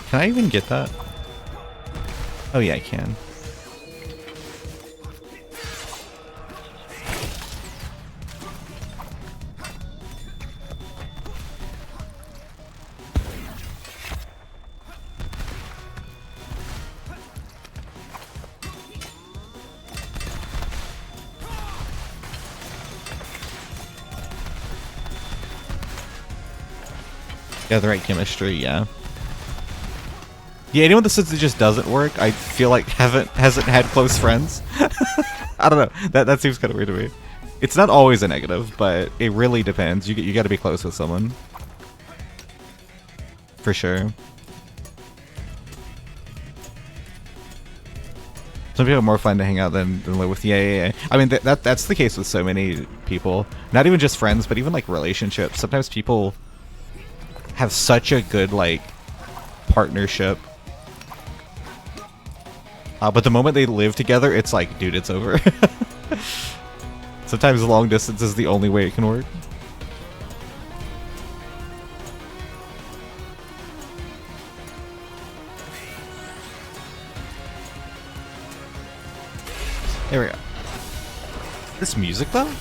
Can I even get that? Oh yeah, I can. Yeah, the right chemistry, yeah. Yeah, anyone that says it just doesn't work, I feel like hasn't had close friends. I don't know. That seems kind of weird to me. It's not always a negative, but it really depends. You got to be close with someone. For sure. Some people are more fun to hang out than live with. Yeah. I mean, that's the case with so many people. Not even just friends, but even like relationships. Sometimes people have such a good like partnership, but the moment they live together, it's like, dude, it's over. Sometimes long distance is the only way it can work. There we go. This music though?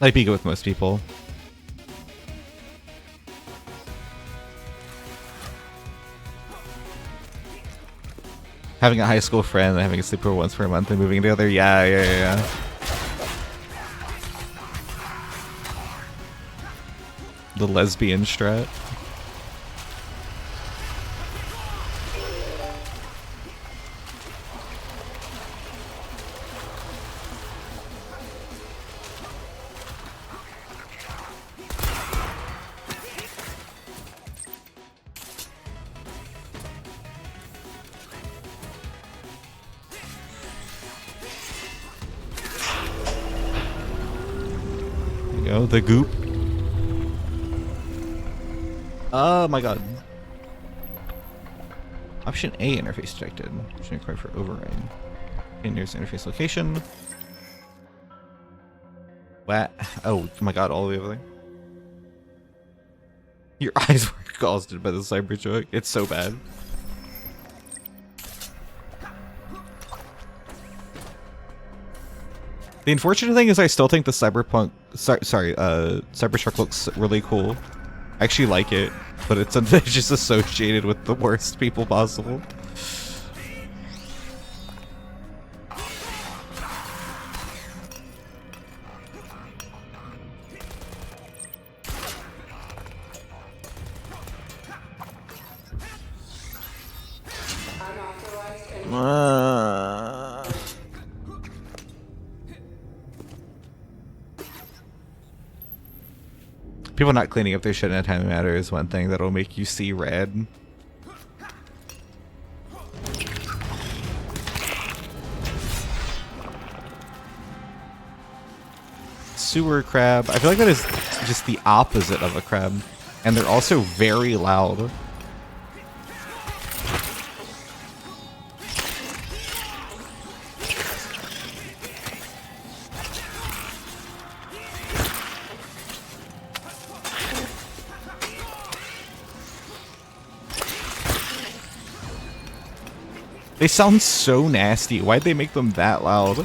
I'd be good with most people. Having a high school friend and having a sleepover once per month and moving together, yeah. The lesbian strat. The goop. Oh my god. Option A, interface detected. Option required for override. In nearest interface location. What? Oh my god, all the way over there. Your eyes were exhausted by the cyber joke. It's so bad. The unfortunate thing is I still think the Cybertruck looks really cool. I actually like it, but it's just associated with the worst people possible. People not cleaning up their shit in a timely manner is one thing that'll make you see red. Sewer crab. I feel like that is just the opposite of a crab. And they're also very loud. They sound so nasty. Why'd they make them that loud?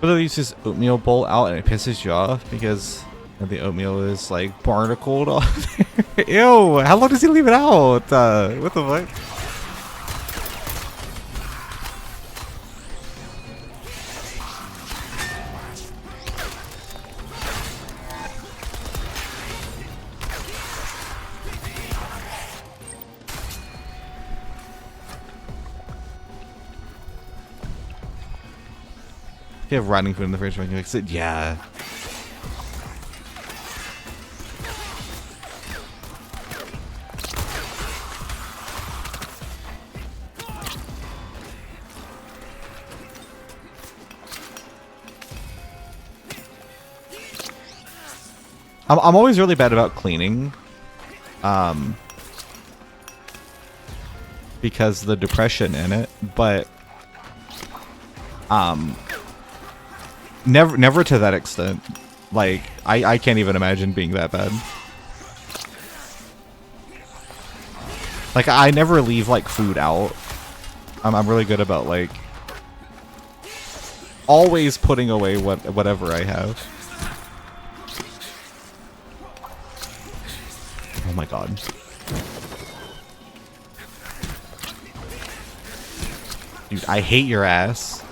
But they use this oatmeal bowl out and it pisses you off because the oatmeal is like barnacled off there. Ew, how long does he leave it out? What the fuck? If you have rotting food in the fridge, when you mix it, yeah. I'm always really bad about cleaning, because the depression in it, but never to that extent. Like I can't even imagine being that bad. Like I never leave like food out. I'm really good about like always putting away whatever I have. Oh my god. Dude, I hate your ass.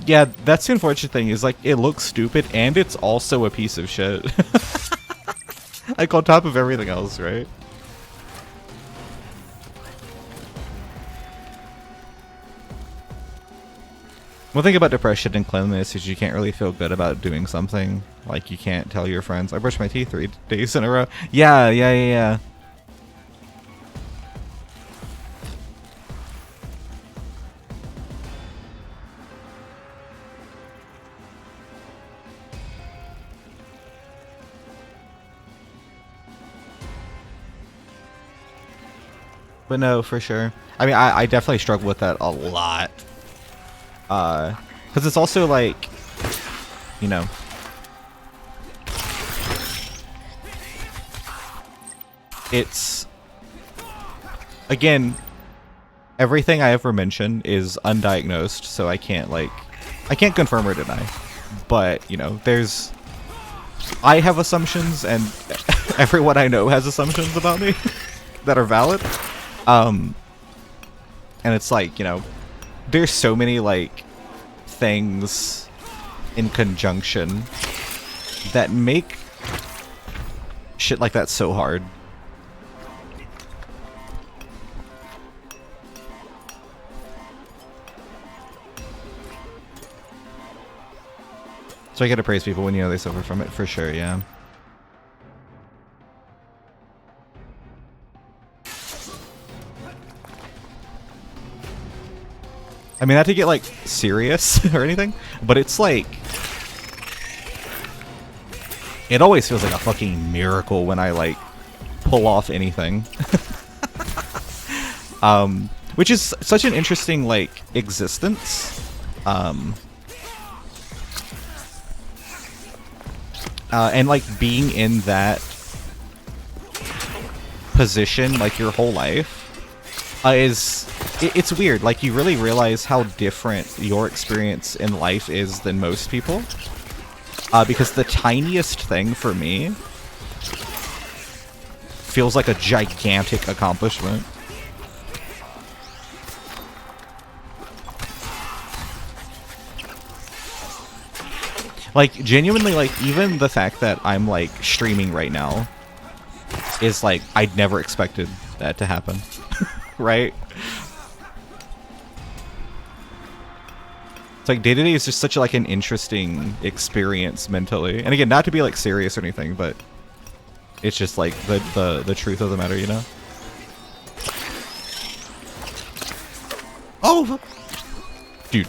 Yeah, that's the unfortunate thing, is like it looks stupid and it's also a piece of shit. Like on top of everything else, right? One thing about depression and cleanliness is you can't really feel good about doing something. Like you can't tell your friends, I brushed my teeth 3 days in a row. Yeah. But no, for sure. I mean, I definitely struggle with that a lot. Because it's also like, you know, it's, again, everything I ever mention is undiagnosed, so I can't confirm or deny. But, you know, I have assumptions, and everyone I know has assumptions about me that are valid. And it's like, you know, there's so many like things in conjunction that make shit like that so hard. So I gotta praise people when you know they suffer from it, for sure, yeah. I mean, not to get, like, serious or anything, but it's like, it always feels like a fucking miracle when I, like, pull off anything. Which is such an interesting, like, existence. And, like, being in that position, like, your whole life, it's weird. Like, you really realize how different your experience in life is than most people. Because the tiniest thing for me feels like a gigantic accomplishment. Like, genuinely, like, even the fact that I'm, like, streaming right now is, like, I'd never expected that to happen. Right? It's like, day-to-day is just such, like, an interesting experience mentally. And again, not to be, like, serious or anything, but it's just, like, the truth of the matter, you know? Oh! Dude.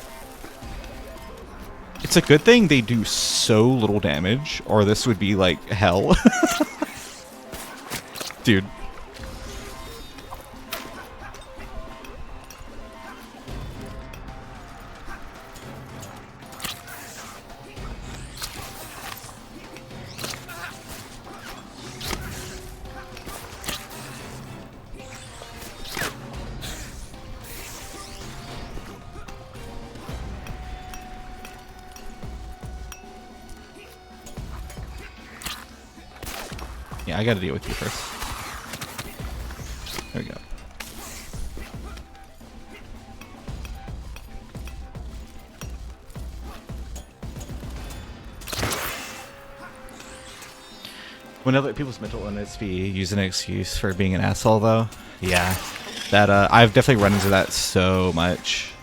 It's a good thing they do so little damage, or this would be, like, hell. Dude. Yeah, I gotta deal with you first. There we go. When other people's mental illness be using an excuse for being an asshole, though, yeah, that I've definitely run into that so much,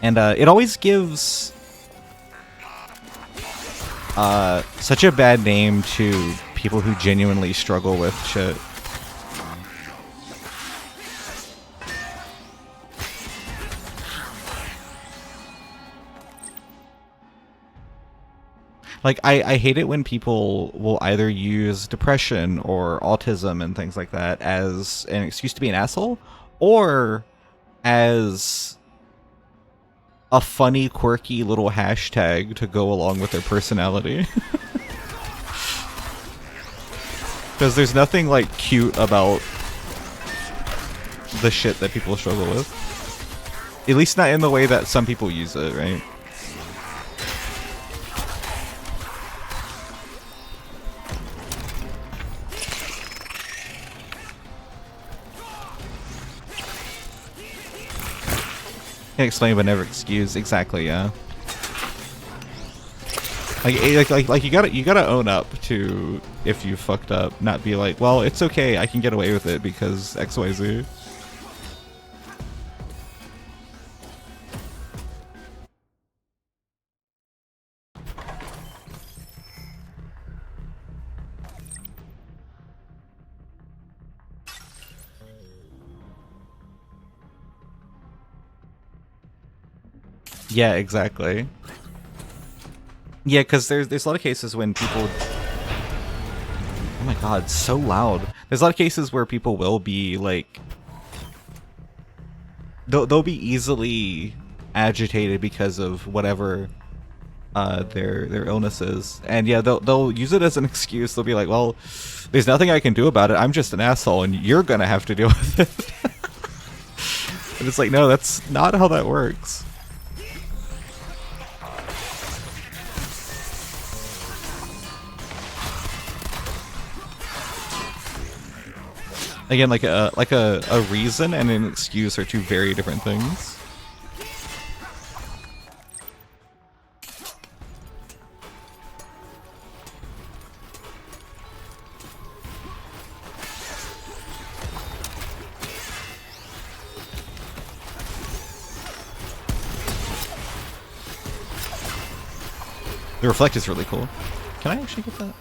and it always gives such a bad name to people who genuinely struggle with shit. Like, I hate it when people will either use depression or autism and things like that as an excuse to be an asshole, or as a funny, quirky little hashtag to go along with their personality. Because there's nothing, like, cute about the shit that people struggle with. At least not in the way that some people use it, right? Can't explain but never excuse. Exactly, yeah. Like you gotta own up to if you fucked up, not be like, well, it's okay, I can get away with it because XYZ. Yeah, exactly. Yeah, because there's a lot of cases when people... Oh my god, so loud. There's a lot of cases where people will be, like... They'll be easily agitated because of whatever their illness is. And yeah, they'll use it as an excuse. They'll be like, well, there's nothing I can do about it. I'm just an asshole, and you're gonna have to deal with it. And it's like, no, that's not how that works. Again, like a reason and an excuse are two very different things. The reflect is really cool. Can I actually get that?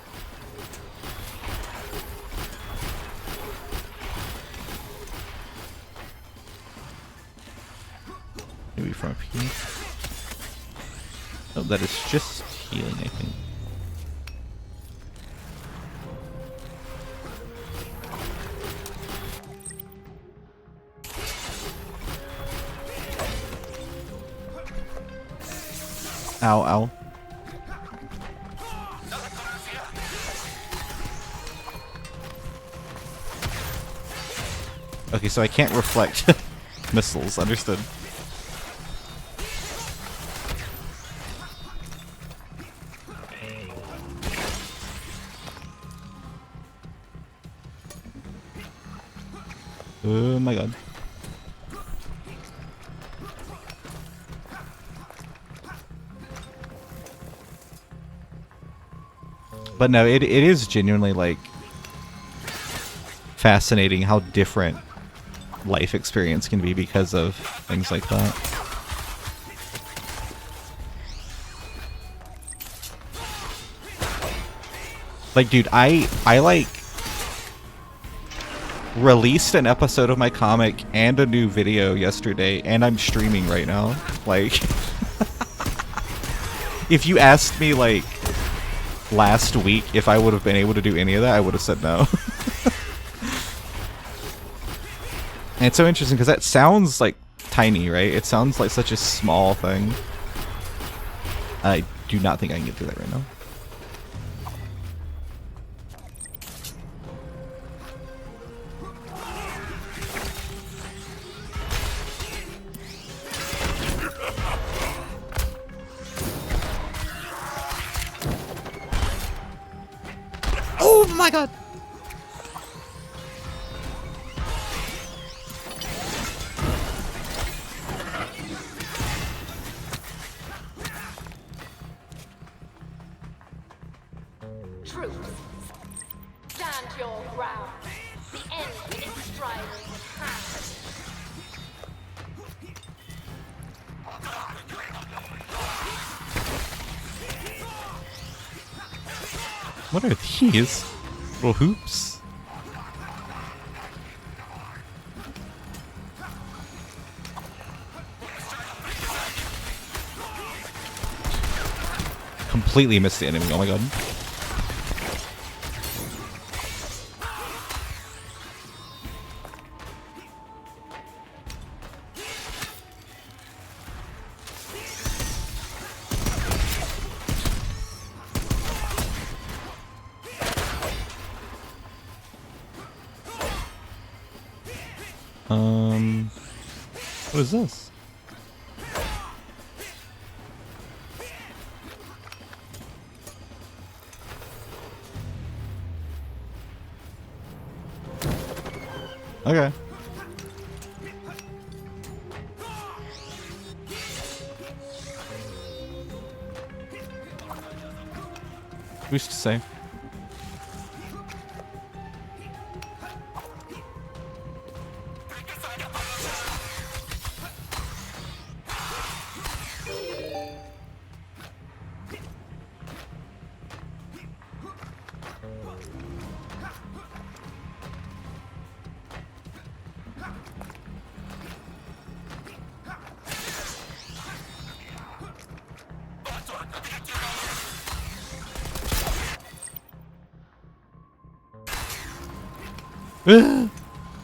Maybe from up here. Oh, that is just healing, I think. Ow, ow. Okay, so I can't reflect missiles. Understood. Oh my god. But no, it is genuinely like fascinating how different life experience can be because of things like that. Like, dude, I like released an episode of my comic and a new video yesterday, and I'm streaming right now. Like, if you asked me like last week if I would have been able to do any of that, I would have said no. And it's so interesting because that sounds like tiny, right? It sounds like such a small thing. I do not think I can get through that right now. Oh my god! Troops, stand your ground. The end is Strider in hand. What are these? Little hoops? Completely missed the enemy. Oh my god. What is this? Okay. Who's to say?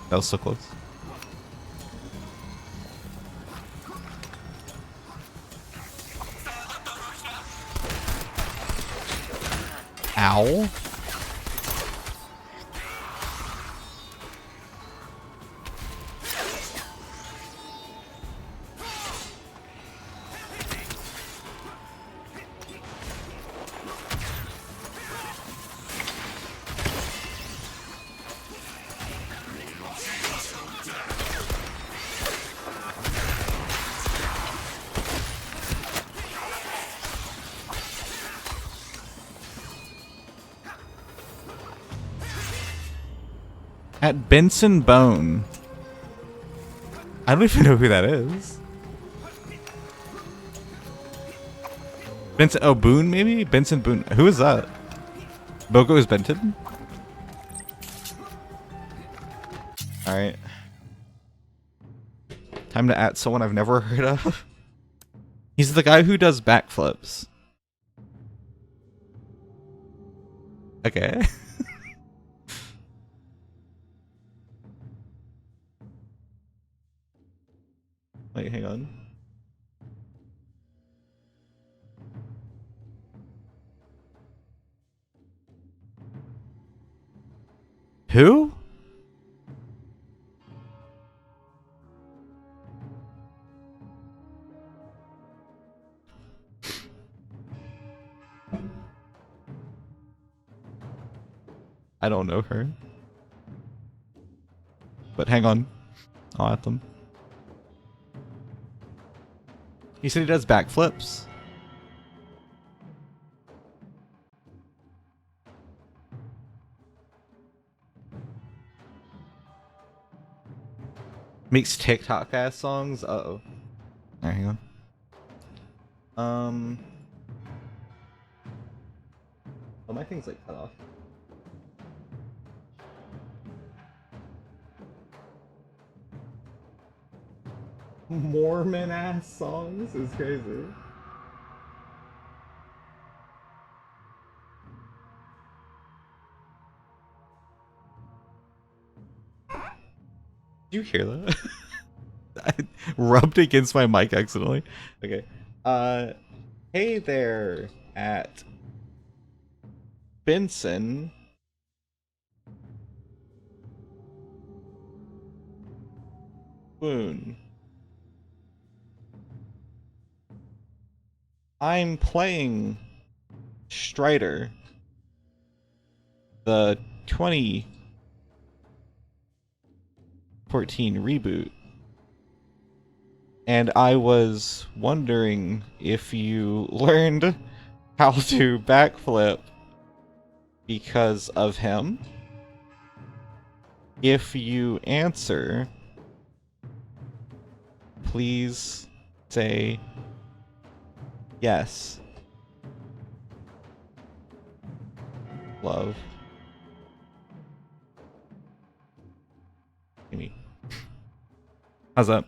That was so close. Ow. At Benson Bone. I don't even know who that is. Benson, oh, Boone maybe? Benson Boone. Who is that? Bogo is Benton? Alright. Time to add someone I've never heard of. He's the guy who does backflips. Okay. Wait, hang on. Who? I don't know her. But hang on. I'll at them. He said he does backflips. Makes TikTok ass songs. Uh-oh. Alright, hang on. Oh, my thing's like cut off. Mormon ass songs is crazy. Did you hear that? I rubbed against my mic accidentally. Okay. Hey there at Benson. Boone. I'm playing Strider, the 2014 reboot, and I was wondering if you learned how to backflip because of him. If you answer, please say yes. Love. Amy. How's that?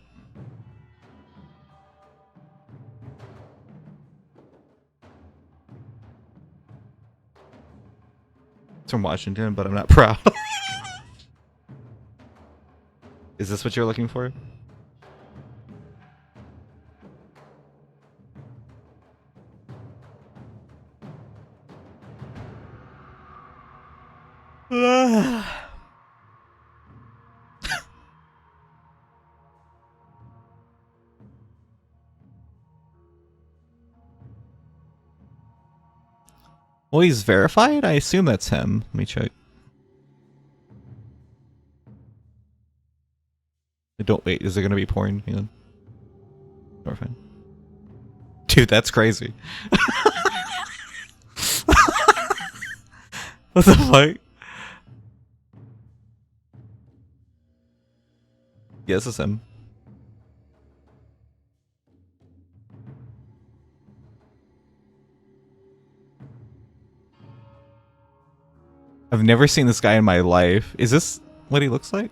It's from Washington, but I'm not proud. Is this what you're looking for? Well, he's verified? I assume that's him. Let me check. Don't wait, is there gonna be porn? Hang on. We're fine. Dude, that's crazy. What the fuck? Yes, it's him. I've never seen this guy in my life. Is this what he looks like?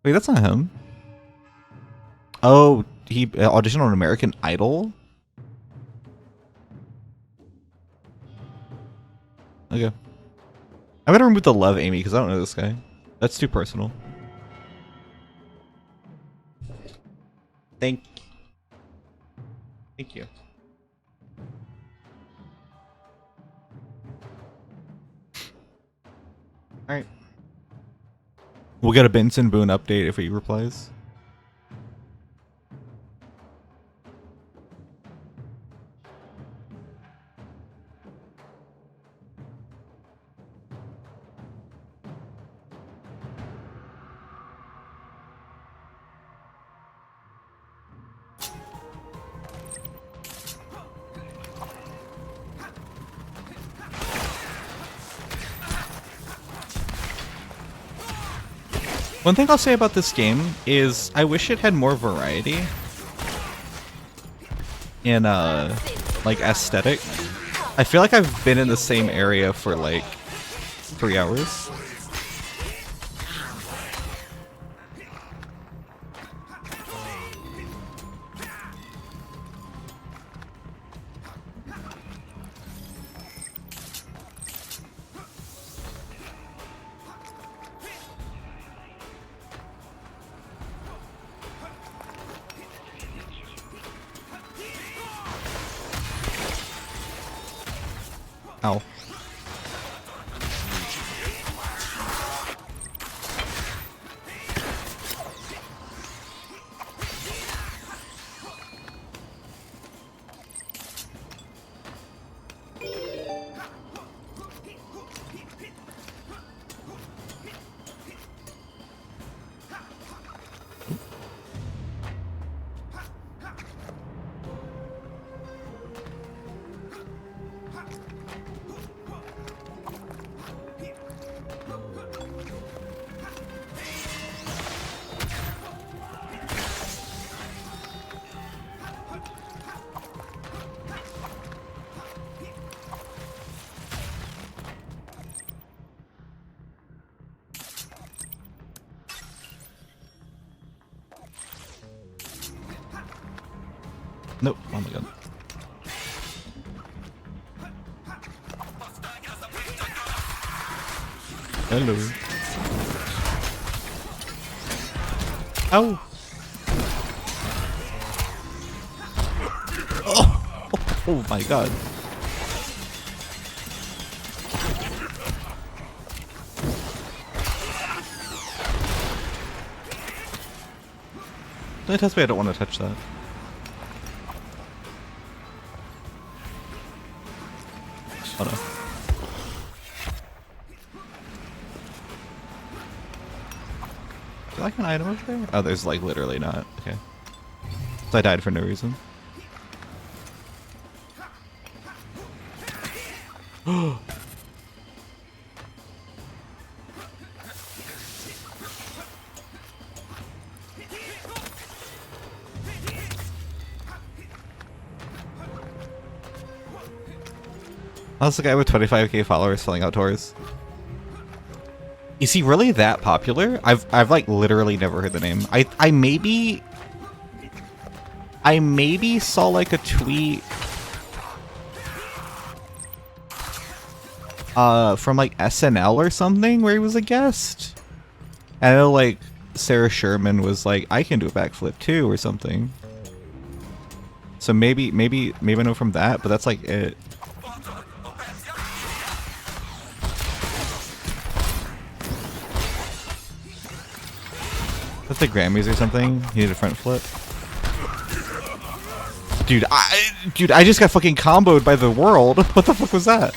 Wait, that's not him. Oh, he auditioned on American Idol? Okay. I'm gonna remove the love Amy because I don't know this guy. That's too personal. Thank you. Alright. We'll get a Benson Boone update if he replies. One thing I'll say about this game is I wish it had more variety in like aesthetic. I feel like I've been in the same area for like 3 hours. Ow. Nope. Oh my god. Hello. Oh. Oh my god. Don't tell me I don't want to touch that. Oh no. Is there like an item over there? Oh, there's like literally not. Okay. So I died for no reason. How's the guy with 25k followers selling out tours? Is he really that popular? I've like literally never heard the name. I maybe saw like a tweet from like SNL or something where he was a guest. And I know like Sarah Sherman was like, I can do a backflip too or something. So maybe I know from that, but that's like it. That's the Grammys or something. He did a front flip. Dude, I just got fucking comboed by the world. What the fuck was that?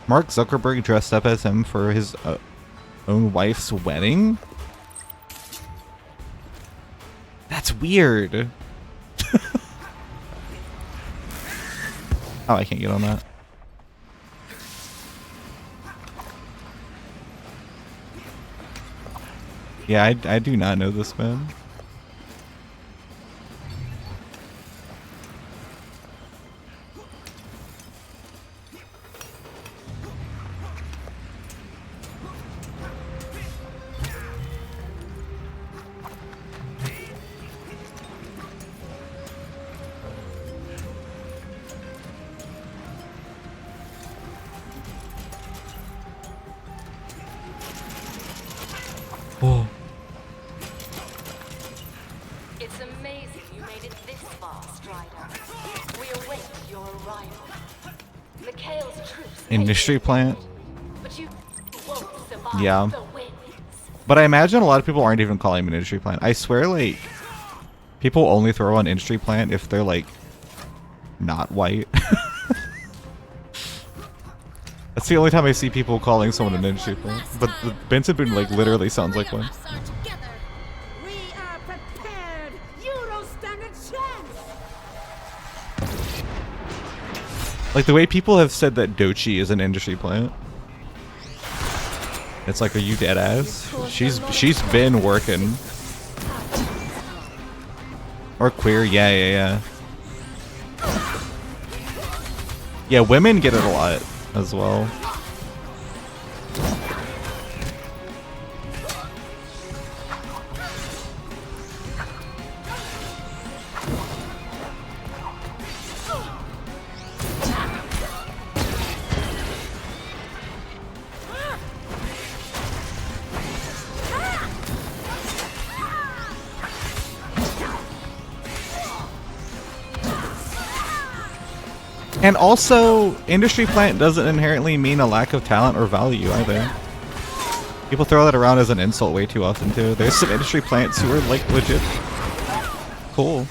Mark Zuckerberg dressed up as him for his own wife's wedding? That's weird. Oh, I can't get on that. Yeah, I do not know this man. Oh. It's amazing you made it this far, Strider. We await your arrival. Mikhail's troops Industry plant. but you won't survive Yeah. the winds. But I imagine a lot of people aren't even calling him an industry plant. I swear, like, people only throw on industry plant if they're, like, not white. That's the only time I see people calling someone an industry plant. But the Benson Boone, like, literally sounds like one. We are prepared. You don't stand a chance. Like, the way people have said that Dochi is an industry plant. It's like, are you dead ass? She's been working. Or queer, yeah. Yeah, women get it a lot as well. And also, industry plant doesn't inherently mean a lack of talent or value either. People throw that around as an insult way too often too. There's some industry plants who are like legit cool.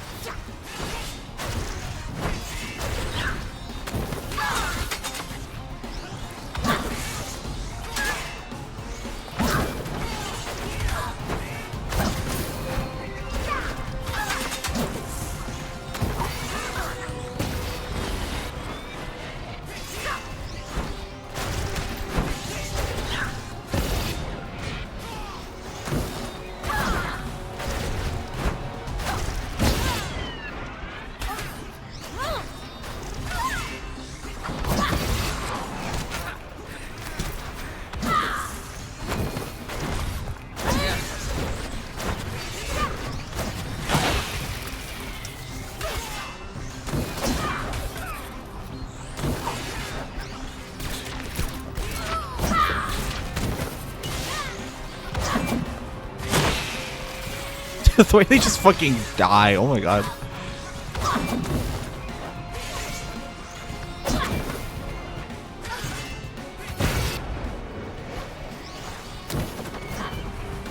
The way they just fucking die. Oh my god.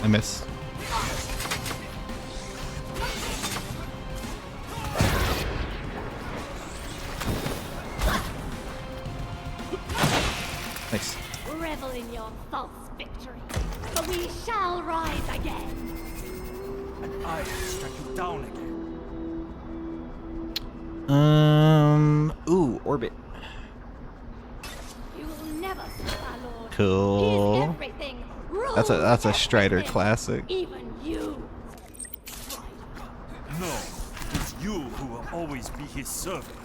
I miss. Nice. Revel in your false victory, but we shall rise again. And I struck you down again. Ooh, orbit. You will never stop our lord. Cool. He is everything. That's a Rules Strider everything. classic. Even you. No, it's you who will always be his servant.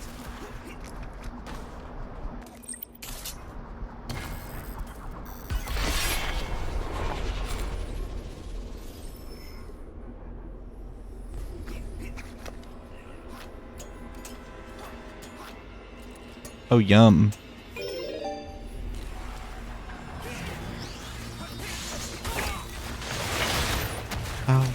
Oh, yum. Oh.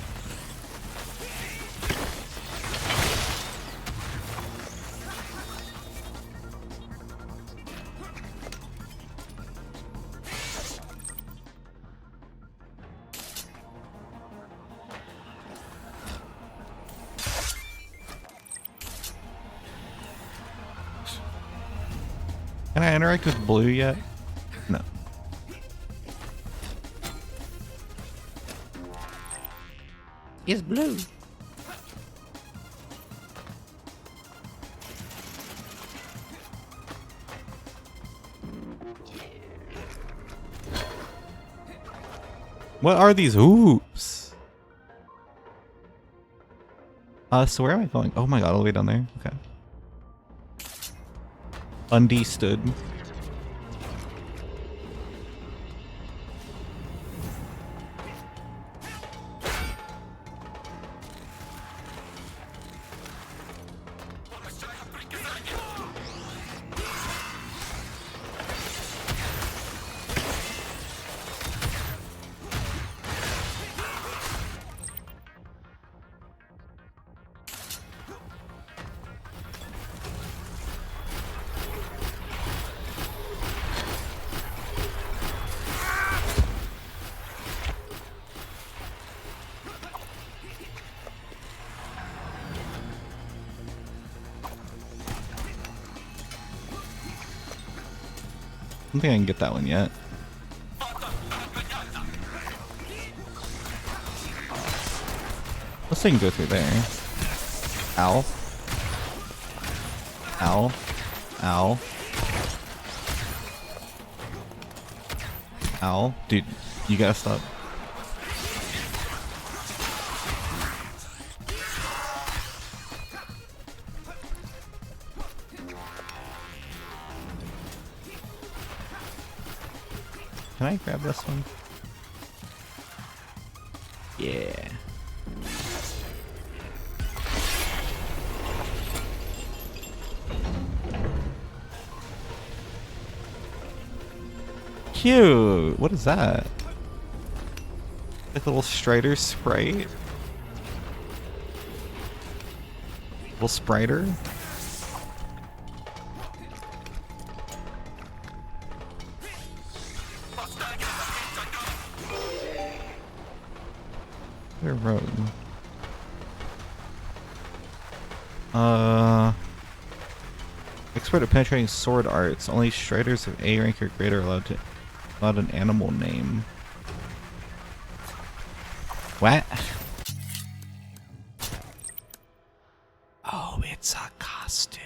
Can I interact with Blue yet? No. It's Blue. What are these hoops? So where am I going? Oh my god, all the way down there? Okay. Understood. I don't think I can get that one yet. Let's see if I can go through there. Ow. Ow. Ow. Ow. Dude, you gotta stop. Can I grab this one? Yeah. Cute. What is that? Like a little Strider sprite? Little Spriter? Clear road. Expert at penetrating sword arts. Only Striders of A rank or greater are allowed an animal name. What? Oh, it's a costume.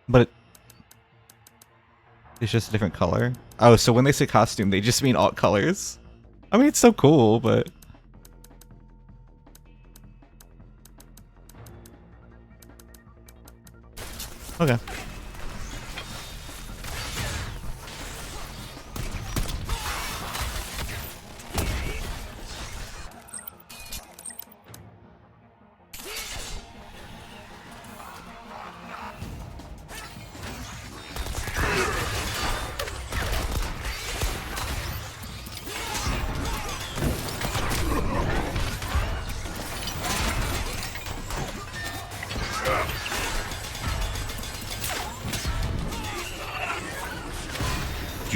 But it's just a different color. Oh, so when they say costume, they just mean all colors. I mean, it's so cool, but okay.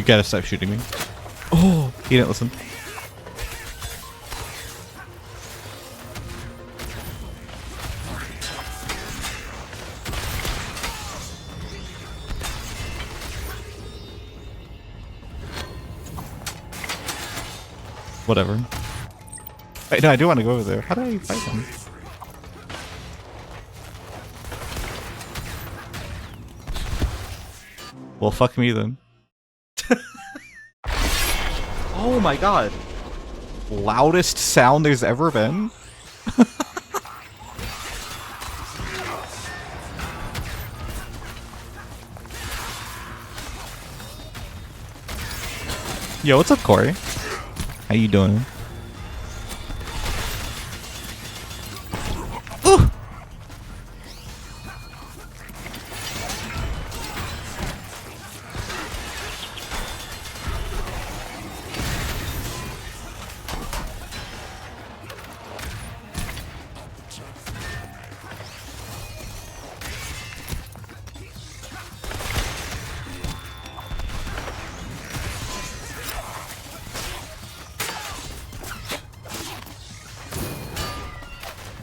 you gotta stop shooting me. Oh, he didn't listen. Whatever. Wait, no, I do want to go over there. How do I fight him? Well, fuck me then. Oh my god. Loudest sound there's ever been? Yo, what's up, Corey? How you doing? Ooh.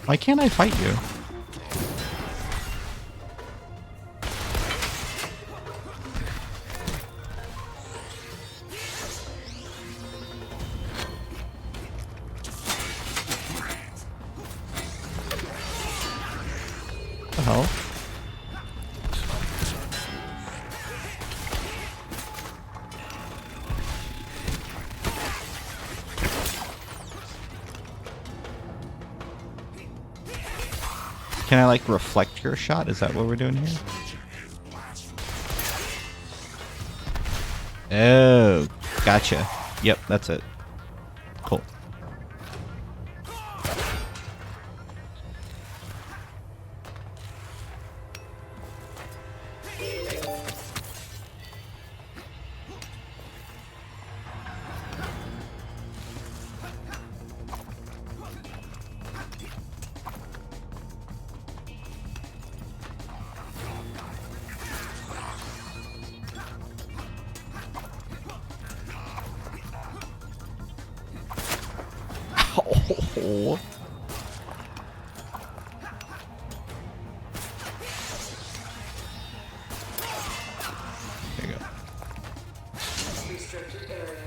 Why can't I fight you? What the hell? Can I like reflect your shot? Is that what we're doing here? Oh, gotcha. Yep, that's it. Cool. Oh. There you go. Restricted area.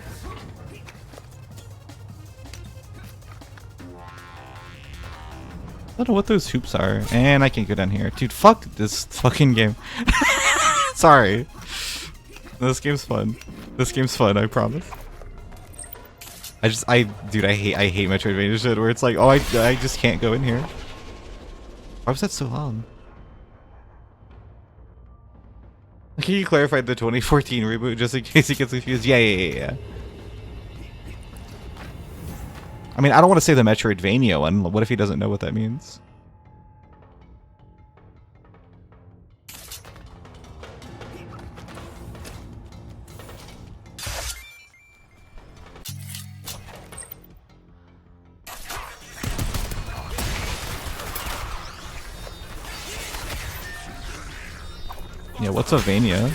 I don't know what those hoops are. And I can't go down here. Dude, fuck this fucking game. Sorry. This game's fun. This game's fun, I promise. Dude, I hate Metroidvania shit where it's like, oh, I just can't go in here. Why was that so long? Can you clarify the 2014 reboot just in case he gets confused? Yeah. I mean, I don't want to say the Metroidvania one. What if he doesn't know what that means? Yeah, what's a Vania?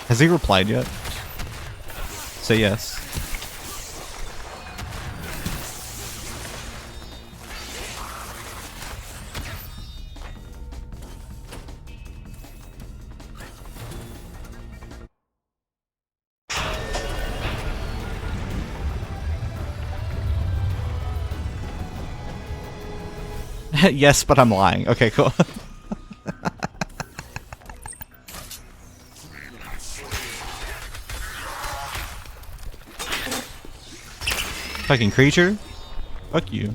Has he replied yet? Say yes. Yes, but I'm lying. Okay, cool. Fucking creature. Fuck you.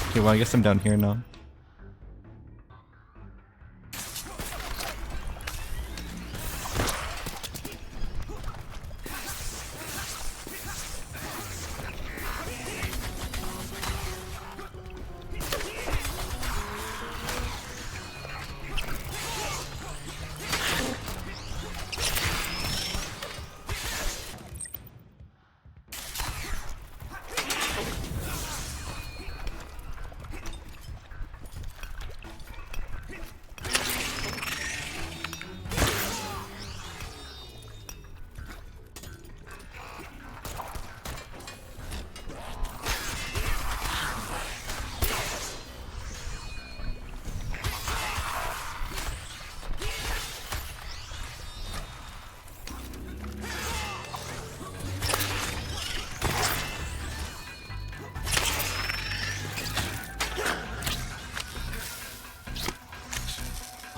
Okay, well, I guess I'm down here now.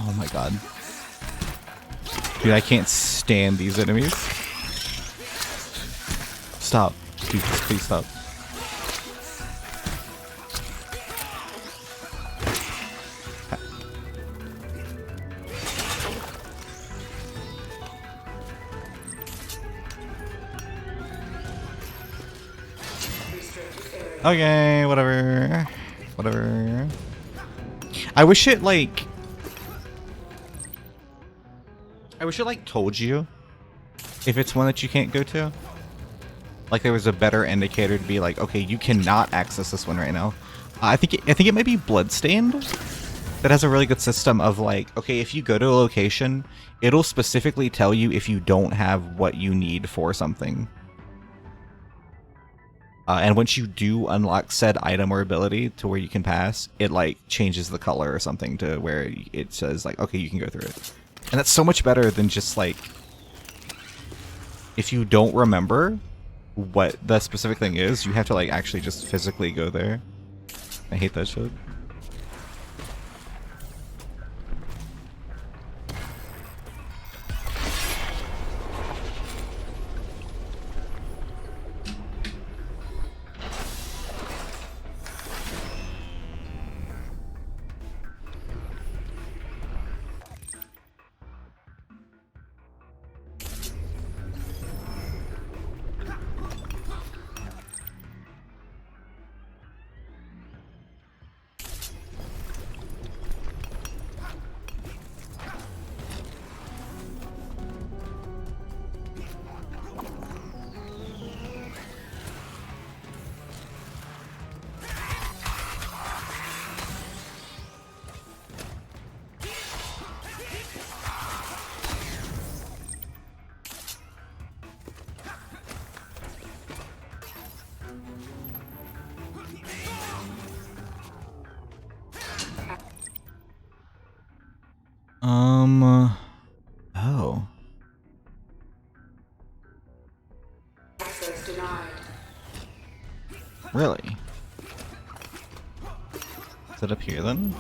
Oh my god. Dude, I can't stand these enemies. Stop. Dude, just please stop. Okay, whatever. Whatever. I wish it like told you if it's one that you can't go to. Like there was a better indicator to be like, okay, you cannot access this one right now. I think it might be Bloodstained that has a really good system of like, okay, if you go to a location, it'll specifically tell you if you don't have what you need for something. And once you do unlock said item or ability to where you can pass, it like changes the color or something to where it says like, okay, you can go through it. And that's so much better than just like, if you don't remember what the specific thing is, you have to like actually just physically go there. I hate that shit. Oh. Access denied. Really? Is it up here then?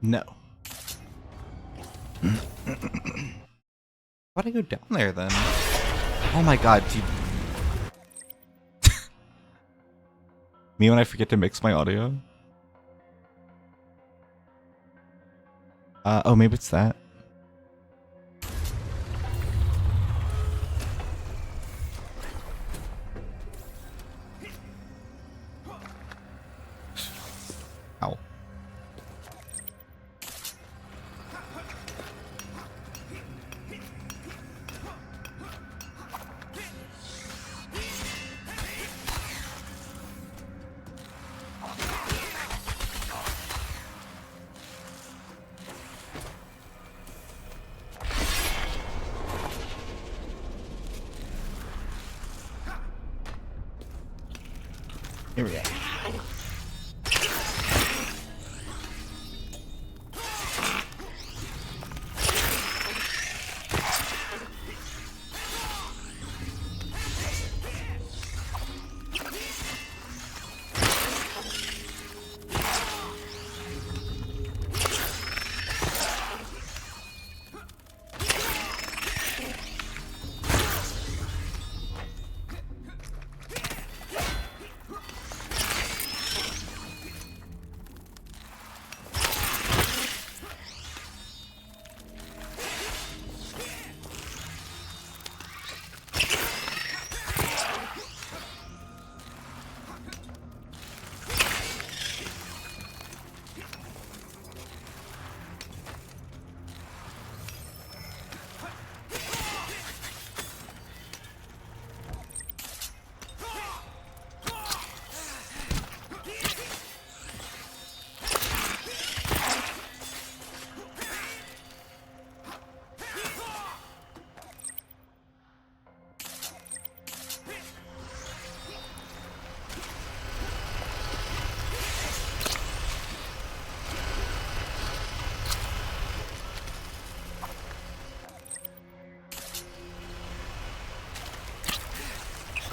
No. Why'd I go down there then? Oh my god, dude. Me when I forget to mix my audio? Oh, maybe it's that. Ow. Here we go.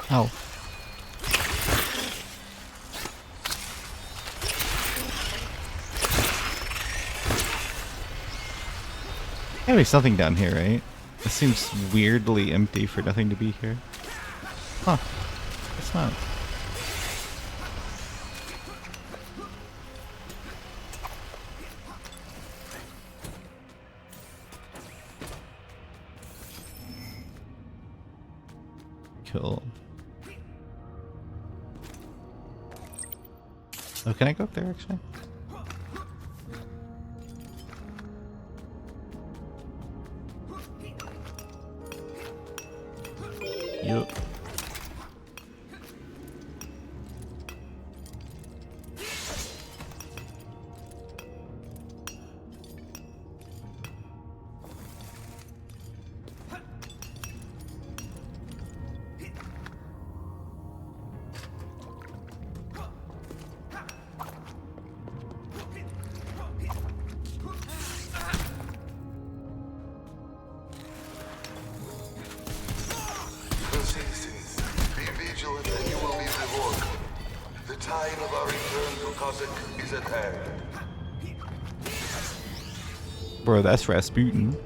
Oh. Gotta be something down here, right? It seems weirdly empty for nothing to be here. Huh. It's not. Cool. Oh, can I go up there actually? Yup. Citizens, be vigilant and you will be rewarded. The time of our return to Cossack is at hand. Bro, that's Rasputin.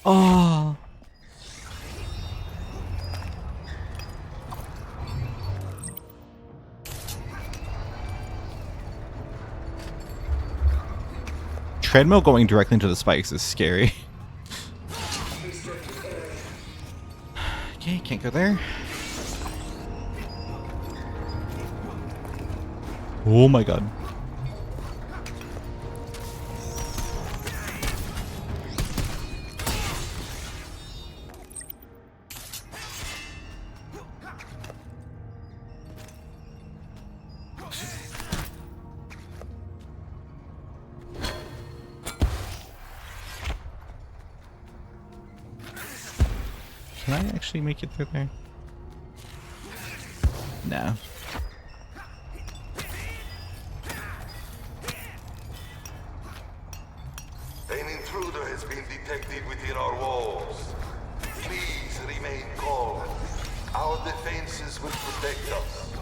Oh. Treadmill going directly into the spikes is scary. Okay, can't go there. Oh my god. Can I actually make it through there? No. An intruder has been detected within our walls. Please remain calm. Our defenses will protect us.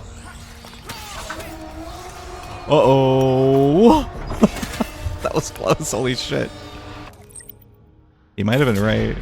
Uh-oh. That was close, holy shit. He might have been right.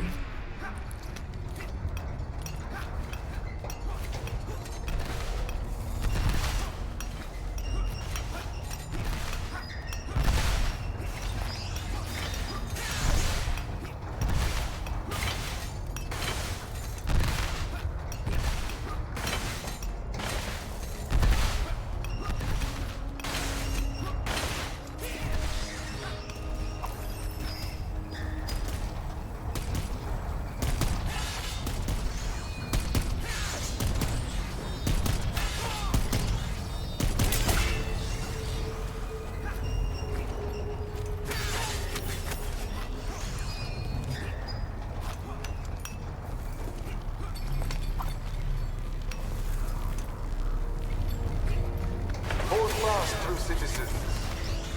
Hold fast, true citizens.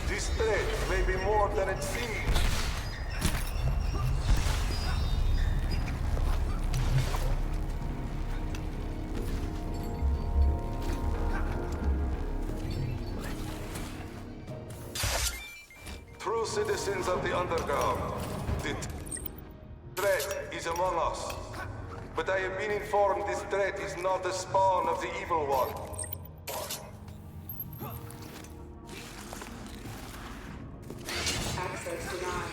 This threat may be more than it seems. True citizens of the underground, the threat is among us. But I have been informed this threat is not the spawn of the evil one. Access denied.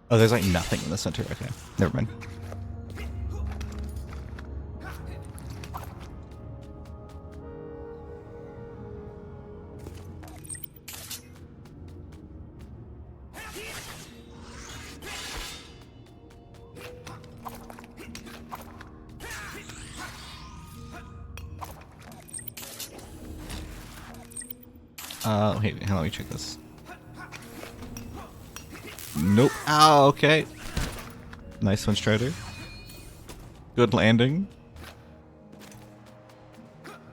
Oh, there's like nothing in the center. Okay, never mind. Wait, let me check this. Nope. Oh, okay. Nice one, Strider. Good landing.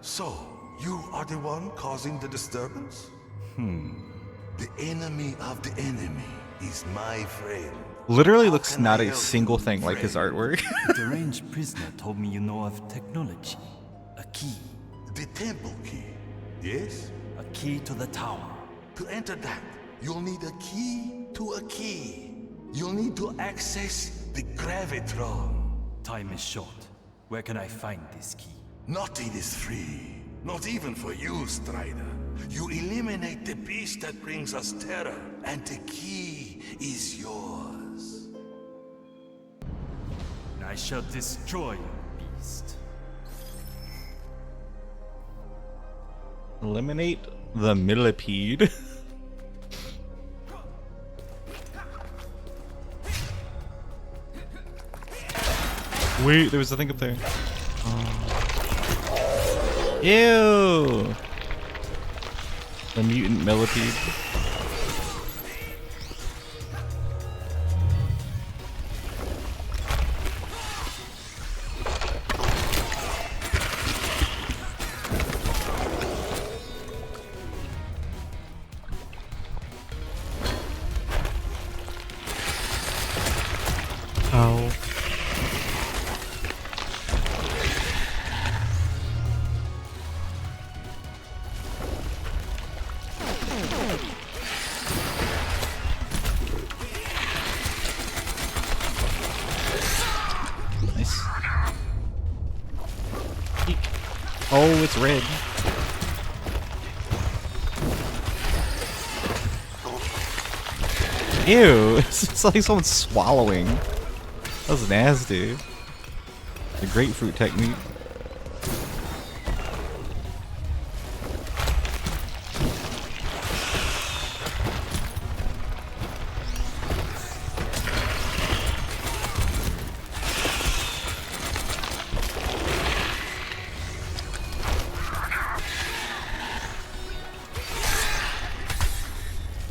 So, you are the one causing the disturbance? The enemy of the enemy is my friend. Literally How looks can not I a help single you, thing like his friend? artwork. The deranged prisoner told me you know of technology. A key. The temple key, yes? A key to the tower. To enter that, you'll need a key to a key. You'll need to access the Gravitron. Time is short. Where can I find this key? Nothing is free. Not even for you, Strider. You eliminate the beast that brings us terror, and the key is yours. I shall destroy your beast. Eliminate the millipede. Wait, there was a thing up there. Ew! The mutant millipede. Oh. Nice. Eek. Oh, it's red. Ew, it's like someone's swallowing. That was nasty. The grapefruit technique.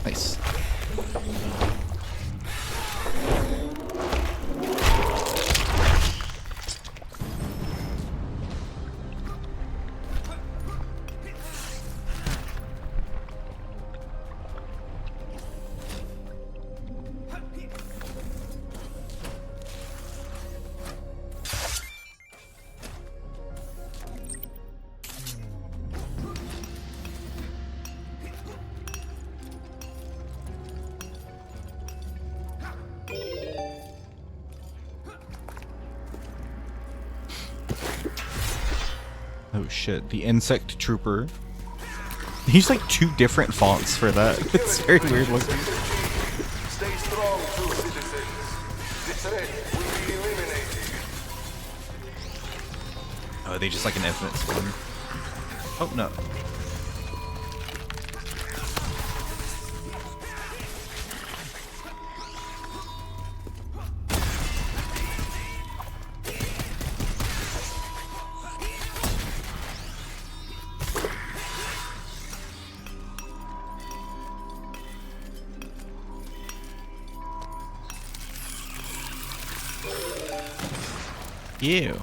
Nice. Oh shit, the insect trooper. He's like two different fonts for that. It's very weird looking. Stay strong, true citizens. The threat will be eliminated. Oh, they just like an infinite spawn. Oh no. Ew.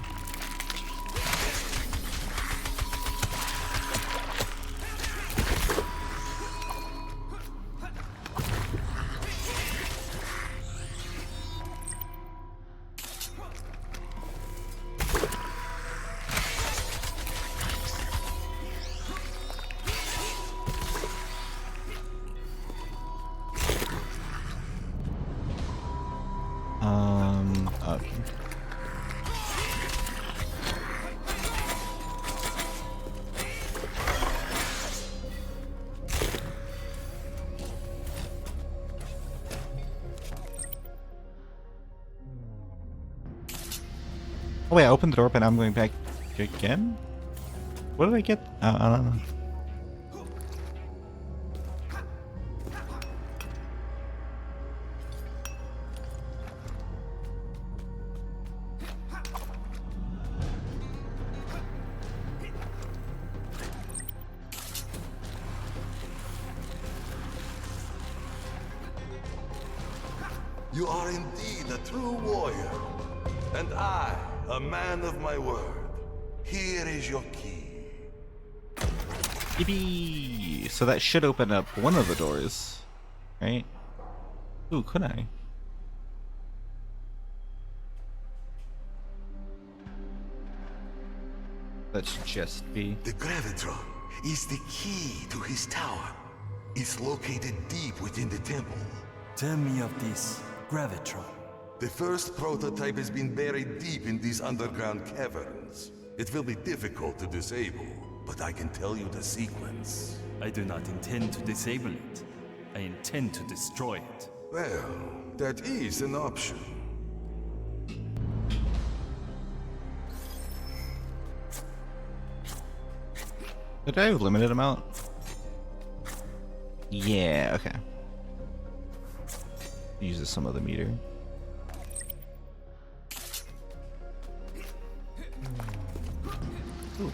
Okay. Oh wait, I opened the door, but now I'm going back again? What did I get? I don't know. You are indeed a true warrior. And I, a man of my word. Here is your key. Yippee! So that should open up one of the doors, right? Ooh, could I? Let's just be. The Gravitron is the key to his tower. It's located deep within the temple. Tell me of this Gravitron. The first prototype has been buried deep in these underground caverns. It will be difficult to disable, but I can tell you the sequence. I do not intend to disable it. I intend to destroy it. Well, that is an option. Did I have a limited amount? Yeah, okay. Uses some of the meter. Ooh.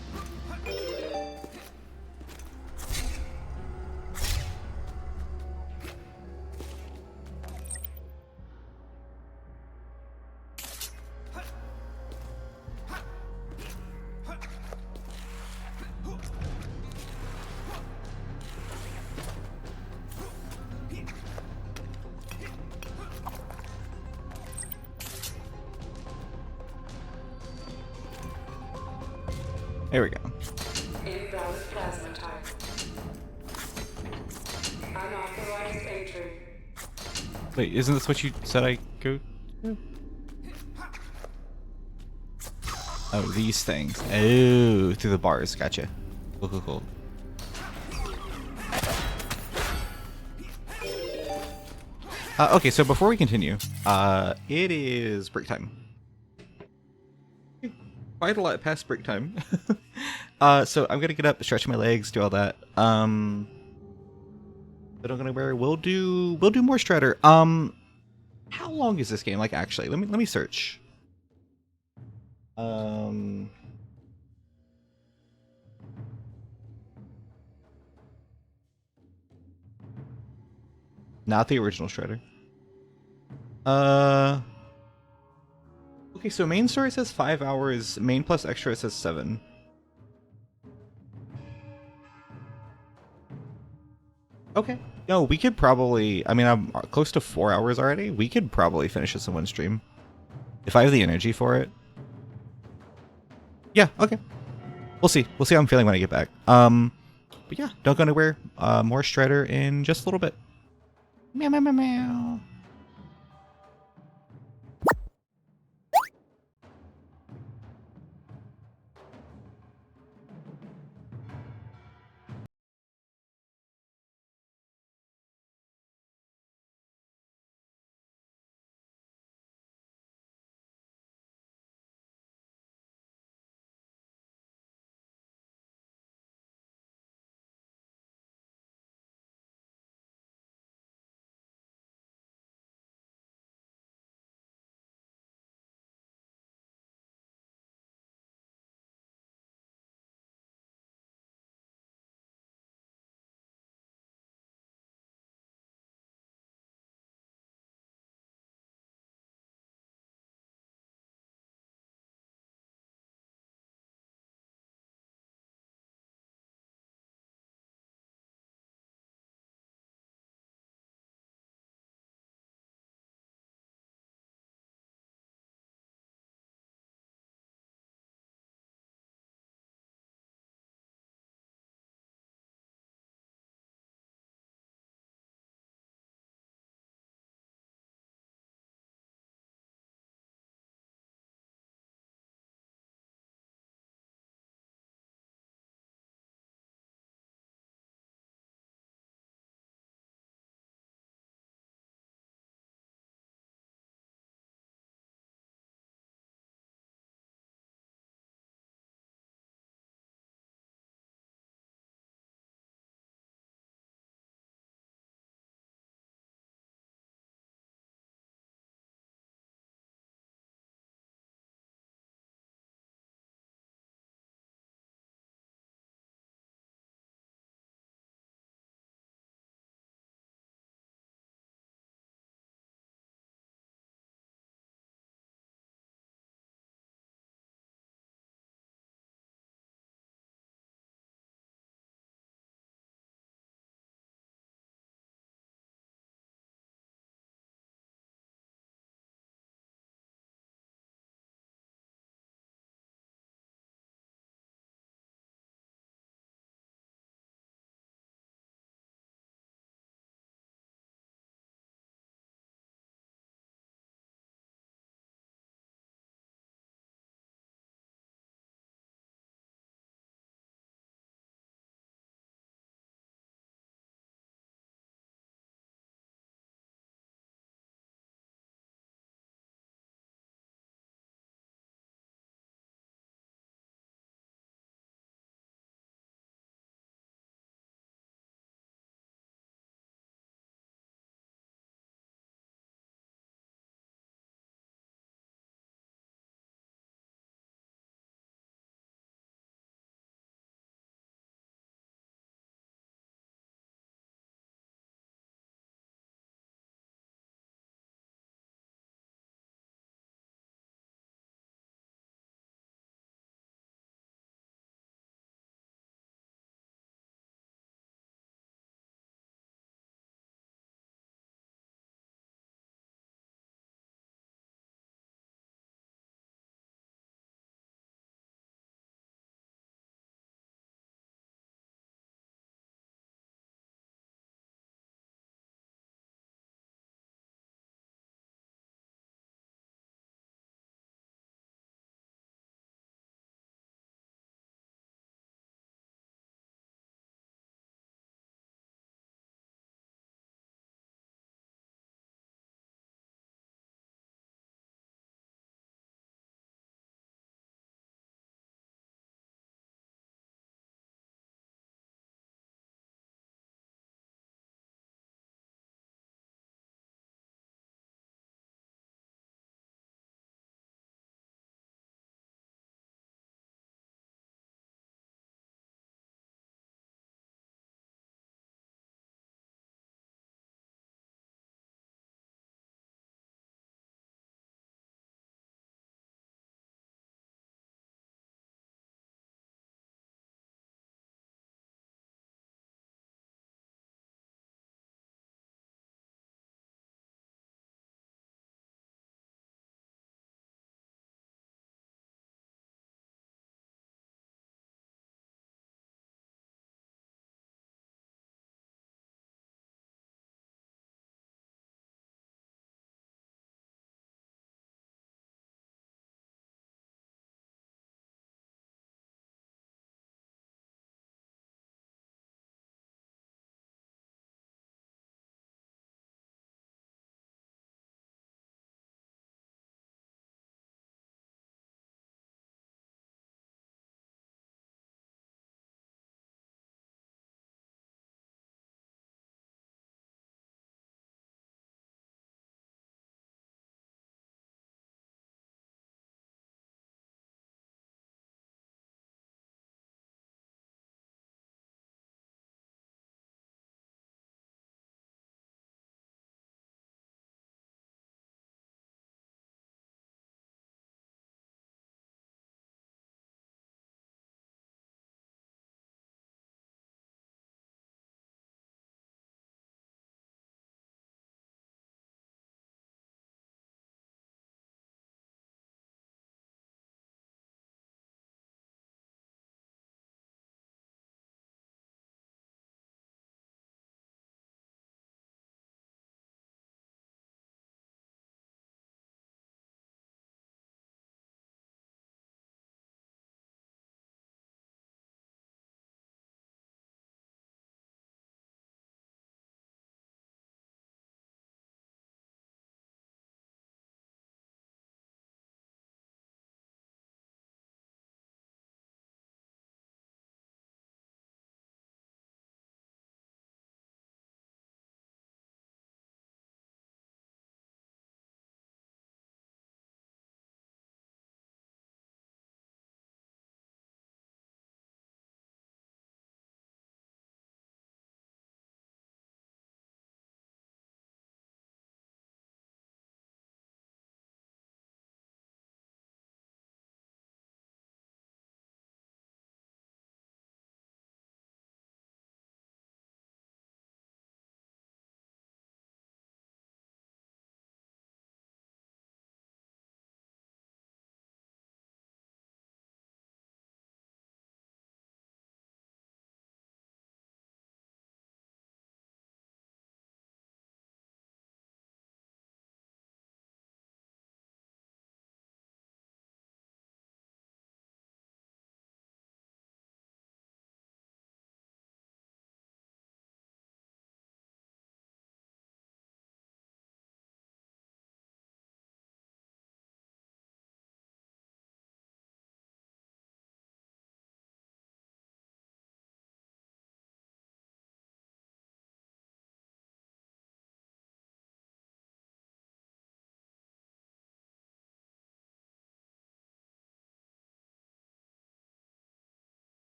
There we go. Invalid plasma type. Unauthorized entry. Wait, isn't this what you said I go to? Oh, these things. Oh, through the bars. Gotcha. Cool, cool, cool. Okay, so before we continue, it is break time. Quite a lot past break time. So I'm gonna get up, stretch my legs, do all that. But I'm gonna we'll do more Strider. How long is this game? Like actually, let me search. Not the original Strider. Okay, so main story says 5 hours, main plus extra says 7. Okay. No, we could probably, I mean, I'm close to 4 hours already. We could probably finish this in one stream. If I have the energy for it. Yeah, okay. We'll see. We'll see how I'm feeling when I get back. But yeah, don't go anywhere. More Strider in just a little bit. Meow, meow, meow, meow.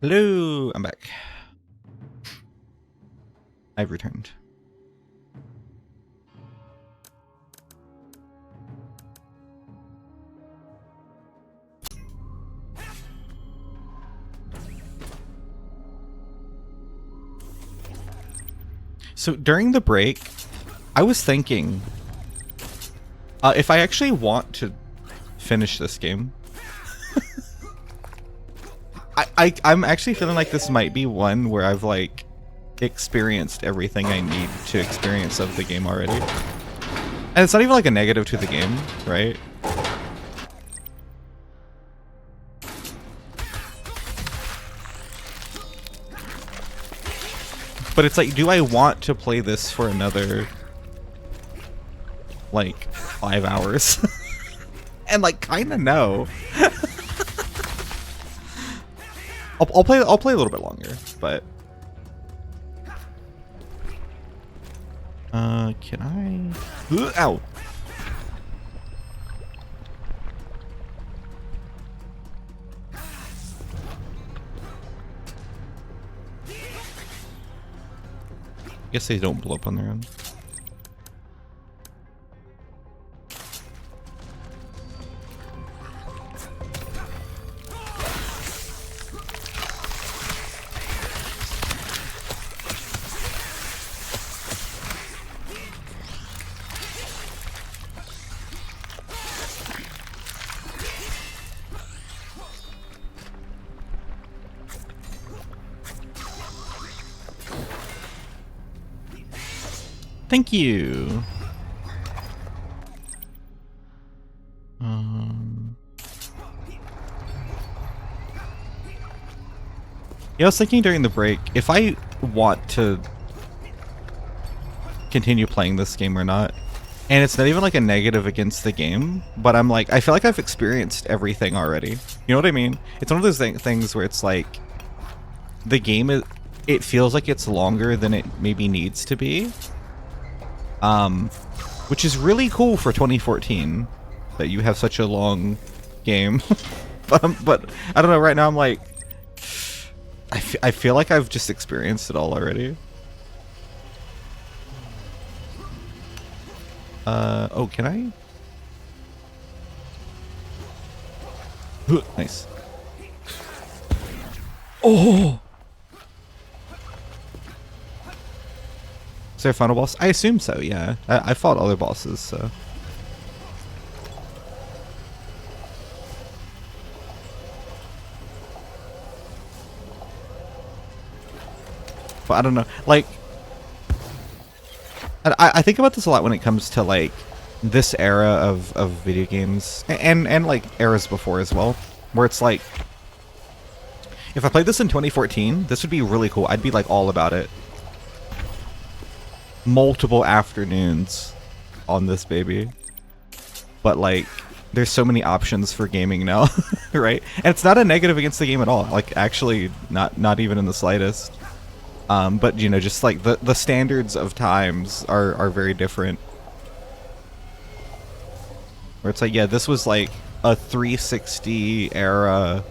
Hello, I'm back. I've returned. So during the break, I was thinking, if I actually want to finish this game, I'm actually feeling like this might be one where I've like experienced everything I need to experience of the game already. And it's not even like a negative to the game, right? But it's like, do I want to play this for another like 5 hours? And like kinda no. I'll play a little bit longer, but can I? Ow. Guess they don't blow up on their own. Thank you. Yeah, I was thinking during the break, if I want to continue playing this game or not, and it's not even like a negative against the game, but I'm like, I feel like I've experienced everything already. You know what I mean? It's one of those things where it's like, the game, it feels like it's longer than it maybe needs to be. Which is really cool for 2014, that you have such a long game. but I don't know, right now I'm like, I feel like I've just experienced it all already. Oh, can I? Nice. Oh! Is there a final boss? I assume so, yeah. I fought other bosses, so. But I don't know, like, I think about this a lot when it comes to like this era of video games, and like eras before as well, where it's like, if I played this in 2014, this would be really cool. I'd be like all about it. Multiple afternoons on this baby. But like, there's so many options for gaming now, right? And it's not a negative against the game at all. Like, actually, not even in the slightest. But you know, just like the standards of times are very different. Where it's like, yeah, this was like a 360 era,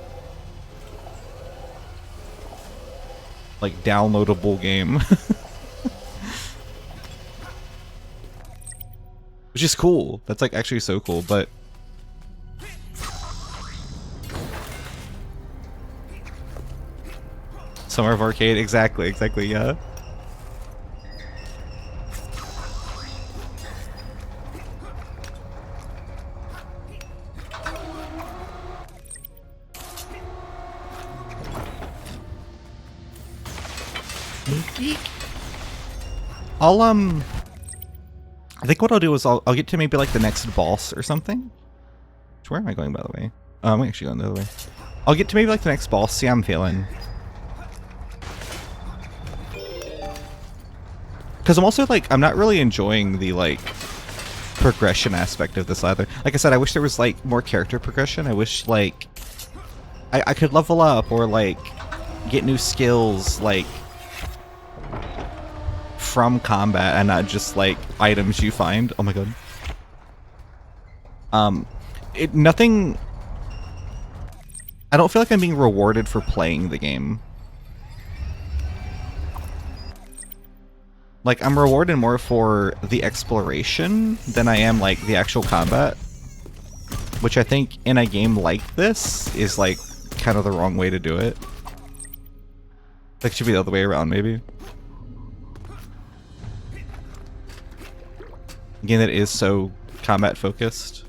like downloadable game. Which is cool. That's like actually so cool, but Summer of Arcade, exactly, yeah. I think what I'll do is I'll get to maybe like the next boss or something. Where am I going, by the way? I'm actually going the other way. I'll get to maybe like the next boss, see how I'm feeling. Because I'm also like, I'm not really enjoying the like progression aspect of this either. Like I said, I wish there was like more character progression. I wish like I could level up or like get new skills like from combat and not just like items you find. Oh my god. I don't feel like I'm being rewarded for playing the game. Like, I'm rewarded more for the exploration than I am, like, the actual combat. Which I think in a game like this is, like, kind of the wrong way to do it. Like, it should be the other way around, maybe. A game that is so combat focused.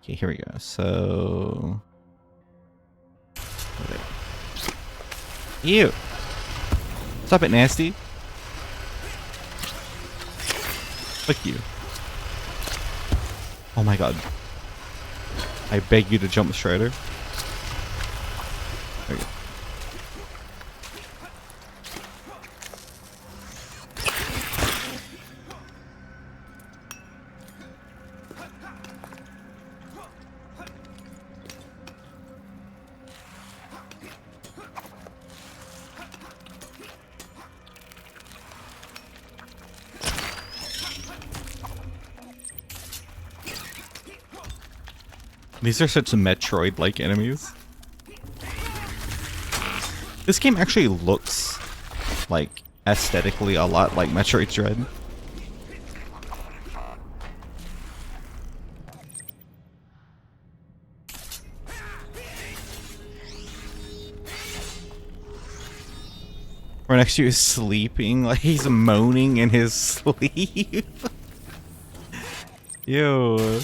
Okay, here we go. So... Ew! Stop it, nasty! Fuck you. Oh my god. I beg you to jump, Strider. There you go. These are such Metroid-like enemies. This game actually looks, like, aesthetically a lot like Metroid Dread. Right next to you is sleeping, like he's moaning in his sleep. Ew.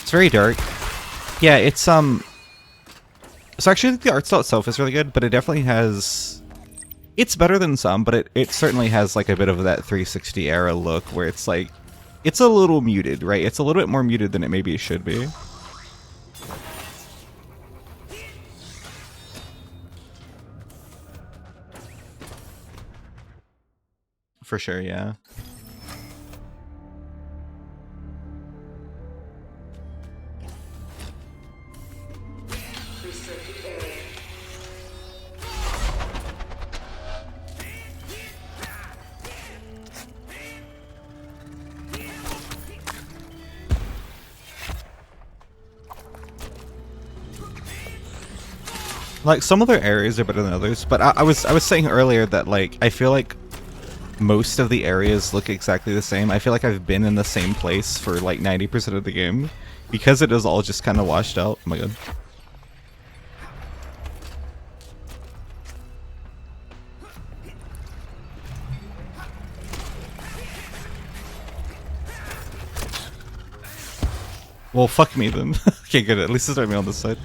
It's very dark. Yeah, it's so actually the art style itself is really good, but it definitely has, it's better than some, but it certainly has like a bit of that 360 era look where it's like, it's a little muted, right? It's a little bit more muted than it maybe should be. For sure, yeah. Like, some other areas are better than others, but I was saying earlier that, like, I feel like most of the areas look exactly the same. I feel like I've been in the same place for, like, 90% of the game, because it is all just kind of washed out. Oh my god. Well, fuck me then. Okay, good. At least it's me on this side.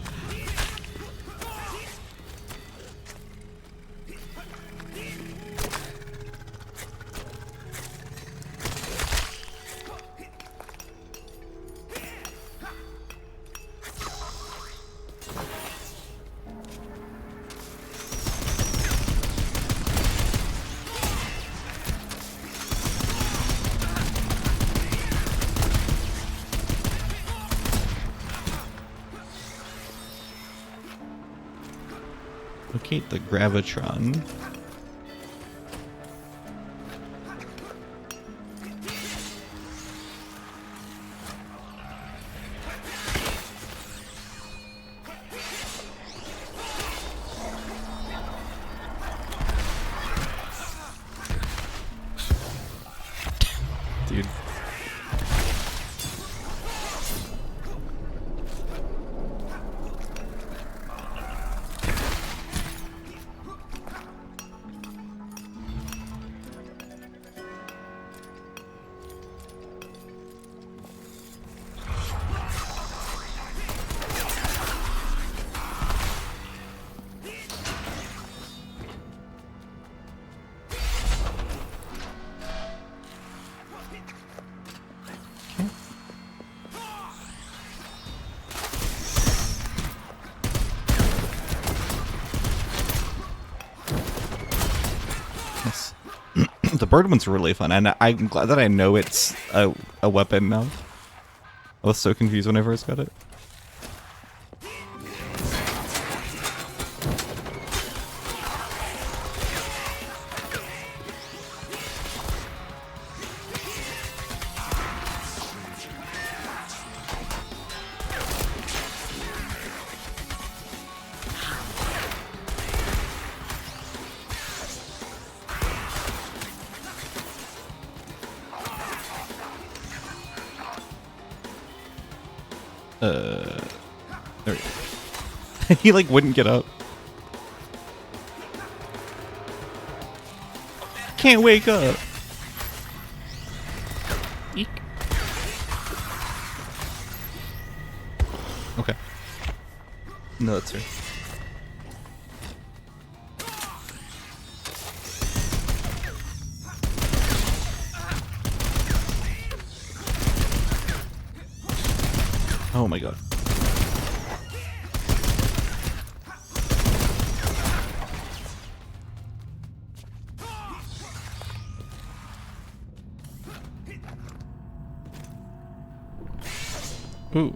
Locate the Gravitron. Dude. The bird one's really fun, and I'm glad that I know it's a weapon now. I was so confused when I first got it. There we go. He like wouldn't get up. Can't wake up. Eek. Okay. No, that's her. Oh my god. Ooh.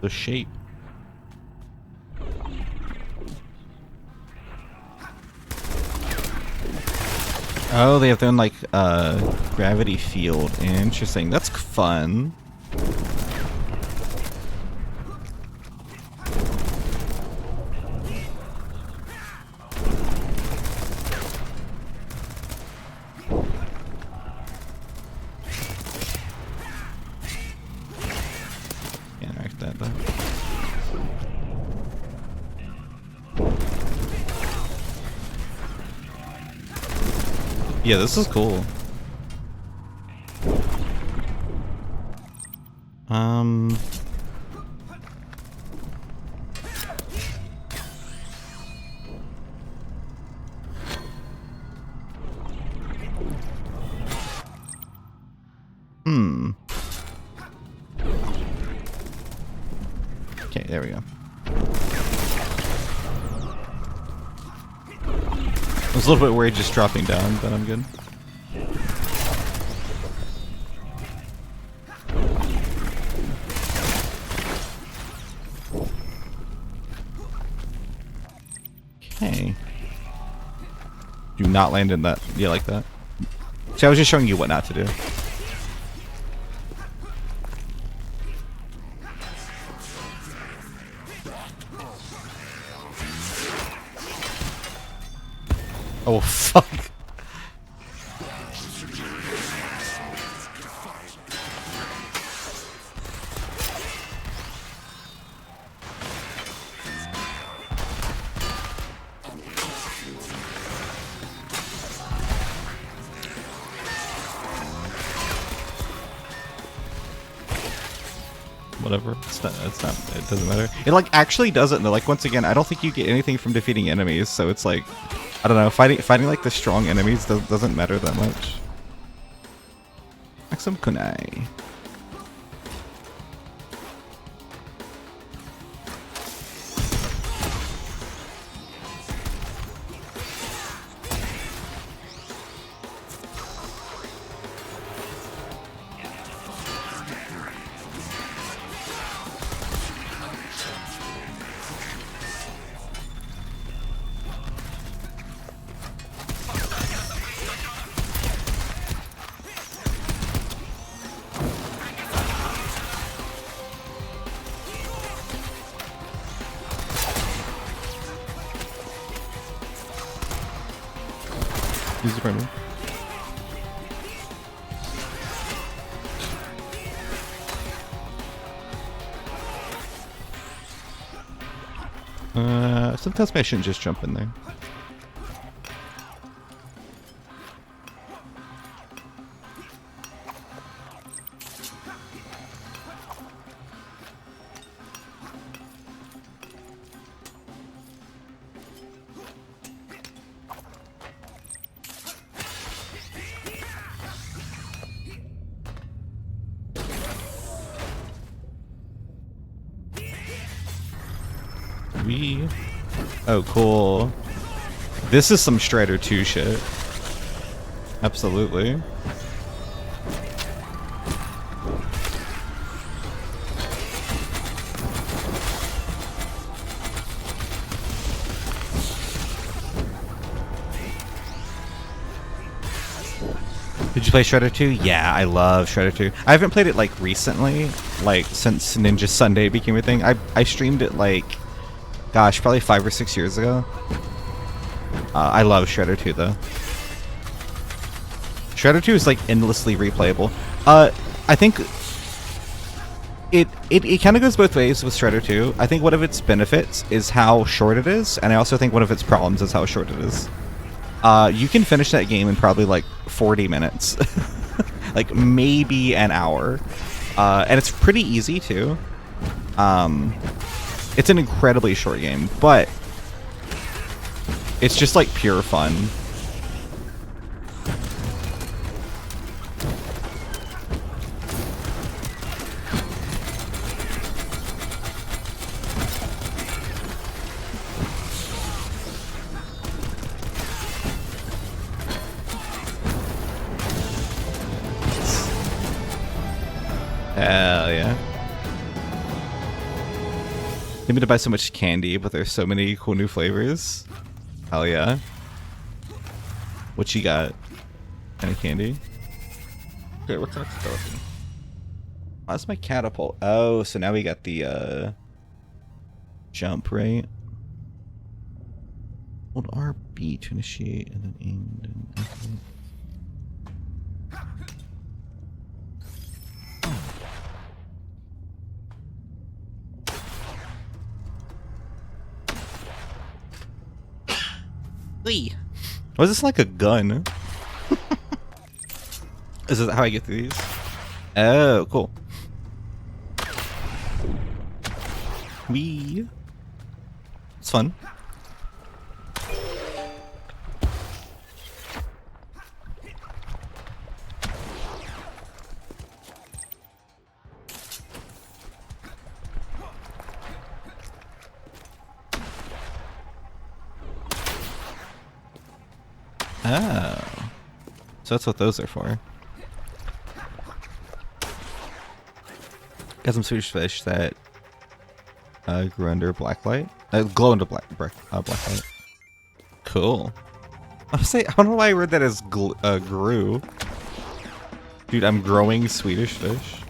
The shape. Oh, they have their own, like, gravity field. Interesting. That's fun. Can't act that, though. Yeah, this is cool. Okay, there we go. I was a little bit worried just dropping down, but I'm good. Okay. Do not land in that. Yeah, like that. See, I was just showing you what not to do. Oh, fuck. Whatever. It's not, it doesn't matter. It, like, actually doesn't, though. Like, once again, I don't think you get anything from defeating enemies, so it's like, I don't know, fighting like the strong enemies doesn't matter that much. Maxim Kunai. Use the primer. Sometimes I shouldn't just jump in there. Oh, cool. This is some Strider 2 shit. Absolutely. Did you play Shredder 2? Yeah, I love Shredder 2. I haven't played it like recently, like since Ninja Sunday became a thing. I streamed it like, gosh, probably 5 or 6 years ago. I love Shredder 2 though. Shredder 2 is like endlessly replayable. I think it kind of goes both ways with Strider 2. I think one of its benefits is how short it is, and I also think one of its problems is how short it is. You can finish that game in probably like 40 minutes, like maybe an hour, and it's pretty easy too. It's an incredibly short game, but it's just like pure fun. Hell yeah. Need me to buy so much candy, but there's so many cool new flavors. Hell yeah. What you got? Any candy? Okay, what's that stuff? That's my catapult. Oh, so now we got the jump, right? Hold RB to initiate and then aim and activate. Was this like a gun? Is this how I get through these? Oh, cool. Wee. It's fun. Oh. So that's what those are for. Got some Swedish fish that grew under black light. Glow under black light. Cool. I don't know why I read that as grew. Dude, I'm growing Swedish fish.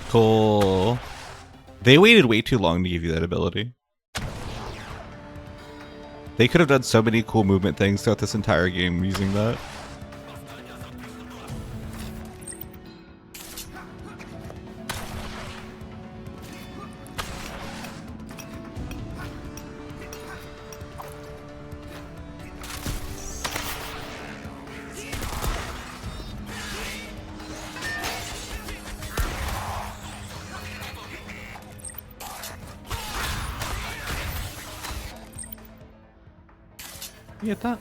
Cool. They waited way too long to give you that ability. They could have done so many cool movement things throughout this entire game using that. You get that?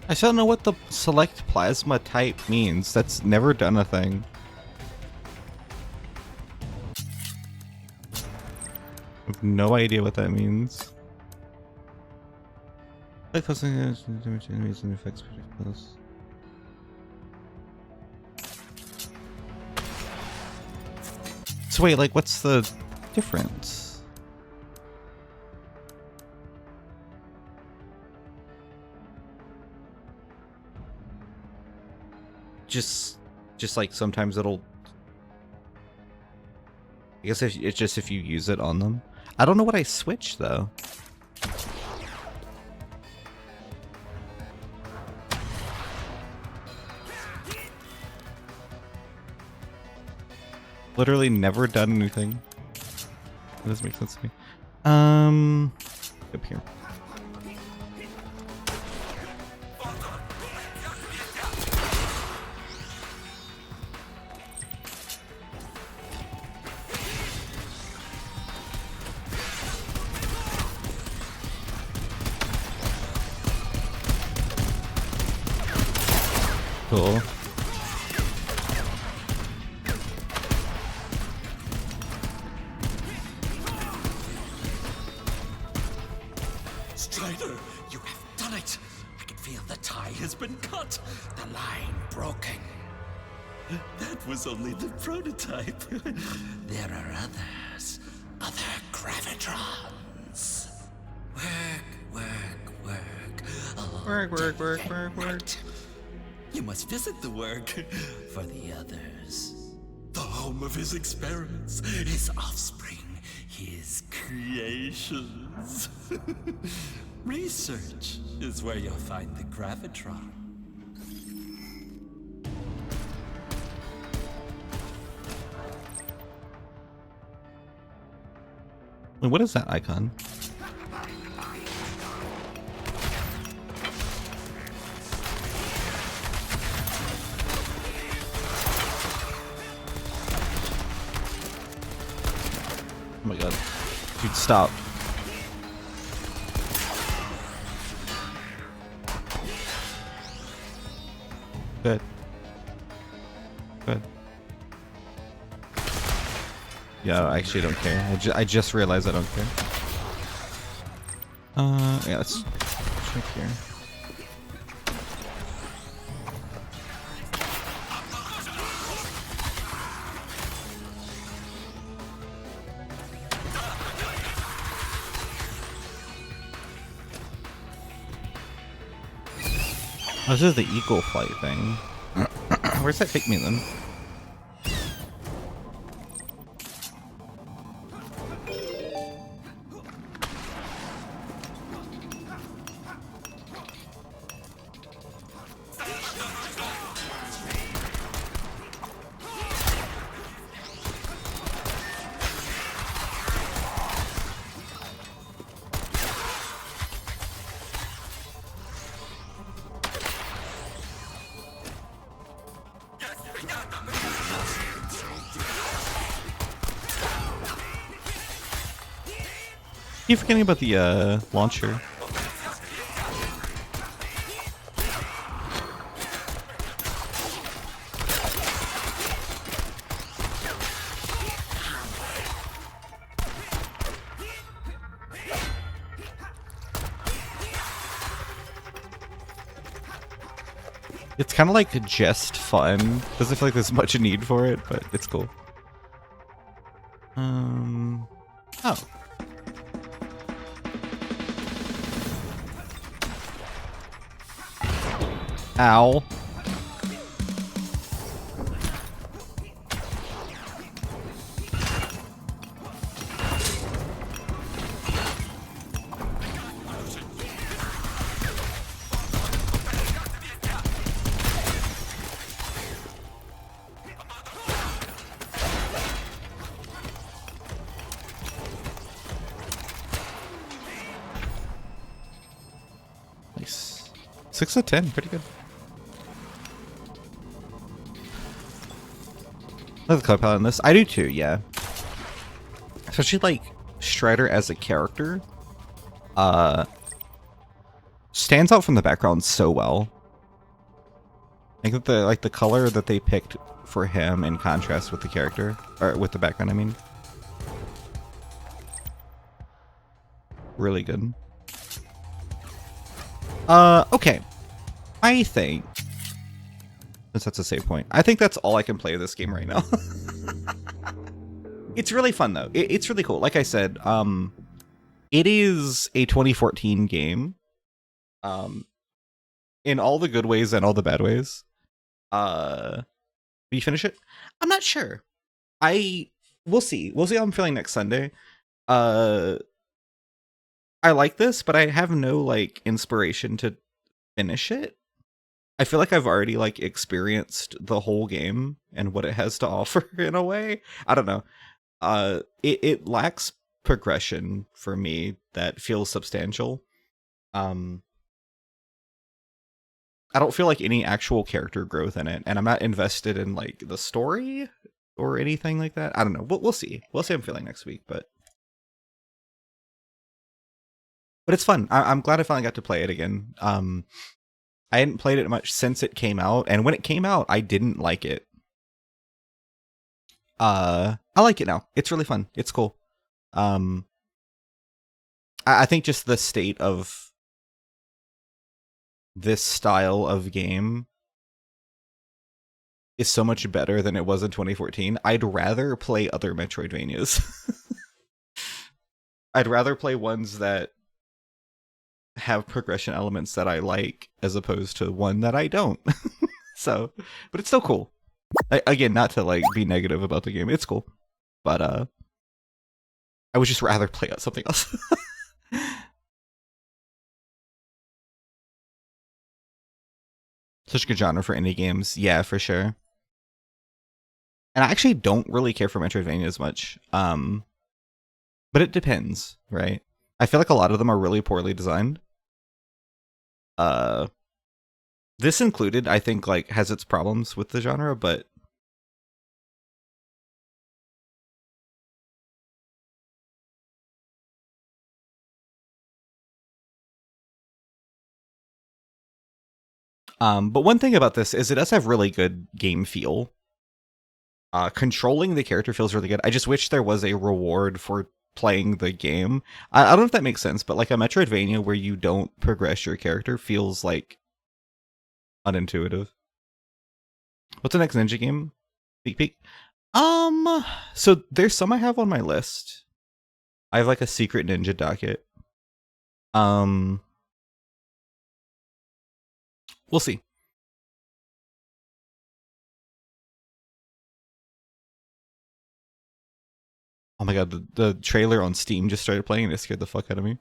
I still don't know what the select plasma type means. That's never done a thing. I have no idea what that means. So wait, like, what's the difference? Just like sometimes it'll I guess it's just if you use it on them. I don't know what I switched though. Literally never done anything. That doesn't make sense to me. Up here. Cool. Strider, you have done it! I can feel the tie has been cut, the line broken. That was only the prototype. There are others, other Gravitrons. Work. You must visit the work for the others. The home of his experiments, his offspring, his creations. Research is where you'll find the Gravitron. Wait, what is that icon? Oh my god. Dude, stop. Good. Good. Yeah, I actually don't care. I just realized I don't care. Yeah, let's check here. Oh, this is the Eagle Flight thing. Where's that take me then? Keep forgetting about the launcher. It's kind of like just fun. Doesn't feel like there's much need for it, but it's cool. Oh. Ow. Nice. 6 out of 10, pretty good. I love the color palette in this. I do too, yeah. Especially like Strider as a character. Stands out from the background so well. I think that the color that they picked for him in contrast with the character, or with the background, I mean. Really good. Okay. I think, since that's a save point, I think that's all I can play of this game right now. It's really fun though. It's really cool. Like I said, it is a 2014 game. In all the good ways and all the bad ways. Did you finish it? I'm not sure. I we'll see. We'll see how I'm feeling next Sunday. Uh, I like this, but I have no like inspiration to finish it. I feel like I've already like experienced the whole game and what it has to offer in a way. I don't know. It lacks progression for me that feels substantial. Um, I don't feel like any actual character growth in it, and I'm not invested in like the story or anything like that. I don't know. We'll see. We'll see how I'm feeling next week, but it's fun. I'm glad I finally got to play it again. I hadn't played it much since it came out, and when it came out, I didn't like it. I like it now. It's really fun. It's cool. I think just the state of this style of game is so much better than it was in 2014. I'd rather play other Metroidvanias. I'd rather play ones that have progression elements that I like as opposed to one that I don't. So, but it's still cool. Again, not to like be negative about the game. It's cool. But I would just rather play something else. Such a good genre for indie games. Yeah, for sure. And I actually don't really care for Metroidvania as much. But it depends, right? I feel like a lot of them are really poorly designed. This included, I think, like, has its problems with the genre, but one thing about this is it does have really good game feel. Controlling the character feels really good. I just wish there was a reward for playing the game. I don't know if that makes sense, but like a Metroidvania where you don't progress your character feels like unintuitive. What's the next ninja game? Peek peek. So there's some I have on my list. I have like a secret ninja docket. We'll see. Oh my god, the trailer on Steam just started playing and it scared the fuck out of me.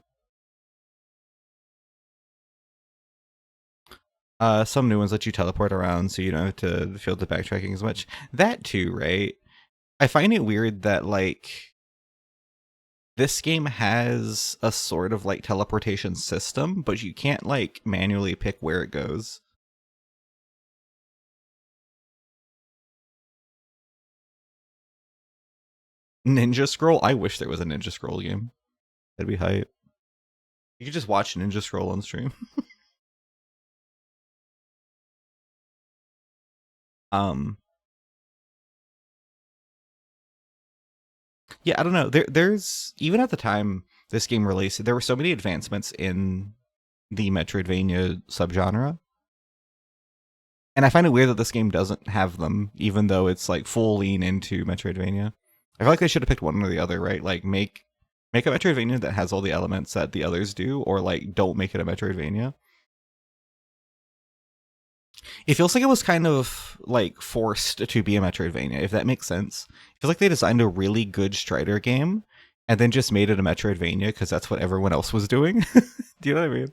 Some new ones let you teleport around so you don't have to feel the backtracking as much. That too, right? I find it weird that, like, this game has a sort of, like, teleportation system, but you can't, like, manually pick where it goes. Ninja Scroll? I wish there was a Ninja Scroll game. That'd be hype. You could just watch Ninja Scroll on stream. Yeah, I don't know. There's even at the time this game released, there were so many advancements in the Metroidvania subgenre. And I find it weird that this game doesn't have them, even though it's like full lean into Metroidvania. I feel like they should have picked one or the other, right? Like make a Metroidvania that has all the elements that the others do, or like don't make it a Metroidvania. It feels like it was kind of like forced to be a Metroidvania, if that makes sense. It feels like they designed a really good Strider game and then just made it a Metroidvania because that's what everyone else was doing. Do you know what I mean?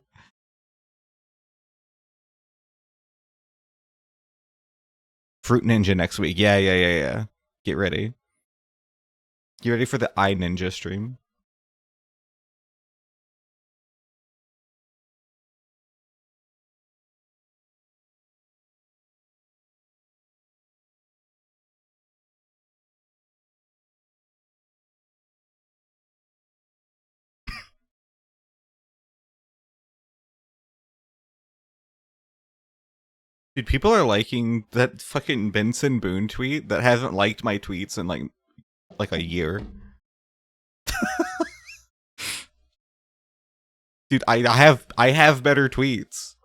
Fruit Ninja next week. Yeah. Get ready. Get ready for the iNinja stream. Dude, people are liking that fucking Benson Boone tweet that hasn't liked my tweets in like a year. Dude, I have better tweets.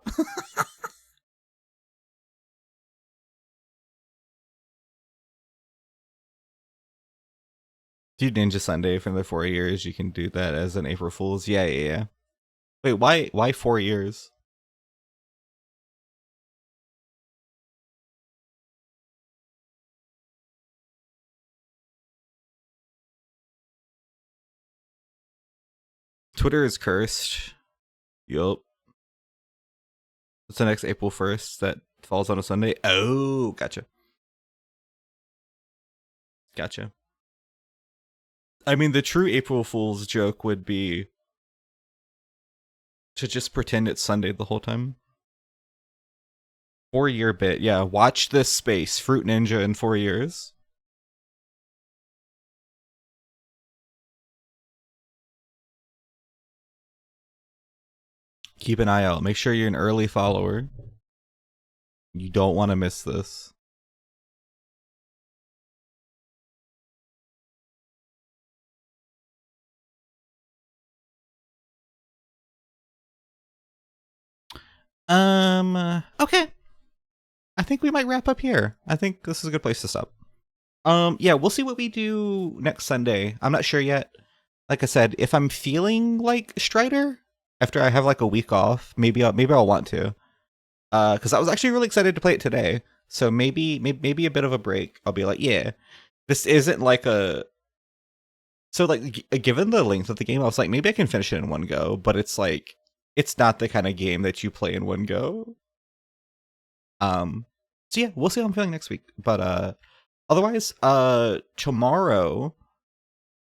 Dude, Ninja Sunday for the 4 years, you can do that as an April Fool's. Yeah. Wait, why 4 years? Twitter is cursed. Yup. It's the next April 1st that falls on a Sunday. Oh, gotcha. Gotcha. I mean, the true April Fool's joke would be to just pretend it's Sunday the whole time. 4-year bit. Yeah, watch this space. Fruit Ninja in 4 years. Keep an eye out. Make sure you're an early follower. You don't want to miss this. Okay. I think we might wrap up here. I think this is a good place to stop. Yeah, we'll see what we do next Sunday. I'm not sure yet. Like I said, if I'm feeling like Strider after I have like a week off, maybe I'll want to. Because I was actually really excited to play it today. So maybe a bit of a break. I'll be like, yeah, this isn't like a. So like, given the length of the game, I was like, maybe I can finish it in one go. But it's like, it's not the kind of game that you play in one go. So yeah, we'll see how I'm feeling next week. But otherwise, tomorrow,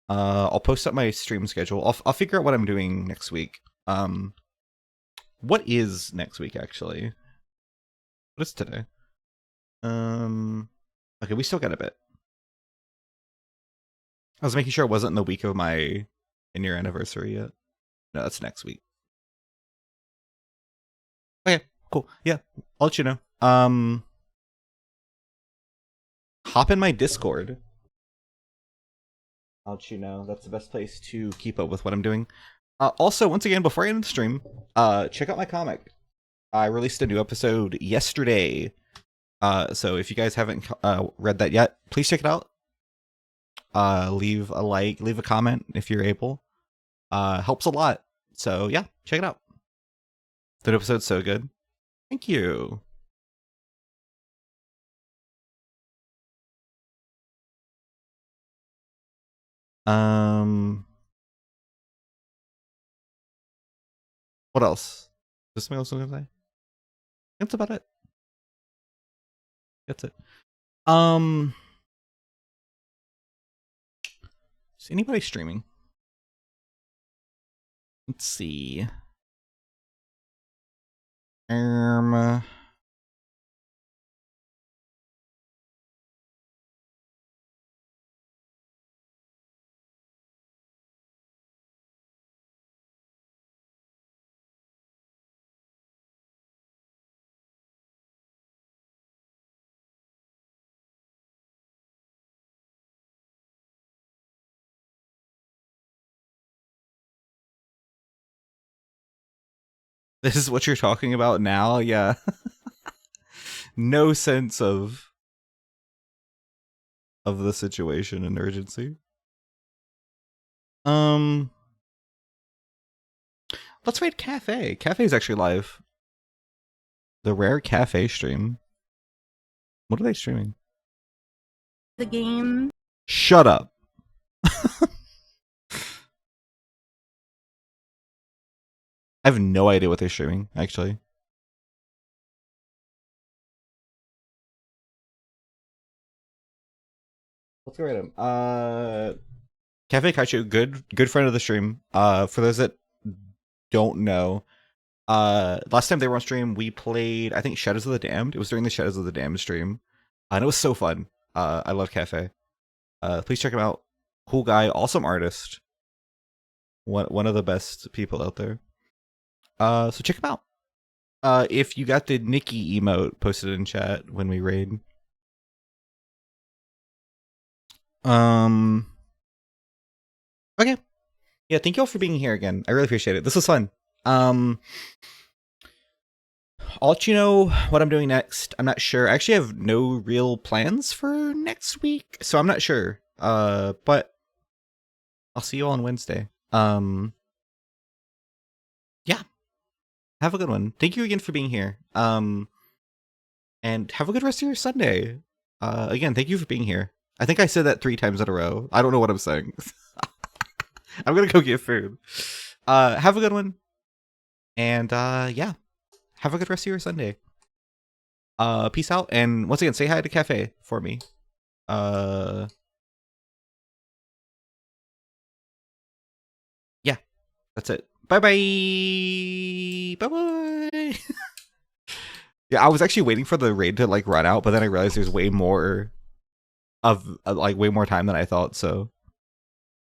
I'll post up my stream schedule. I'll figure out what I'm doing next week. What is next week actually? What is today? Okay, we still got a bit. I was making sure it wasn't the week of my 10-year anniversary yet. No, that's next week. Okay, cool. Yeah, I'll let you know. Hop in my Discord. I'll let you know. That's the best place to keep up with what I'm doing. Also, once again, before I end the stream, check out my comic. I released a new episode yesterday. So if you guys haven't read that yet, please check it out. Leave a like, leave a comment if you're able. Helps a lot. So yeah, check it out. That episode's so good. Thank you. What else? Is something else I'm gonna say? That's about it. That's it. Is anybody streaming? Let's see. This is what you're talking about now? Yeah. No sense of the situation and urgency. Let's raid Cafe. Cafe is actually live. The Rare Cafe stream. What are they streaming? The game. Shut up. I have no idea what they're streaming, actually. Let's go rate him. Cafe Kaichu, good friend of the stream. For those that don't know, last time they were on stream, we played, I think, Shadows of the Damned. It was during the Shadows of the Damned stream. And it was so fun. I love Cafe. Please check him out. Cool guy, awesome artist. One of the best people out there. So check him out. If you got the Nikki emote posted in chat when we raid. Okay. Yeah, thank you all for being here again. I really appreciate it. This was fun. I'll let you know what I'm doing next. I'm not sure. I actually have no real plans for next week, so I'm not sure. But I'll see you all on Wednesday. Yeah. Have a good one. Thank you again for being here. And have a good rest of your Sunday. Again, thank you for being here. I think I said that 3 times in a row. I don't know what I'm saying. I'm gonna go get food. Have a good one. And yeah. Have a good rest of your Sunday. Peace out, and once again, say hi to Cafe for me. Yeah, that's it. Bye bye. Bye bye. Yeah, I was actually waiting for the raid to like run out, but then I realized there's way more of like way more time than I thought. So